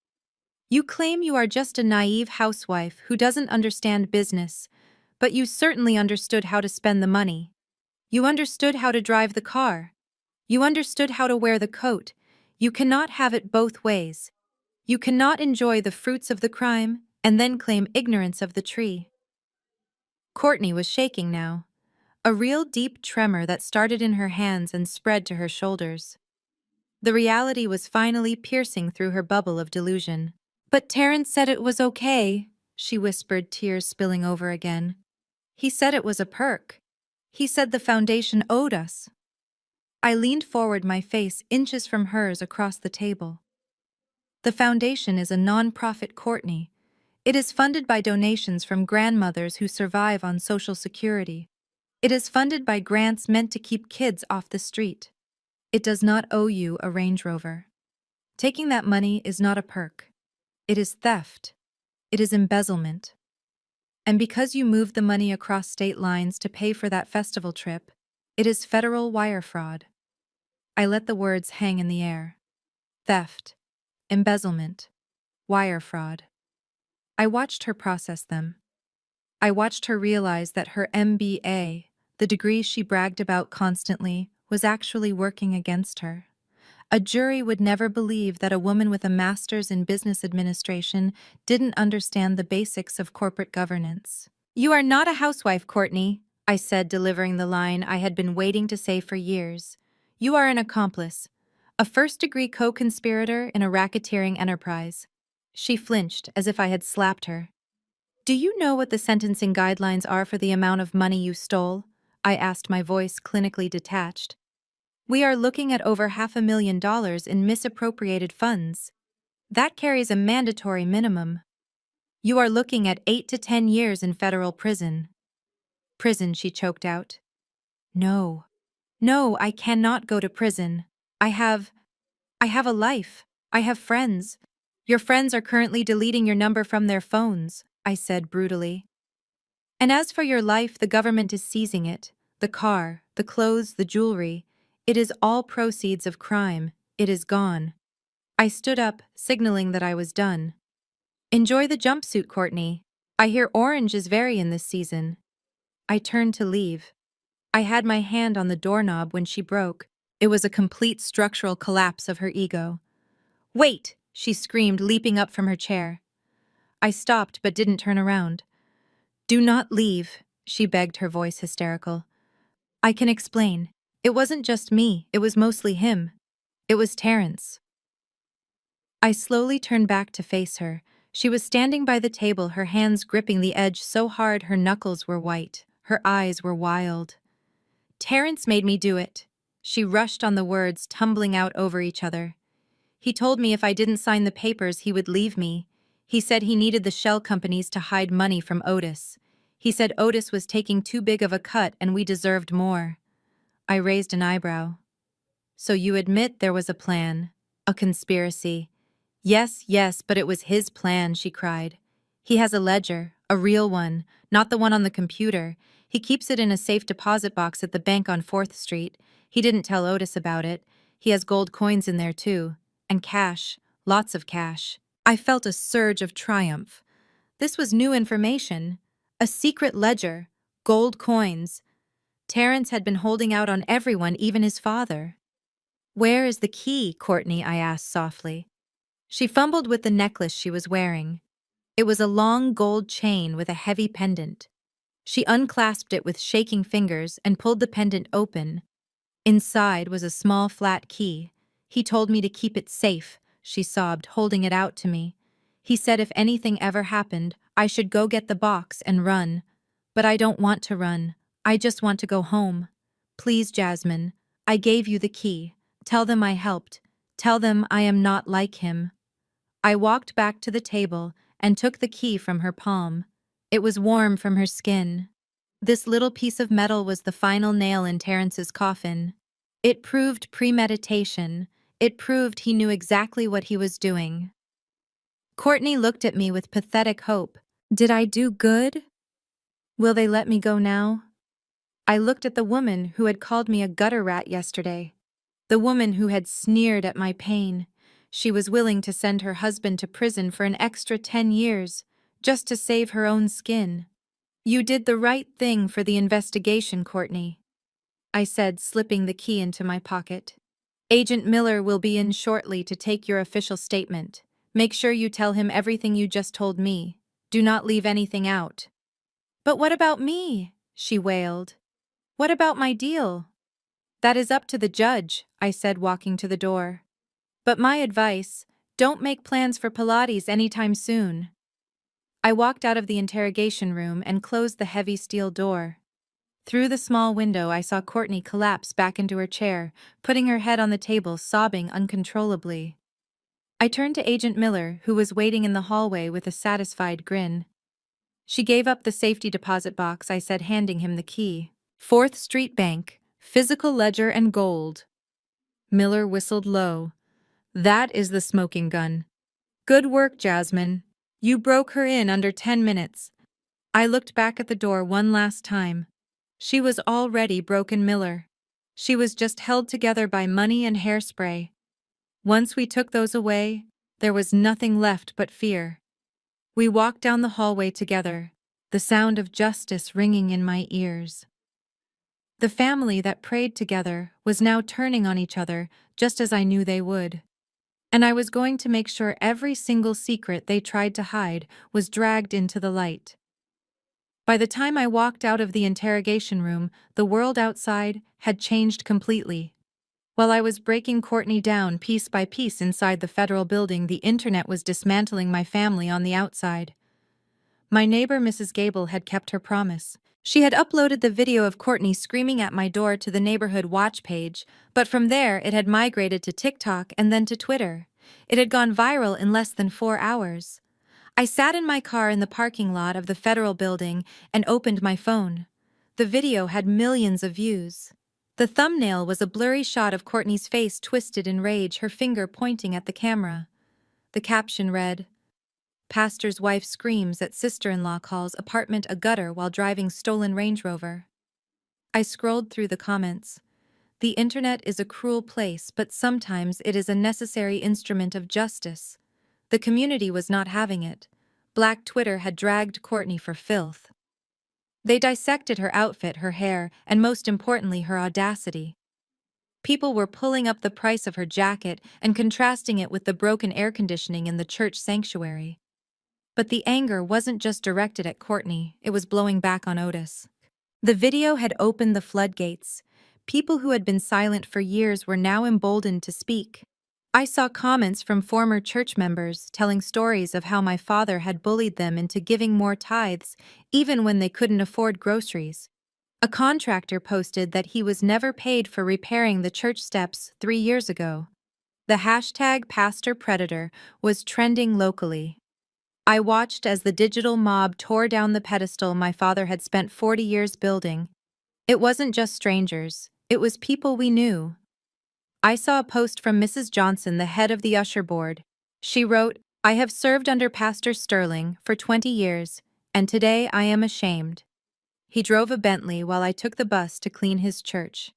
You claim you are just a naive housewife who doesn't understand business, but you certainly understood how to spend the money. You understood how to drive the car. You understood how to wear the coat. You cannot have it both ways. You cannot enjoy the fruits of the crime and then claim ignorance of the tree. Courtney was shaking now, a real deep tremor that started in her hands and spread to her shoulders. The reality was finally piercing through her bubble of delusion. But Terrence said it was okay, she whispered, tears spilling over again. He said it was a perk. He said the foundation owed us. I leaned forward, my face inches from hers across the table. The foundation is a non-profit, Courtney. It is funded by donations from grandmothers who survive on Social Security. It is funded by grants meant to keep kids off the street. It does not owe you a Range Rover. Taking that money is not a perk. It is theft. It is embezzlement. And because you moved the money across state lines to pay for that festival trip, it is federal wire fraud. I let the words hang in the air. Theft, embezzlement, wire fraud. I watched her process them. I watched her realize that her MBA, the degree she bragged about constantly, was actually working against her. A jury would never believe that a woman with a master's in business administration didn't understand the basics of corporate governance. "You are not a housewife, Courtney," I said, delivering the line I had been waiting to say for years. "You are an accomplice, a first-degree co-conspirator in a racketeering enterprise." She flinched as if I had slapped her. "Do you know what the sentencing guidelines are for the amount of money you stole?" I asked, my voice clinically detached. "We are looking at over $500,000 in misappropriated funds. That carries a mandatory minimum. You are looking at 8 to 10 years in federal prison." "Prison," she choked out. "No. No, I cannot go to prison. I have a life. I have friends. Your friends are currently deleting your number from their phones," I said brutally. "And as for your life, the government is seizing it. The car, the clothes, the jewelry. It is all proceeds of crime. It is gone." I stood up, signaling that I was done. "Enjoy the jumpsuit, Courtney. I hear orange is very in this season." I turned to leave. I had my hand on the doorknob when she broke. It was a complete structural collapse of her ego. "Wait!" she screamed, leaping up from her chair. I stopped but didn't turn around. "Do not leave," she begged, her voice hysterical. "I can explain. It wasn't just me, it was mostly him. It was Terrence." I slowly turned back to face her. She was standing by the table, her hands gripping the edge so hard her knuckles were white. Her eyes were wild. "Terrence made me do it." She rushed on the words, tumbling out over each other. "He told me if I didn't sign the papers, he would leave me. He said he needed the shell companies to hide money from Otis. He said Otis was taking too big of a cut and we deserved more." I raised an eyebrow. "So you admit there was a plan, a conspiracy?" "Yes, yes, but it was his plan," she cried. "He has a ledger, a real one, not the one on the computer. He keeps it in a safe deposit box at the bank on 4th Street. He didn't tell Otis about it. He has gold coins in there too. And cash, lots of cash." I felt a surge of triumph. This was new information. A secret ledger, gold coins. Terrence had been holding out on everyone, even his father. "Where is the key, Courtney?" I asked softly. She fumbled with the necklace she was wearing. It was a long gold chain with a heavy pendant. She unclasped it with shaking fingers and pulled the pendant open. Inside was a small flat key. "He told me to keep it safe," she sobbed, holding it out to me. "He said if anything ever happened, I should go get the box and run. But I don't want to run. I just want to go home. Please, Jasmine, I gave you the key. Tell them I helped. Tell them I am not like him." I walked back to the table and took the key from her palm. It was warm from her skin. This little piece of metal was the final nail in Terrence's coffin. It proved premeditation. It proved he knew exactly what he was doing. Courtney looked at me with pathetic hope. Did I do good? Will they let me go now? I looked at the woman who had called me a gutter rat yesterday. The woman who had sneered at my pain. She was willing to send her husband to prison for an extra 10 years, just to save her own skin. "You did the right thing for the investigation, Courtney," I said, slipping the key into my pocket. "Agent Miller will be in shortly to take your official statement. Make sure you tell him everything you just told me. Do not leave anything out." "But what about me?" she wailed. "What about my deal?" "That is up to the judge," I said, walking to the door. "But my advice, don't make plans for Pilates anytime soon." I walked out of the interrogation room and closed the heavy steel door. Through the small window, I saw Courtney collapse back into her chair, putting her head on the table, sobbing uncontrollably. I turned to Agent Miller, who was waiting in the hallway with a satisfied grin. "She gave up the safety deposit box," I said, handing him the key. "Fourth Street Bank, physical ledger and gold." Miller whistled low. "That is the smoking gun. Good work, Jasmine. You broke her in under 10 minutes. I looked back at the door one last time. She was already broken, Miller. She was just held together by money and hairspray. Once we took those away, there was nothing left but fear." We walked down the hallway together, the sound of justice ringing in my ears. The family that prayed together was now turning on each other, just as I knew they would. And I was going to make sure every single secret they tried to hide was dragged into the light. By the time I walked out of the interrogation room, the world outside had changed completely. While I was breaking Courtney down piece by piece inside the federal building, the internet was dismantling my family on the outside. My neighbor, Mrs. Gable, had kept her promise. She had uploaded the video of Courtney screaming at my door to the neighborhood watch page, but from there it had migrated to TikTok and then to Twitter. It had gone viral in less than 4 hours. I sat in my car in the parking lot of the federal building and opened my phone. The video had millions of views. The thumbnail was a blurry shot of Courtney's face twisted in rage, her finger pointing at the camera. The caption read, "Pastor's wife screams at sister-in-law, calls apartment a gutter while driving stolen Range Rover." I scrolled through the comments. The internet is a cruel place, but sometimes it is a necessary instrument of justice. The community was not having it. Black Twitter had dragged Courtney for filth. They dissected her outfit, her hair, and most importantly, her audacity. People were pulling up the price of her jacket and contrasting it with the broken air conditioning in the church sanctuary. But the anger wasn't just directed at Courtney, it was blowing back on Otis. The video had opened the floodgates. People who had been silent for years were now emboldened to speak. I saw comments from former church members telling stories of how my father had bullied them into giving more tithes, even when they couldn't afford groceries. A contractor posted that he was never paid for repairing the church steps 3 years ago. The hashtag #PastorPredator was trending locally. I watched as the digital mob tore down the pedestal my father had spent 40 years building. It wasn't just strangers, it was people we knew. I saw a post from Mrs. Johnson, the head of the usher board. She wrote, "I have served under Pastor Sterling for 20 years, and today I am ashamed. He drove a Bentley while I took the bus to clean his church.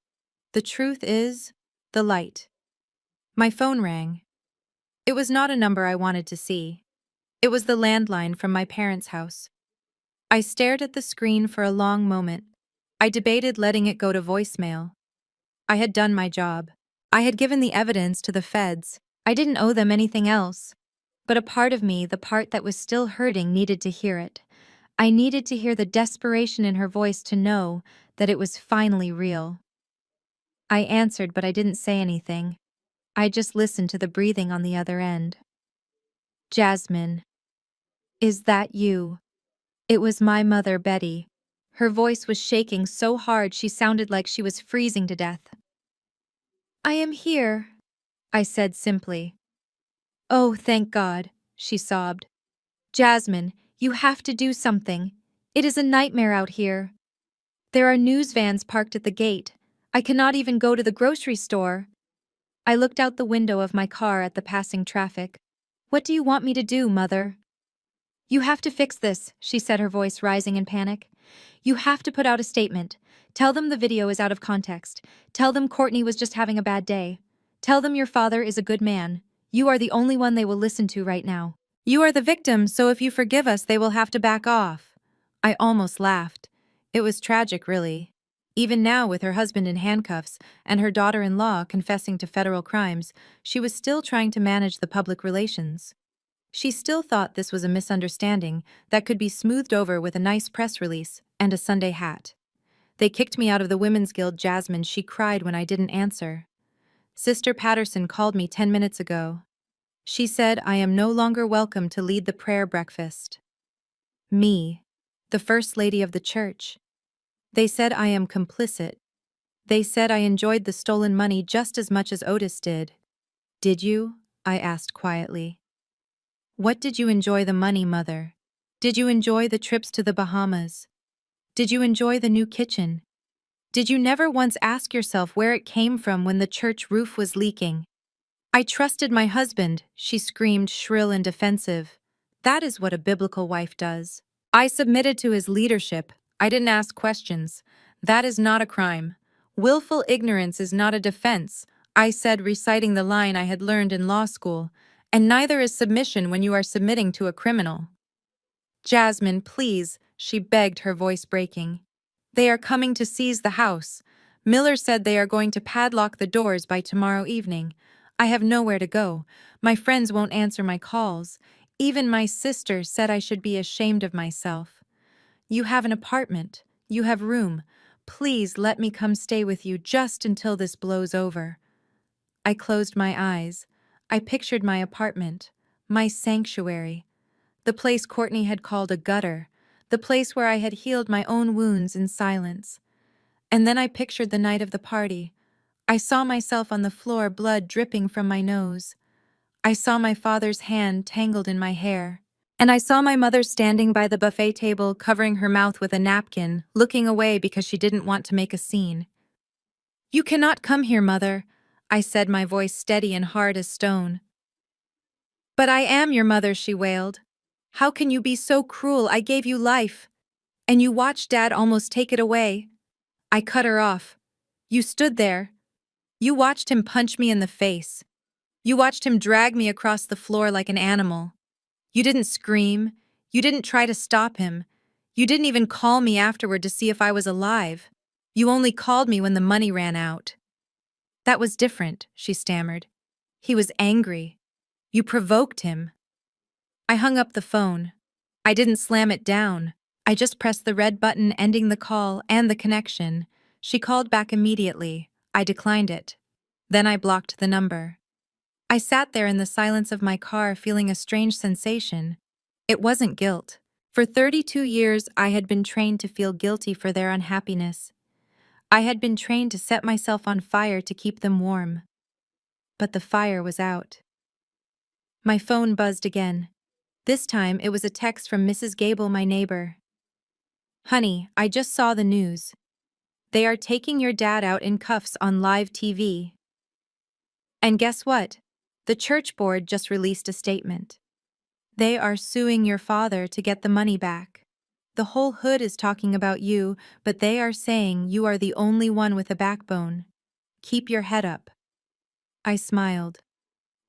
The truth is, the light." My phone rang. It was not a number I wanted to see. It was the landline from my parents' house. I stared at the screen for a long moment. I debated letting it go to voicemail. I had done my job. I had given the evidence to the feds. I didn't owe them anything else. But a part of me, the part that was still hurting, needed to hear it. I needed to hear the desperation in her voice, to know that it was finally real. I answered, but I didn't say anything. I just listened to the breathing on the other end. "Jasmine, is that you?" It was my mother, Betty. Her voice was shaking so hard she sounded like she was freezing to death. "I am here," I said simply. "Oh, thank God," she sobbed. "Jasmine, you have to do something. It is a nightmare out here. There are news vans parked at the gate. I cannot even go to the grocery store." I looked out the window of my car at the passing traffic. "What do you want me to do, Mother?" "You have to fix this," she said, her voice rising in panic. "You have to put out a statement. Tell them the video is out of context. Tell them Courtney was just having a bad day. Tell them your father is a good man. You are the only one they will listen to right now. You are the victim, so if you forgive us, they will have to back off." I almost laughed. It was tragic, really. Even now, with her husband in handcuffs and her daughter-in-law confessing to federal crimes, she was still trying to manage the public relations. She still thought this was a misunderstanding that could be smoothed over with a nice press release and a Sunday hat. "They kicked me out of the Women's Guild, Jasmine," she cried when I didn't answer. "Sister Patterson called me 10 minutes ago. She said I am no longer welcome to lead the prayer breakfast." Me, the First Lady of the church. They said I am complicit. They said I enjoyed the stolen money just as much as Otis did. Did you? I asked quietly. What did you enjoy the money, Mother? Did you enjoy the trips to the Bahamas? Did you enjoy the new kitchen? Did you never once ask yourself where it came from when the church roof was leaking? I trusted my husband, she screamed, shrill and defensive. That is what a biblical wife does. I submitted to his leadership. I didn't ask questions. That is not a crime. Willful ignorance is not a defense, I said, reciting the line I had learned in law school. And neither is submission when you are submitting to a criminal. Jasmine, please, she begged, her voice breaking. They are coming to seize the house. Miller said they are going to padlock the doors by tomorrow evening. I have nowhere to go. My friends won't answer my calls. Even my sister said I should be ashamed of myself. You have an apartment. You have room. Please let me come stay with you just until this blows over. I closed my eyes. I pictured my apartment, my sanctuary, the place Courtney had called a gutter, the place where I had healed my own wounds in silence. And then I pictured the night of the party. I saw myself on the floor, blood dripping from my nose. I saw my father's hand tangled in my hair. And I saw my mother standing by the buffet table, covering her mouth with a napkin, looking away because she didn't want to make a scene. You cannot come here, Mother, I said, my voice steady and hard as stone. But I am your mother, she wailed. How can you be so cruel? I gave you life. And you watched Dad almost take it away. I cut her off. You stood there. You watched him punch me in the face. You watched him drag me across the floor like an animal. You didn't scream. You didn't try to stop him. You didn't even call me afterward to see if I was alive. You only called me when the money ran out. That was different, she stammered. He was angry. You provoked him. I hung up the phone. I didn't slam it down. I just pressed the red button ending the call and the connection. She called back immediately. I declined it. Then I blocked the number. I sat there in the silence of my car feeling a strange sensation. It wasn't guilt. For 32 years, I had been trained to feel guilty for their unhappiness. I had been trained to set myself on fire to keep them warm. But the fire was out. My phone buzzed again. This time, it was a text from Mrs. Gable, my neighbor. Honey, I just saw the news. They are taking your dad out in cuffs on live TV. And guess what? The church board just released a statement. They are suing your father to get the money back. The whole hood is talking about you, but they are saying you are the only one with a backbone. Keep your head up. I smiled.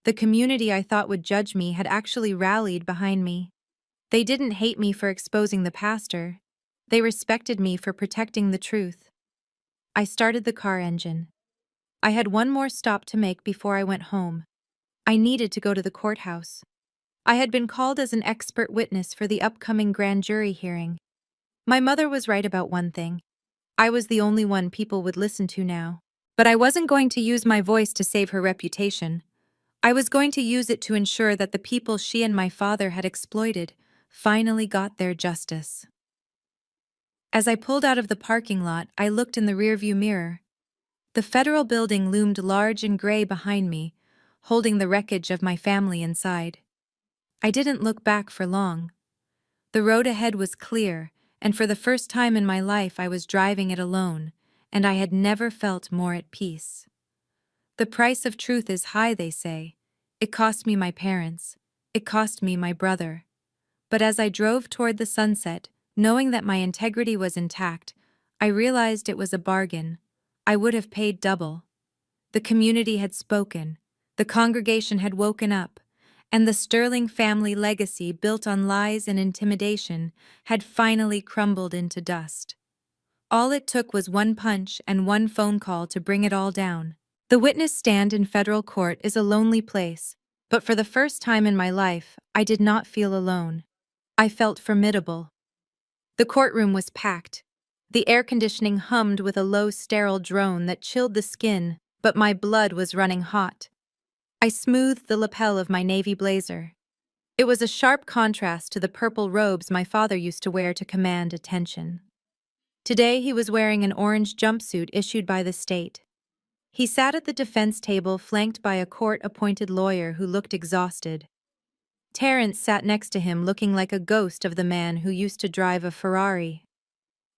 The community I thought would judge me had actually rallied behind me. They didn't hate me for exposing the pastor. They respected me for protecting the truth. I started the car engine. I had one more stop to make before I went home. I needed to go to the courthouse. I had been called as an expert witness for the upcoming grand jury hearing. My mother was right about one thing. I was the only one people would listen to now. But I wasn't going to use my voice to save her reputation. I was going to use it to ensure that the people she and my father had exploited finally got their justice. As I pulled out of the parking lot, I looked in the rearview mirror. The federal building loomed large and gray behind me, holding the wreckage of my family inside. I didn't look back for long. The road ahead was clear, and for the first time in my life I was driving it alone, and I had never felt more at peace. The price of truth is high, they say. It cost me my parents. It cost me my brother. But as I drove toward the sunset, knowing that my integrity was intact, I realized it was a bargain. I would have paid double. The community had spoken. The congregation had woken up. And the Sterling family legacy, built on lies and intimidation, had finally crumbled into dust. All it took was one punch and one phone call to bring it all down. The witness stand in federal court is a lonely place, but for the first time in my life, I did not feel alone. I felt formidable. The courtroom was packed. The air conditioning hummed with a low, sterile drone that chilled the skin, but my blood was running hot. I smoothed the lapel of my navy blazer. It was a sharp contrast to the purple robes my father used to wear to command attention. Today he was wearing an orange jumpsuit issued by the state. He sat at the defense table flanked by a court-appointed lawyer who looked exhausted. Terrence sat next to him looking like a ghost of the man who used to drive a Ferrari.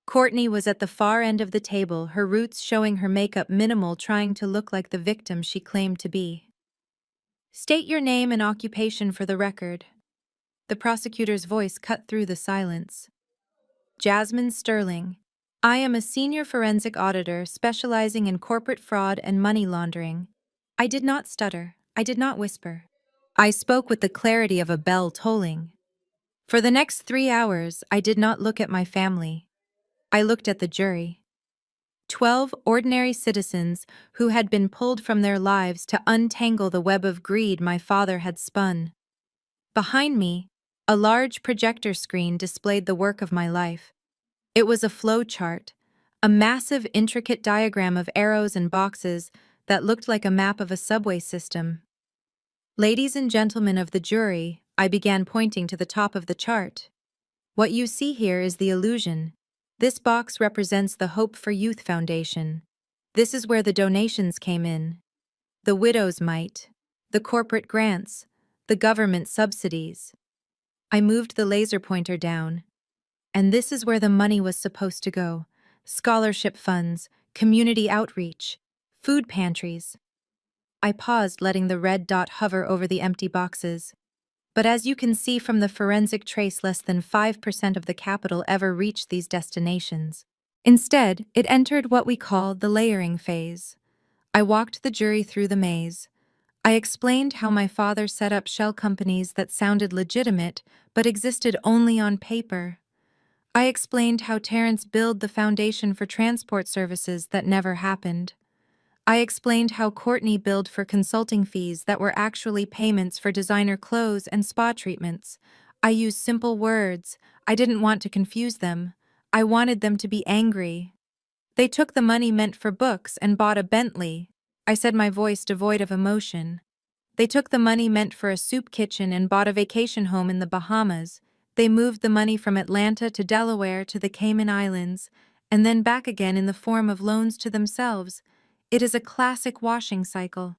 Courtney was at the far end of the table, her roots showing her makeup minimal, trying to look like the victim she claimed to be. "State your name and occupation for the record." The prosecutor's voice cut through the silence. "Jasmine Sterling. I am a senior forensic auditor specializing in corporate fraud and money laundering." I did not stutter. I did not whisper. I spoke with the clarity of a bell tolling. For the next 3 hours, I did not look at my family. I looked at the jury. 12 ordinary citizens who had been pulled from their lives to untangle the web of greed my father had spun. Behind me, a large projector screen displayed the work of my life. It was a flow chart, a massive, intricate diagram of arrows and boxes that looked like a map of a subway system. "Ladies and gentlemen of the jury," I began, pointing to the top of the chart. "What you see here is the illusion. This box represents the Hope for Youth Foundation. This is where the donations came in. The widow's mite, the corporate grants, the government subsidies." I moved the laser pointer down. "And this is where the money was supposed to go. Scholarship funds, community outreach, food pantries." I paused, letting the red dot hover over the empty boxes. "But as you can see from the forensic trace, less than 5% of the capital ever reached these destinations. Instead, it entered what we call the layering phase." I walked the jury through the maze. I explained how my father set up shell companies that sounded legitimate but existed only on paper. I explained how Terrence built the foundation for transport services that never happened. I explained how Courtney billed for consulting fees that were actually payments for designer clothes and spa treatments. I used simple words. I didn't want to confuse them. I wanted them to be angry. "They took the money meant for books and bought a Bentley," I said, my voice devoid of emotion. "They took the money meant for a soup kitchen and bought a vacation home in the Bahamas. They moved the money from Atlanta to Delaware to the Cayman Islands, and then back again in the form of loans to themselves. It is a classic washing cycle.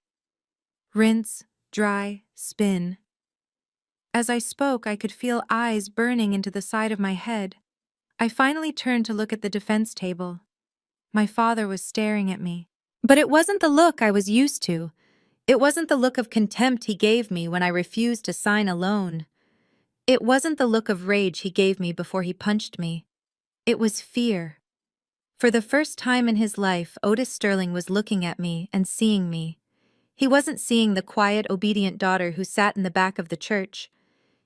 Rinse, dry, spin." As I spoke, I could feel eyes burning into the side of my head. I finally turned to look at the defense table. My father was staring at me. But it wasn't the look I was used to. It wasn't the look of contempt he gave me when I refused to sign a loan. It wasn't the look of rage he gave me before he punched me. It was fear. For the first time in his life, Otis Sterling was looking at me and seeing me. He wasn't seeing the quiet, obedient daughter who sat in the back of the church.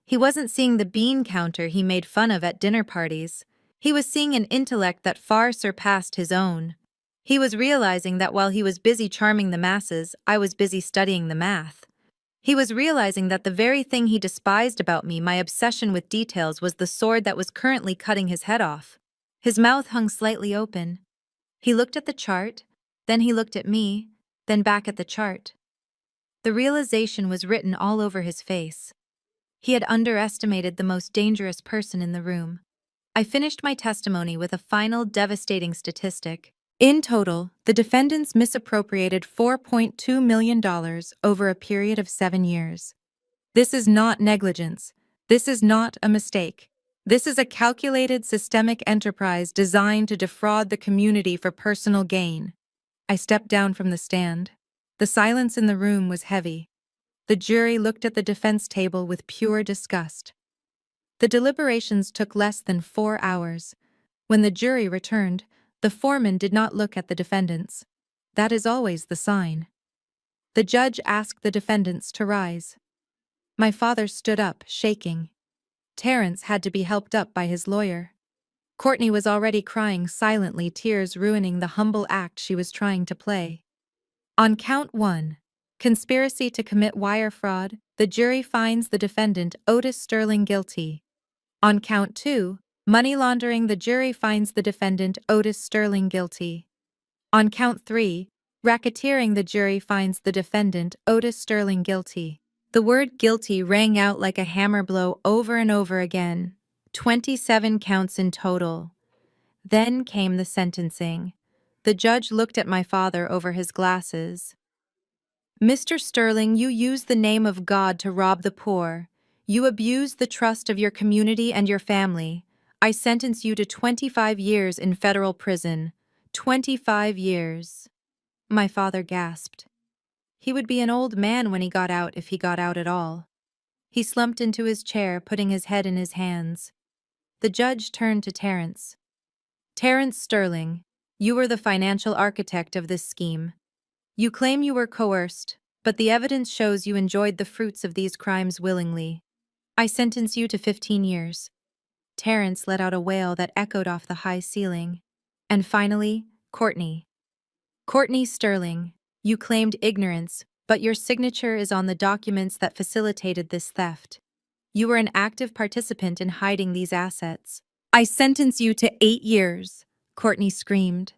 He wasn't seeing the bean counter he made fun of at dinner parties. He was seeing an intellect that far surpassed his own. He was realizing that while he was busy charming the masses, I was busy studying the math. He was realizing that the very thing he despised about me, my obsession with details, was the sword that was currently cutting his head off. His mouth hung slightly open. He looked at the chart, then he looked at me, then back at the chart. The realization was written all over his face. He had underestimated the most dangerous person in the room. I finished my testimony with a final devastating statistic. In total, the defendants misappropriated $4.2 million over a period of 7 years. This is not negligence. This is not a mistake. This is a calculated, systemic enterprise designed to defraud the community for personal gain. I stepped down from the stand. The silence in the room was heavy. The jury looked at the defense table with pure disgust. The deliberations took less than 4 hours. When the jury returned, the foreman did not look at the defendants. That is always the sign. The judge asked the defendants to rise. My father stood up, shaking. Terrence had to be helped up by his lawyer. Courtney was already crying silently, tears ruining the humble act she was trying to play. On count 1, conspiracy to commit wire fraud, the jury finds the defendant Otis Sterling guilty. On count 2, money laundering, the jury finds the defendant Otis Sterling guilty. On count 3, racketeering, the jury finds the defendant Otis Sterling guilty. The word guilty rang out like a hammer blow over and over again. 27 counts in total. Then came the sentencing. The judge looked at my father over his glasses. Mr. Sterling, you use the name of God to rob the poor. You abuse the trust of your community and your family. I sentence you to 25 years in federal prison. 25 years. My father gasped. He would be an old man when he got out, if he got out at all. He slumped into his chair, putting his head in his hands. The judge turned to Terrence. Terrence Sterling, you were the financial architect of this scheme. You claim you were coerced, but the evidence shows you enjoyed the fruits of these crimes willingly. I sentence you to 15 years. Terrence let out a wail that echoed off the high ceiling. And finally, Courtney. Courtney Sterling, you claimed ignorance, but your signature is on the documents that facilitated this theft. You were an active participant in hiding these assets. I sentence you to 8 years, Courtney screamed.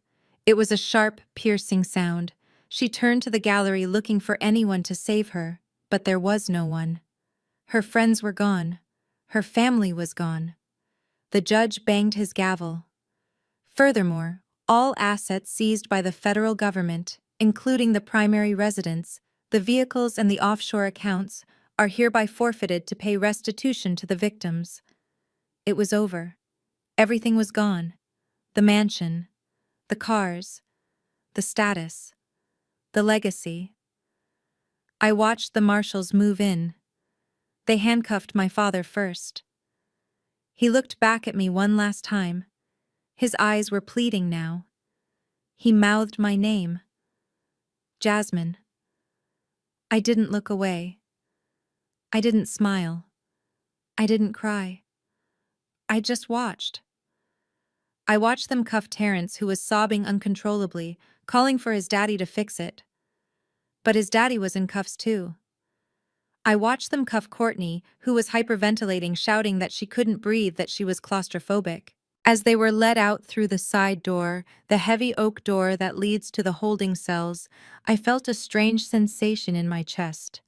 It was a sharp, piercing sound. She turned to the gallery looking for anyone to save her, but there was no one. Her friends were gone. Her family was gone. The judge banged his gavel. Furthermore, all assets seized by the federal government, including the primary residence, the vehicles and the offshore accounts, are hereby forfeited to pay restitution to the victims. It was over. Everything was gone. The mansion, the cars, the status, the legacy. I watched the marshals move in. They handcuffed my father first. He looked back at me one last time. His eyes were pleading now. He mouthed my name. Jasmine. I didn't look away. I didn't smile. I didn't cry. I just watched. I watched them cuff Terrence, who was sobbing uncontrollably, calling for his daddy to fix it. But his daddy was in cuffs too. I watched them cuff Courtney, who was hyperventilating, shouting that she couldn't breathe, that she was claustrophobic. As they were led out through the side door, the heavy oak door that leads to the holding cells, I felt a strange sensation in my chest.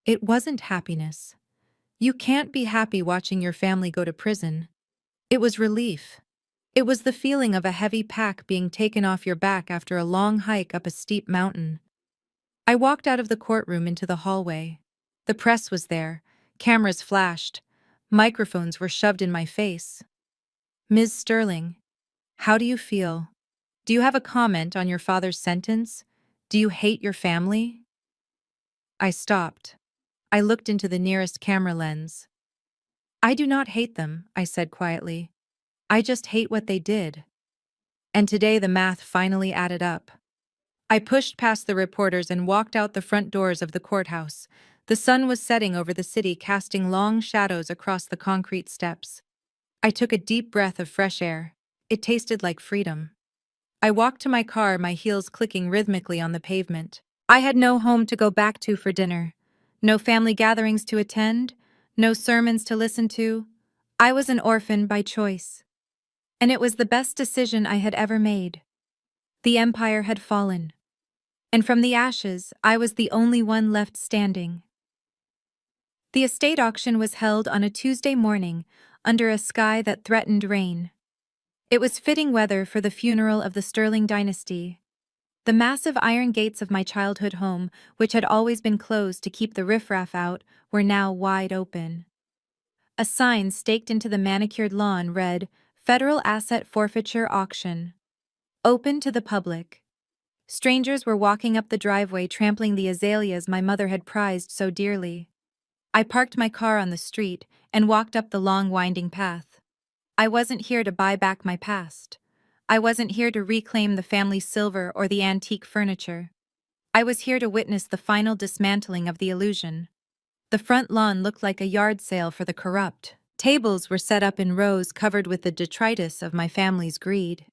It wasn't happiness. You can't be happy watching your family go to prison. It was relief. It was the feeling of a heavy pack being taken off your back after a long hike up a steep mountain. I walked out of the courtroom into the hallway. The press was there. Cameras flashed. Microphones were shoved in my face. Ms. Sterling, how do you feel? Do you have a comment on your father's sentence? Do you hate your family? I stopped. I looked into the nearest camera lens. I do not hate them, I said quietly. I just hate what they did. And today the math finally added up. I pushed past the reporters and walked out the front doors of the courthouse. The sun was setting over the city, casting long shadows across the concrete steps. I took a deep breath of fresh air. It tasted like freedom. I walked to my car, my heels clicking rhythmically on the pavement. I had no home to go back to for dinner. No family gatherings to attend. No sermons to listen to. I was an orphan by choice. And it was the best decision I had ever made. The empire had fallen. And from the ashes, I was the only one left standing. The estate auction was held on a Tuesday morning, under a sky that threatened rain. It was fitting weather for the funeral of the Sterling dynasty. The massive iron gates of my childhood home, which had always been closed to keep the riffraff out, were now wide open. A sign staked into the manicured lawn read, "Federal Asset Forfeiture Auction. Open to the public." Strangers were walking up the driveway, trampling the azaleas my mother had prized so dearly. I parked my car on the street and walked up the long winding path. I wasn't here to buy back my past. I wasn't here to reclaim the family silver or the antique furniture. I was here to witness the final dismantling of the illusion. The front lawn looked like a yard sale for the corrupt. Tables were set up in rows covered with the detritus of my family's greed.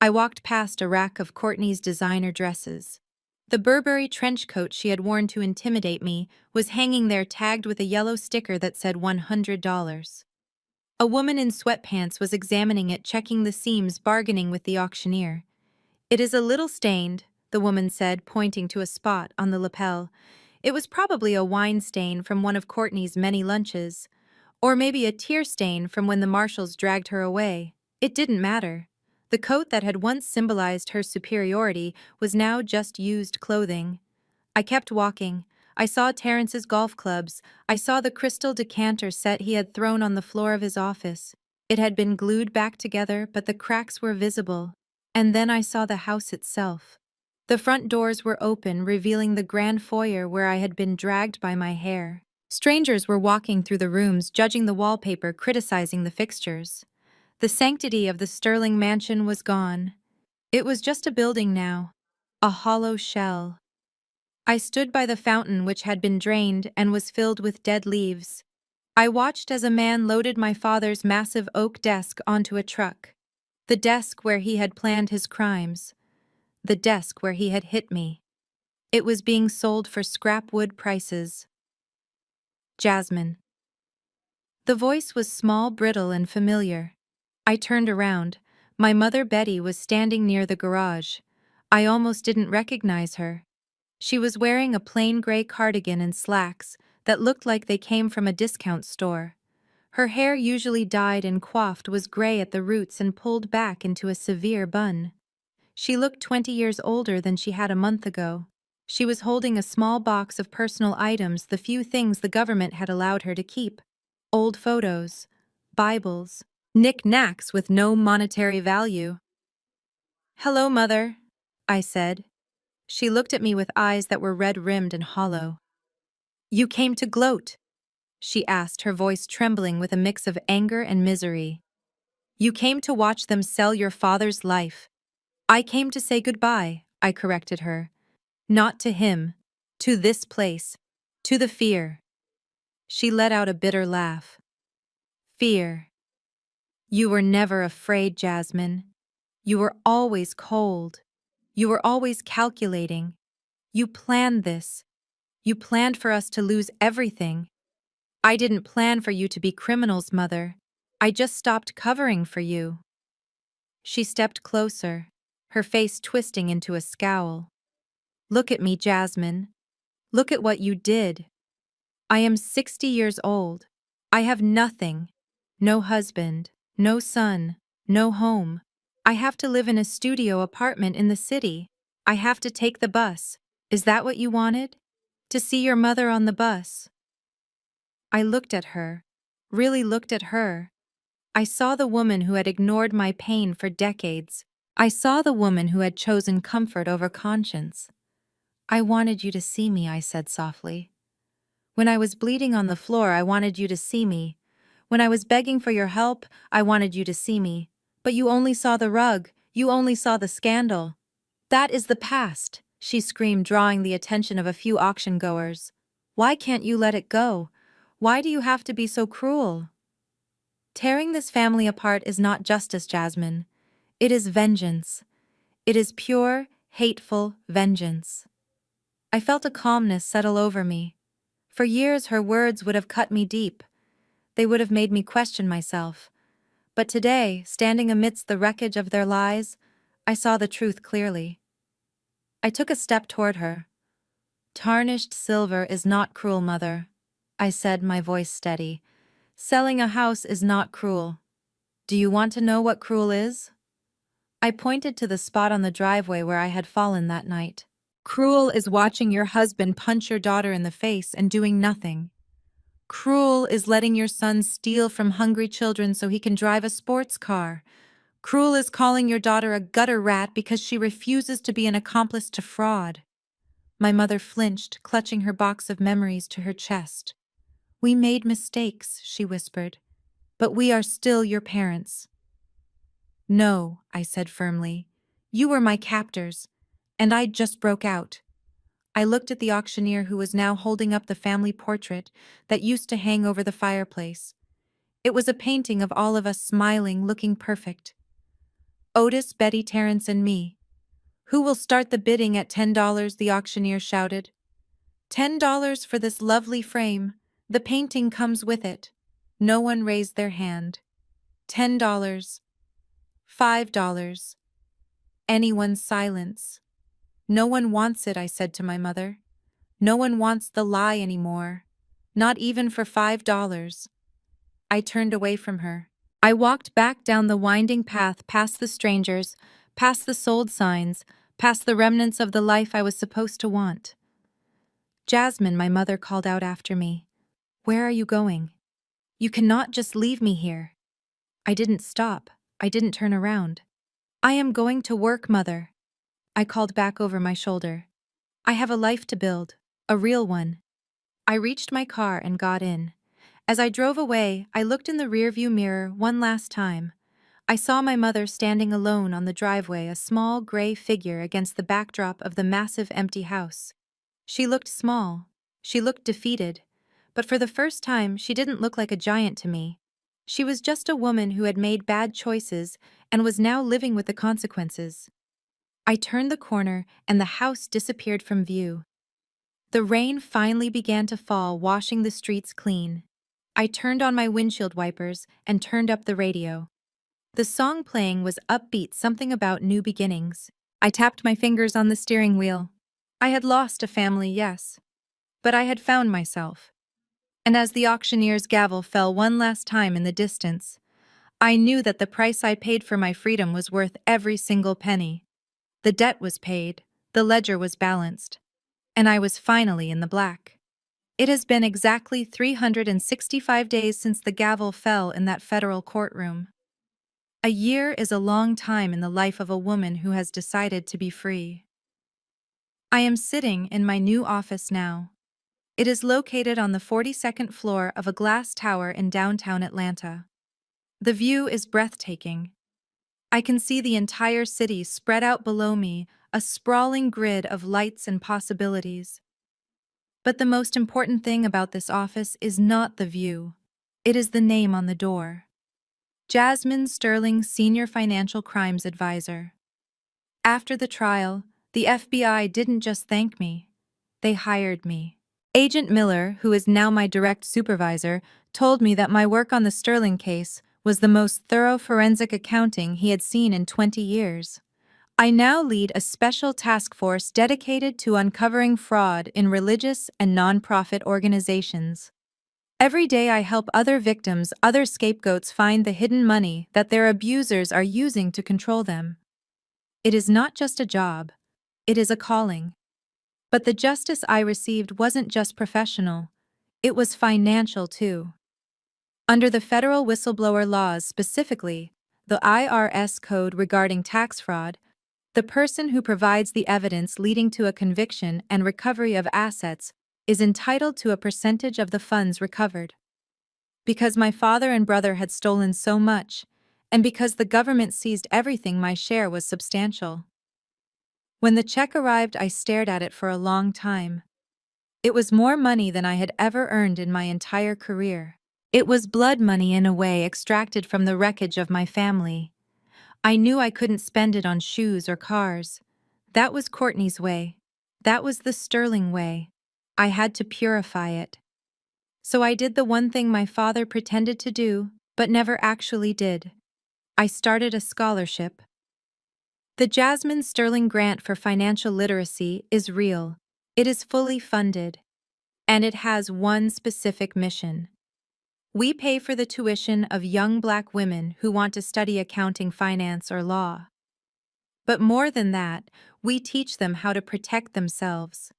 I walked past a rack of Courtney's designer dresses. The Burberry trench coat she had worn to intimidate me was hanging there, tagged with a yellow sticker that said $100. A woman in sweatpants was examining it, checking the seams, bargaining with the auctioneer. "It is a little stained," the woman said, pointing to a spot on the lapel. It was probably a wine stain from one of Courtney's many lunches, or maybe a tear stain from when the marshals dragged her away. It didn't matter. The coat that had once symbolized her superiority was now just used clothing. I kept walking. I saw Terrence's golf clubs. I saw the crystal decanter set he had thrown on the floor of his office. It had been glued back together, but the cracks were visible. And then I saw the house itself. The front doors were open, revealing the grand foyer where I had been dragged by my hair. Strangers were walking through the rooms, judging the wallpaper, criticizing the fixtures. The sanctity of the Sterling mansion was gone. It was just a building now, a hollow shell. I stood by the fountain which had been drained and was filled with dead leaves. I watched as a man loaded my father's massive oak desk onto a truck. The desk where he had planned his crimes. The desk where he had hit me. It was being sold for scrap wood prices. Jasmine. The voice was small, brittle, and familiar. I turned around. My mother Betty was standing near the garage. I almost didn't recognize her. She was wearing a plain gray cardigan and slacks that looked like they came from a discount store. Her hair, usually dyed and coiffed, was gray at the roots and pulled back into a severe bun. She looked 20 years older than she had a month ago. She was holding a small box of personal items, the few things the government had allowed her to keep. Old photos, Bibles, knick-knacks with no monetary value. "Hello, Mother," I said. She looked at me with eyes that were red-rimmed and hollow. "You came to gloat?" she asked, her voice trembling with a mix of anger and misery. "You came to watch them sell your father's life." "I came to say goodbye," I corrected her. "Not to him. To this place. To the fear." She let out a bitter laugh. "Fear. You were never afraid, Jasmine. You were always cold. You were always calculating. You planned this. You planned for us to lose everything. I didn't plan for you to be criminals, Mother. I just stopped covering for you." She stepped closer, her face twisting into a scowl. "Look at me, Jasmine. Look at what you did. I am 60 years old. I have nothing. No husband, no son, no home. I have to live in a studio apartment in the city. I have to take the bus. Is that what you wanted? To see your mother on the bus?" I looked at her, really looked at her. I saw the woman who had ignored my pain for decades. I saw the woman who had chosen comfort over conscience. "I wanted you to see me," I said softly. "When I was bleeding on the floor, I wanted you to see me. When I was begging for your help, I wanted you to see me. But you only saw the rug. You only saw the scandal." "That is the past," she screamed, drawing the attention of a few auction-goers. "Why can't you let it go? Why do you have to be so cruel?" "Tearing this family apart is not justice, Jasmine. It is vengeance. It is pure, hateful vengeance." I felt a calmness settle over me. For years her words would have cut me deep. They would have made me question myself. But today, standing amidst the wreckage of their lies, I saw the truth clearly. I took a step toward her. "Tarnished silver is not cruel, Mother," I said, my voice steady. "Selling a house is not cruel. Do you want to know what cruel is?" I pointed to the spot on the driveway where I had fallen that night. "Cruel is watching your husband punch your daughter in the face and doing nothing. Cruel is letting your son steal from hungry children so he can drive a sports car. Cruel is calling your daughter a gutter rat because she refuses to be an accomplice to fraud." My mother flinched, clutching her box of memories to her chest. "We made mistakes," she whispered, "but we are still your parents." "No," I said firmly. "You were my captors, and I just broke out." I looked at the auctioneer who was now holding up the family portrait that used to hang over the fireplace. It was a painting of all of us smiling, looking perfect. "Otis, Betty, Terrence, and me. Who will start the bidding at $10, the auctioneer shouted. $10 for this lovely frame. The painting comes with it." No one raised their hand. $10. $5. Anyone's silence. "No one wants it," I said to my mother. No one wants the lie anymore. Not even for $5. I turned away from her. I walked back down the winding path past the strangers, past the sold signs, past the remnants of the life I was supposed to want. Jasmine, my mother called out after me. Where are you going? You cannot just leave me here. I didn't stop. I didn't turn around. I am going to work, Mother. I called back over my shoulder. I have a life to build, a real one. I reached my car and got in. As I drove away, I looked in the rearview mirror one last time. I saw my mother standing alone on the driveway, a small gray figure against the backdrop of the massive empty house. She looked small. She looked defeated. But for the first time, she didn't look like a giant to me. She was just a woman who had made bad choices and was now living with the consequences. I turned the corner and the house disappeared from view. The rain finally began to fall, washing the streets clean. I turned on my windshield wipers and turned up the radio. The song playing was upbeat, something about new beginnings. I tapped my fingers on the steering wheel. I had lost a family, yes, but I had found myself. And as the auctioneer's gavel fell one last time in the distance, I knew that the price I paid for my freedom was worth every single penny. The debt was paid, the ledger was balanced, and I was finally in the black. It has been exactly 365 days since the gavel fell in that federal courtroom. A year is a long time in the life of a woman who has decided to be free. I am sitting in my new office now. It is located on the 42nd floor of a glass tower in downtown Atlanta. The view is breathtaking. I can see the entire city spread out below me, a sprawling grid of lights and possibilities. But the most important thing about this office is not the view. It is the name on the door. Jasmine Sterling, Senior Financial Crimes Advisor. After the trial, the FBI didn't just thank me. They hired me. Agent Miller, who is now my direct supervisor, told me that my work on the Sterling case was the most thorough forensic accounting he had seen in 20 years. I now lead a special task force dedicated to uncovering fraud in religious and nonprofit organizations. Every day I help other victims, other scapegoats find the hidden money that their abusers are using to control them. It is not just a job, it is a calling. But the justice I received wasn't just professional, it was financial too. Under the federal whistleblower laws, specifically the IRS code regarding tax fraud, the person who provides the evidence leading to a conviction and recovery of assets is entitled to a percentage of the funds recovered. Because my father and brother had stolen so much, and because the government seized everything, my share was substantial. When the check arrived, I stared at it for a long time. It was more money than I had ever earned in my entire career. It was blood money in a way, extracted from the wreckage of my family. I knew I couldn't spend it on shoes or cars. That was Courtney's way. That was the Sterling way. I had to purify it. So I did the one thing my father pretended to do, but never actually did. I started a scholarship. The Jasmine Sterling Grant for Financial Literacy is real. It is fully funded. And it has one specific mission. We pay for the tuition of young Black women who want to study accounting, finance, or law. But more than that, we teach them how to protect themselves.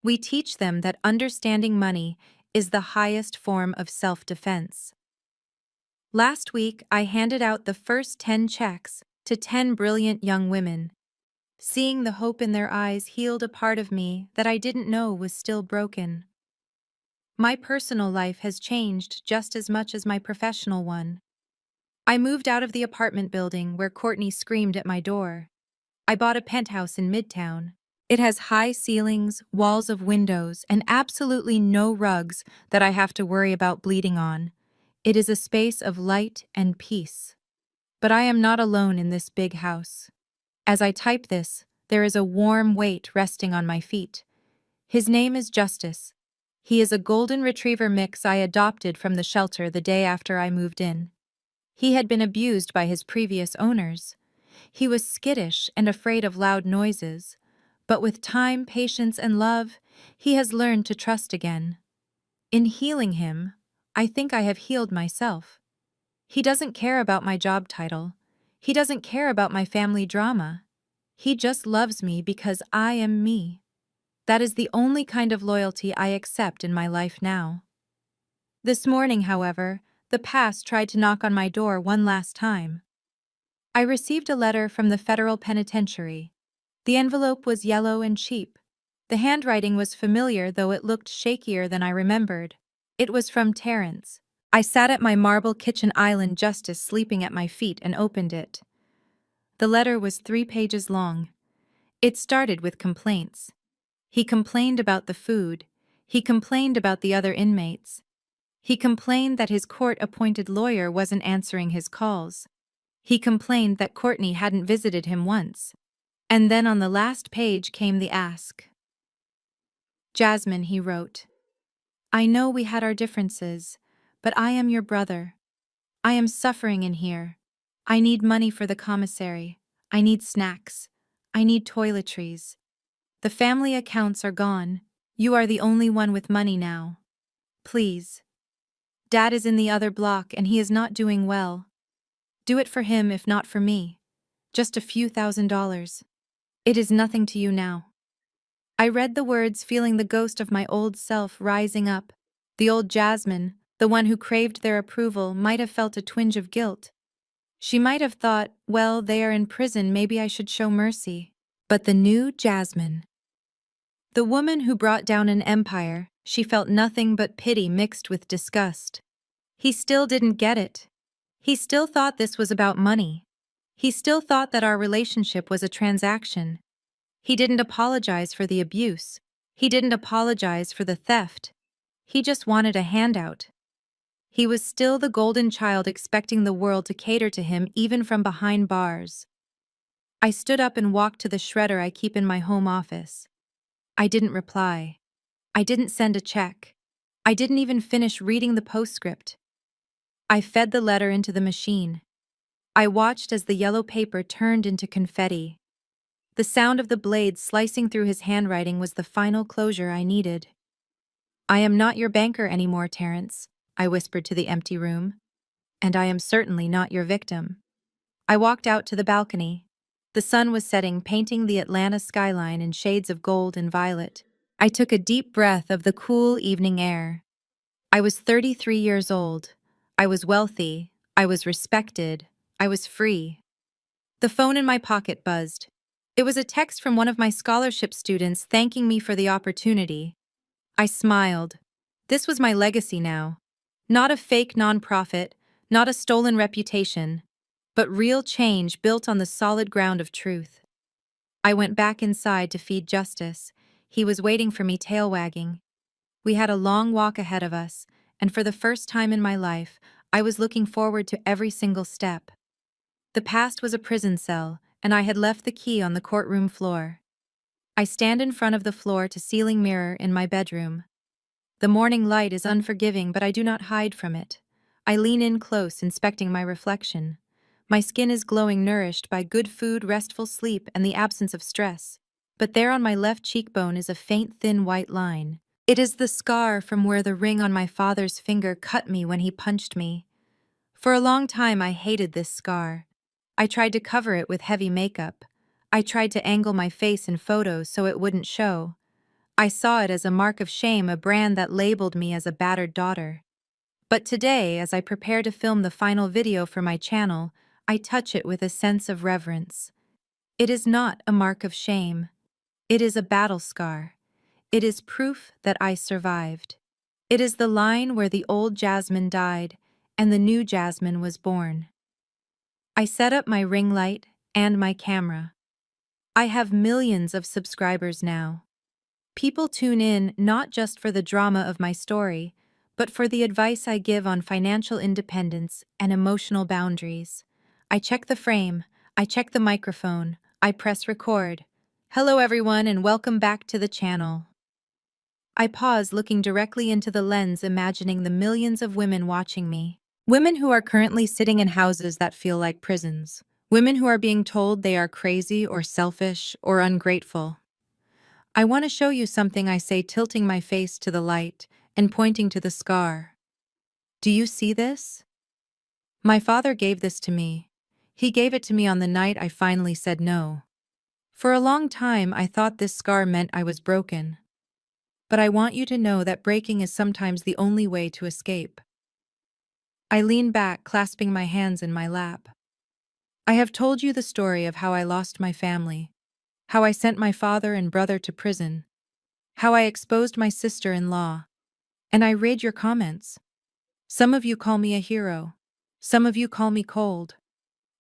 We teach them that understanding money is the highest form of self-defense. Last week, I handed out the first 10 checks to 10 brilliant young women. Seeing the hope in their eyes healed a part of me that I didn't know was still broken. My personal life has changed just as much as my professional one. I moved out of the apartment building where Courtney screamed at my door. I bought a penthouse in Midtown. It has high ceilings, walls of windows, and absolutely no rugs that I have to worry about bleeding on. It is a space of light and peace. But I am not alone in this big house. As I type this, there is a warm weight resting on my feet. His name is Justice. He is a golden retriever mix I adopted from the shelter the day after I moved in. He had been abused by his previous owners. He was skittish and afraid of loud noises, But with time, patience, and love, he has learned to trust again. In healing him, I think I have healed myself. He doesn't care about my job title. He doesn't care about my family drama. He just loves me because I am me. That is the only kind of loyalty I accept in my life now. This morning, however, the past tried to knock on my door one last time. I received a letter from the federal penitentiary. The envelope was yellow and cheap. The handwriting was familiar, though it looked shakier than I remembered. It was from Terrence. I sat at my marble kitchen island, justice sleeping at my feet, and opened it. The letter was 3 pages long. It started with complaints. He complained about the food. He complained about the other inmates. He complained that his court-appointed lawyer wasn't answering his calls. He complained that Courtney hadn't visited him once. And then on the last page came the ask. Jasmine, he wrote, I know we had our differences, but I am your brother. I am suffering in here. I need money for the commissary. I need snacks. I need toiletries. The family accounts are gone. You are the only one with money now. Please. Dad is in the other block and he is not doing well. Do it for him if not for me. Just a few $1,000s. It is nothing to you now. I read the words, feeling the ghost of my old self rising up. The old Jasmine, the one who craved their approval, might have felt a twinge of guilt. She might have thought, well, they are in prison, maybe I should show mercy. But the new Jasmine, the woman who brought down an empire, she felt nothing but pity mixed with disgust. He still didn't get it. He still thought this was about money. He still thought that our relationship was a transaction. He didn't apologize for the abuse. He didn't apologize for the theft. He just wanted a handout. He was still the golden child, expecting the world to cater to him even from behind bars. I stood up and walked to the shredder I keep in my home office. I didn't reply. I didn't send a check. I didn't even finish reading the postscript. I fed the letter into the machine. I watched as the yellow paper turned into confetti. The sound of the blade slicing through his handwriting was the final closure I needed. I am not your banker anymore, Terrence, I whispered to the empty room. And I am certainly not your victim. I walked out to the balcony. The sun was setting, painting the Atlanta skyline in shades of gold and violet. I took a deep breath of the cool evening air. I was 33 years old. I was wealthy. I was respected. I was free. The phone in my pocket buzzed. It was a text from one of my scholarship students thanking me for the opportunity. I smiled. This was my legacy now. Not a fake nonprofit, not a stolen reputation, but real change built on the solid ground of truth. I went back inside to feed Justice. He was waiting for me, tail wagging. We had a long walk ahead of us, and for the first time in my life, I was looking forward to every single step. The past was a prison cell, and I had left the key on the courtroom floor. I stand in front of the floor-to-ceiling mirror in my bedroom. The morning light is unforgiving, but I do not hide from it. I lean in close, inspecting my reflection. My skin is glowing, nourished by good food, restful sleep, and the absence of stress. But there on my left cheekbone is a faint, thin white line. It is the scar from where the ring on my father's finger cut me when he punched me. For a long time I hated this scar. I tried to cover it with heavy makeup. I tried to angle my face in photos so it wouldn't show. I saw it as a mark of shame, a brand that labeled me as a battered daughter. But today, as I prepare to film the final video for my channel, I touch it with a sense of reverence. It is not a mark of shame. It is a battle scar. It is proof that I survived. It is the line where the old Jasmine died and the new Jasmine was born. I set up my ring light and my camera. I have millions of subscribers now. People tune in not just for the drama of my story, but for the advice I give on financial independence and emotional boundaries. I check the frame, I check the microphone, I press record. Hello everyone and welcome back to the channel. I pause, looking directly into the lens, imagining the millions of women watching me. Women who are currently sitting in houses that feel like prisons. Women who are being told they are crazy or selfish or ungrateful. I want to show you something, I say, tilting my face to the light and pointing to the scar. Do you see this? My father gave this to me. He gave it to me on the night I finally said no. For a long time, I thought this scar meant I was broken. But I want you to know that breaking is sometimes the only way to escape. I lean back, clasping my hands in my lap. I have told you the story of how I lost my family, how I sent my father and brother to prison, how I exposed my sister-in-law, and I read your comments. Some of you call me a hero. Some of you call me cold.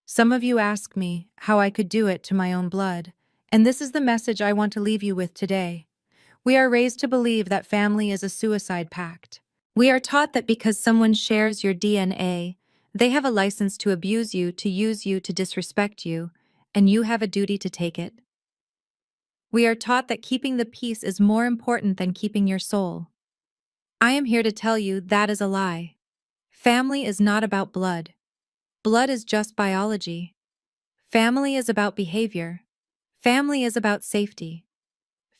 Some of you ask me how I could do it to my own blood, and this is the message I want to leave you with today. We are raised to believe that family is a suicide pact. We are taught that because someone shares your DNA, they have a license to abuse you, to use you, to disrespect you, and you have a duty to take it. We are taught that keeping the peace is more important than keeping your soul. I am here to tell you that is a lie. Family is not about blood. Blood is just biology. Family is about behavior. Family is about safety.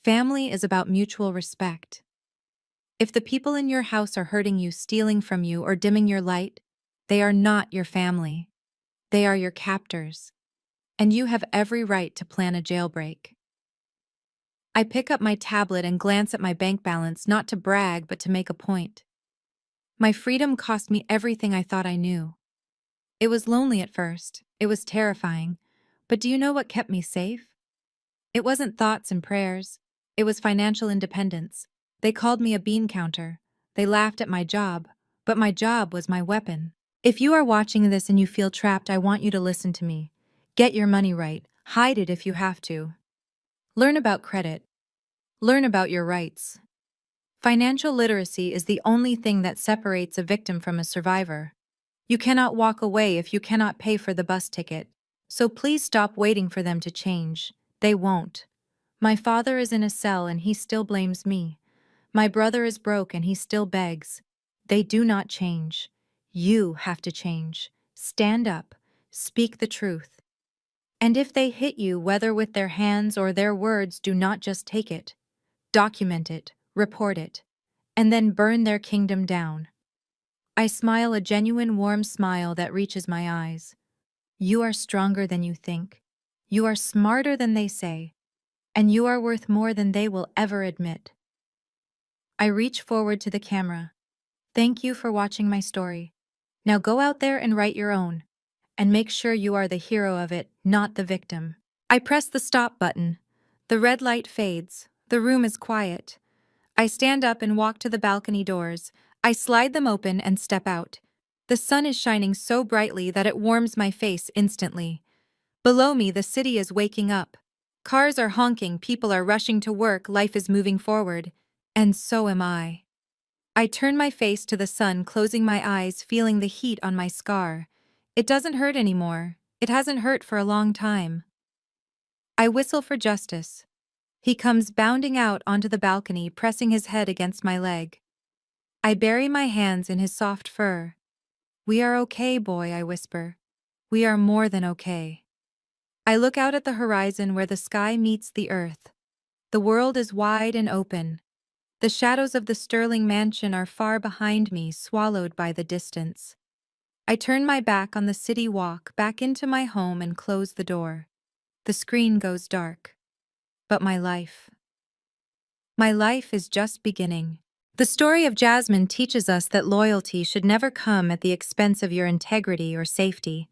Family is about mutual respect. If the people in your house are hurting you, stealing from you, or dimming your light, they are not your family. They are your captors. And you have every right to plan a jailbreak. I pick up my tablet and glance at my bank balance, not to brag, but to make a point. My freedom cost me everything I thought I knew. It was lonely at first. It was terrifying. But do you know what kept me safe? It wasn't thoughts and prayers. It was financial independence. They called me a bean counter. They laughed at my job. But my job was my weapon. If you are watching this and you feel trapped, I want you to listen to me. Get your money right. Hide it if you have to. Learn about credit. Learn about your rights. Financial literacy is the only thing that separates a victim from a survivor. You cannot walk away if you cannot pay for the bus ticket. So please stop waiting for them to change. They won't. My father is in a cell and he still blames me. My brother is broke and he still begs. They do not change. You have to change. Stand up. Speak the truth. And if they hit you, whether with their hands or their words, do not just take it. Document it, report it, and then burn their kingdom down. I smile, a genuine warm smile that reaches my eyes. You are stronger than you think. You are smarter than they say. And you are worth more than they will ever admit. I reach forward to the camera. Thank you for watching my story. Now go out there and write your own. And make sure you are the hero of it, not the victim. I press the stop button. The red light fades. The room is quiet. I stand up and walk to the balcony doors. I slide them open and step out. The sun is shining so brightly that it warms my face instantly. Below me, the city is waking up. Cars are honking, people are rushing to work, life is moving forward. And so am I. I turn my face to the sun, closing my eyes, feeling the heat on my scar. It doesn't hurt anymore. It hasn't hurt for a long time. I whistle for Justice. He comes bounding out onto the balcony, pressing his head against my leg. I bury my hands in his soft fur. We are okay, boy, I whisper. We are more than okay. I look out at the horizon where the sky meets the earth. The world is wide and open. The shadows of the Sterling mansion are far behind me, swallowed by the distance. I turn my back on the city, walk back into my home and close the door. The screen goes dark. But my life is just beginning. The story of Jasmine teaches us that loyalty should never come at the expense of your integrity or safety.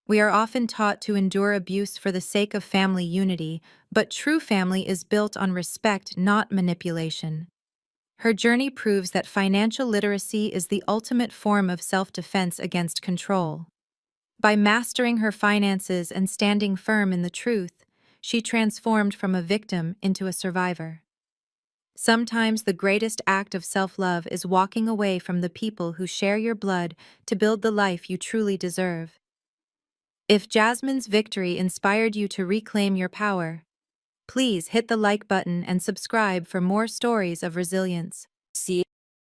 We are often taught to endure abuse for the sake of family unity, but true family is built on respect, not manipulation. Her journey proves that financial literacy is the ultimate form of self-defense against control. By mastering her finances and standing firm in the truth, she transformed from a victim into a survivor. Sometimes the greatest act of self-love is walking away from the people who share your blood to build the life you truly deserve. If Jasmine's victory inspired you to reclaim your power, please hit the like button and subscribe for more stories of resilience. See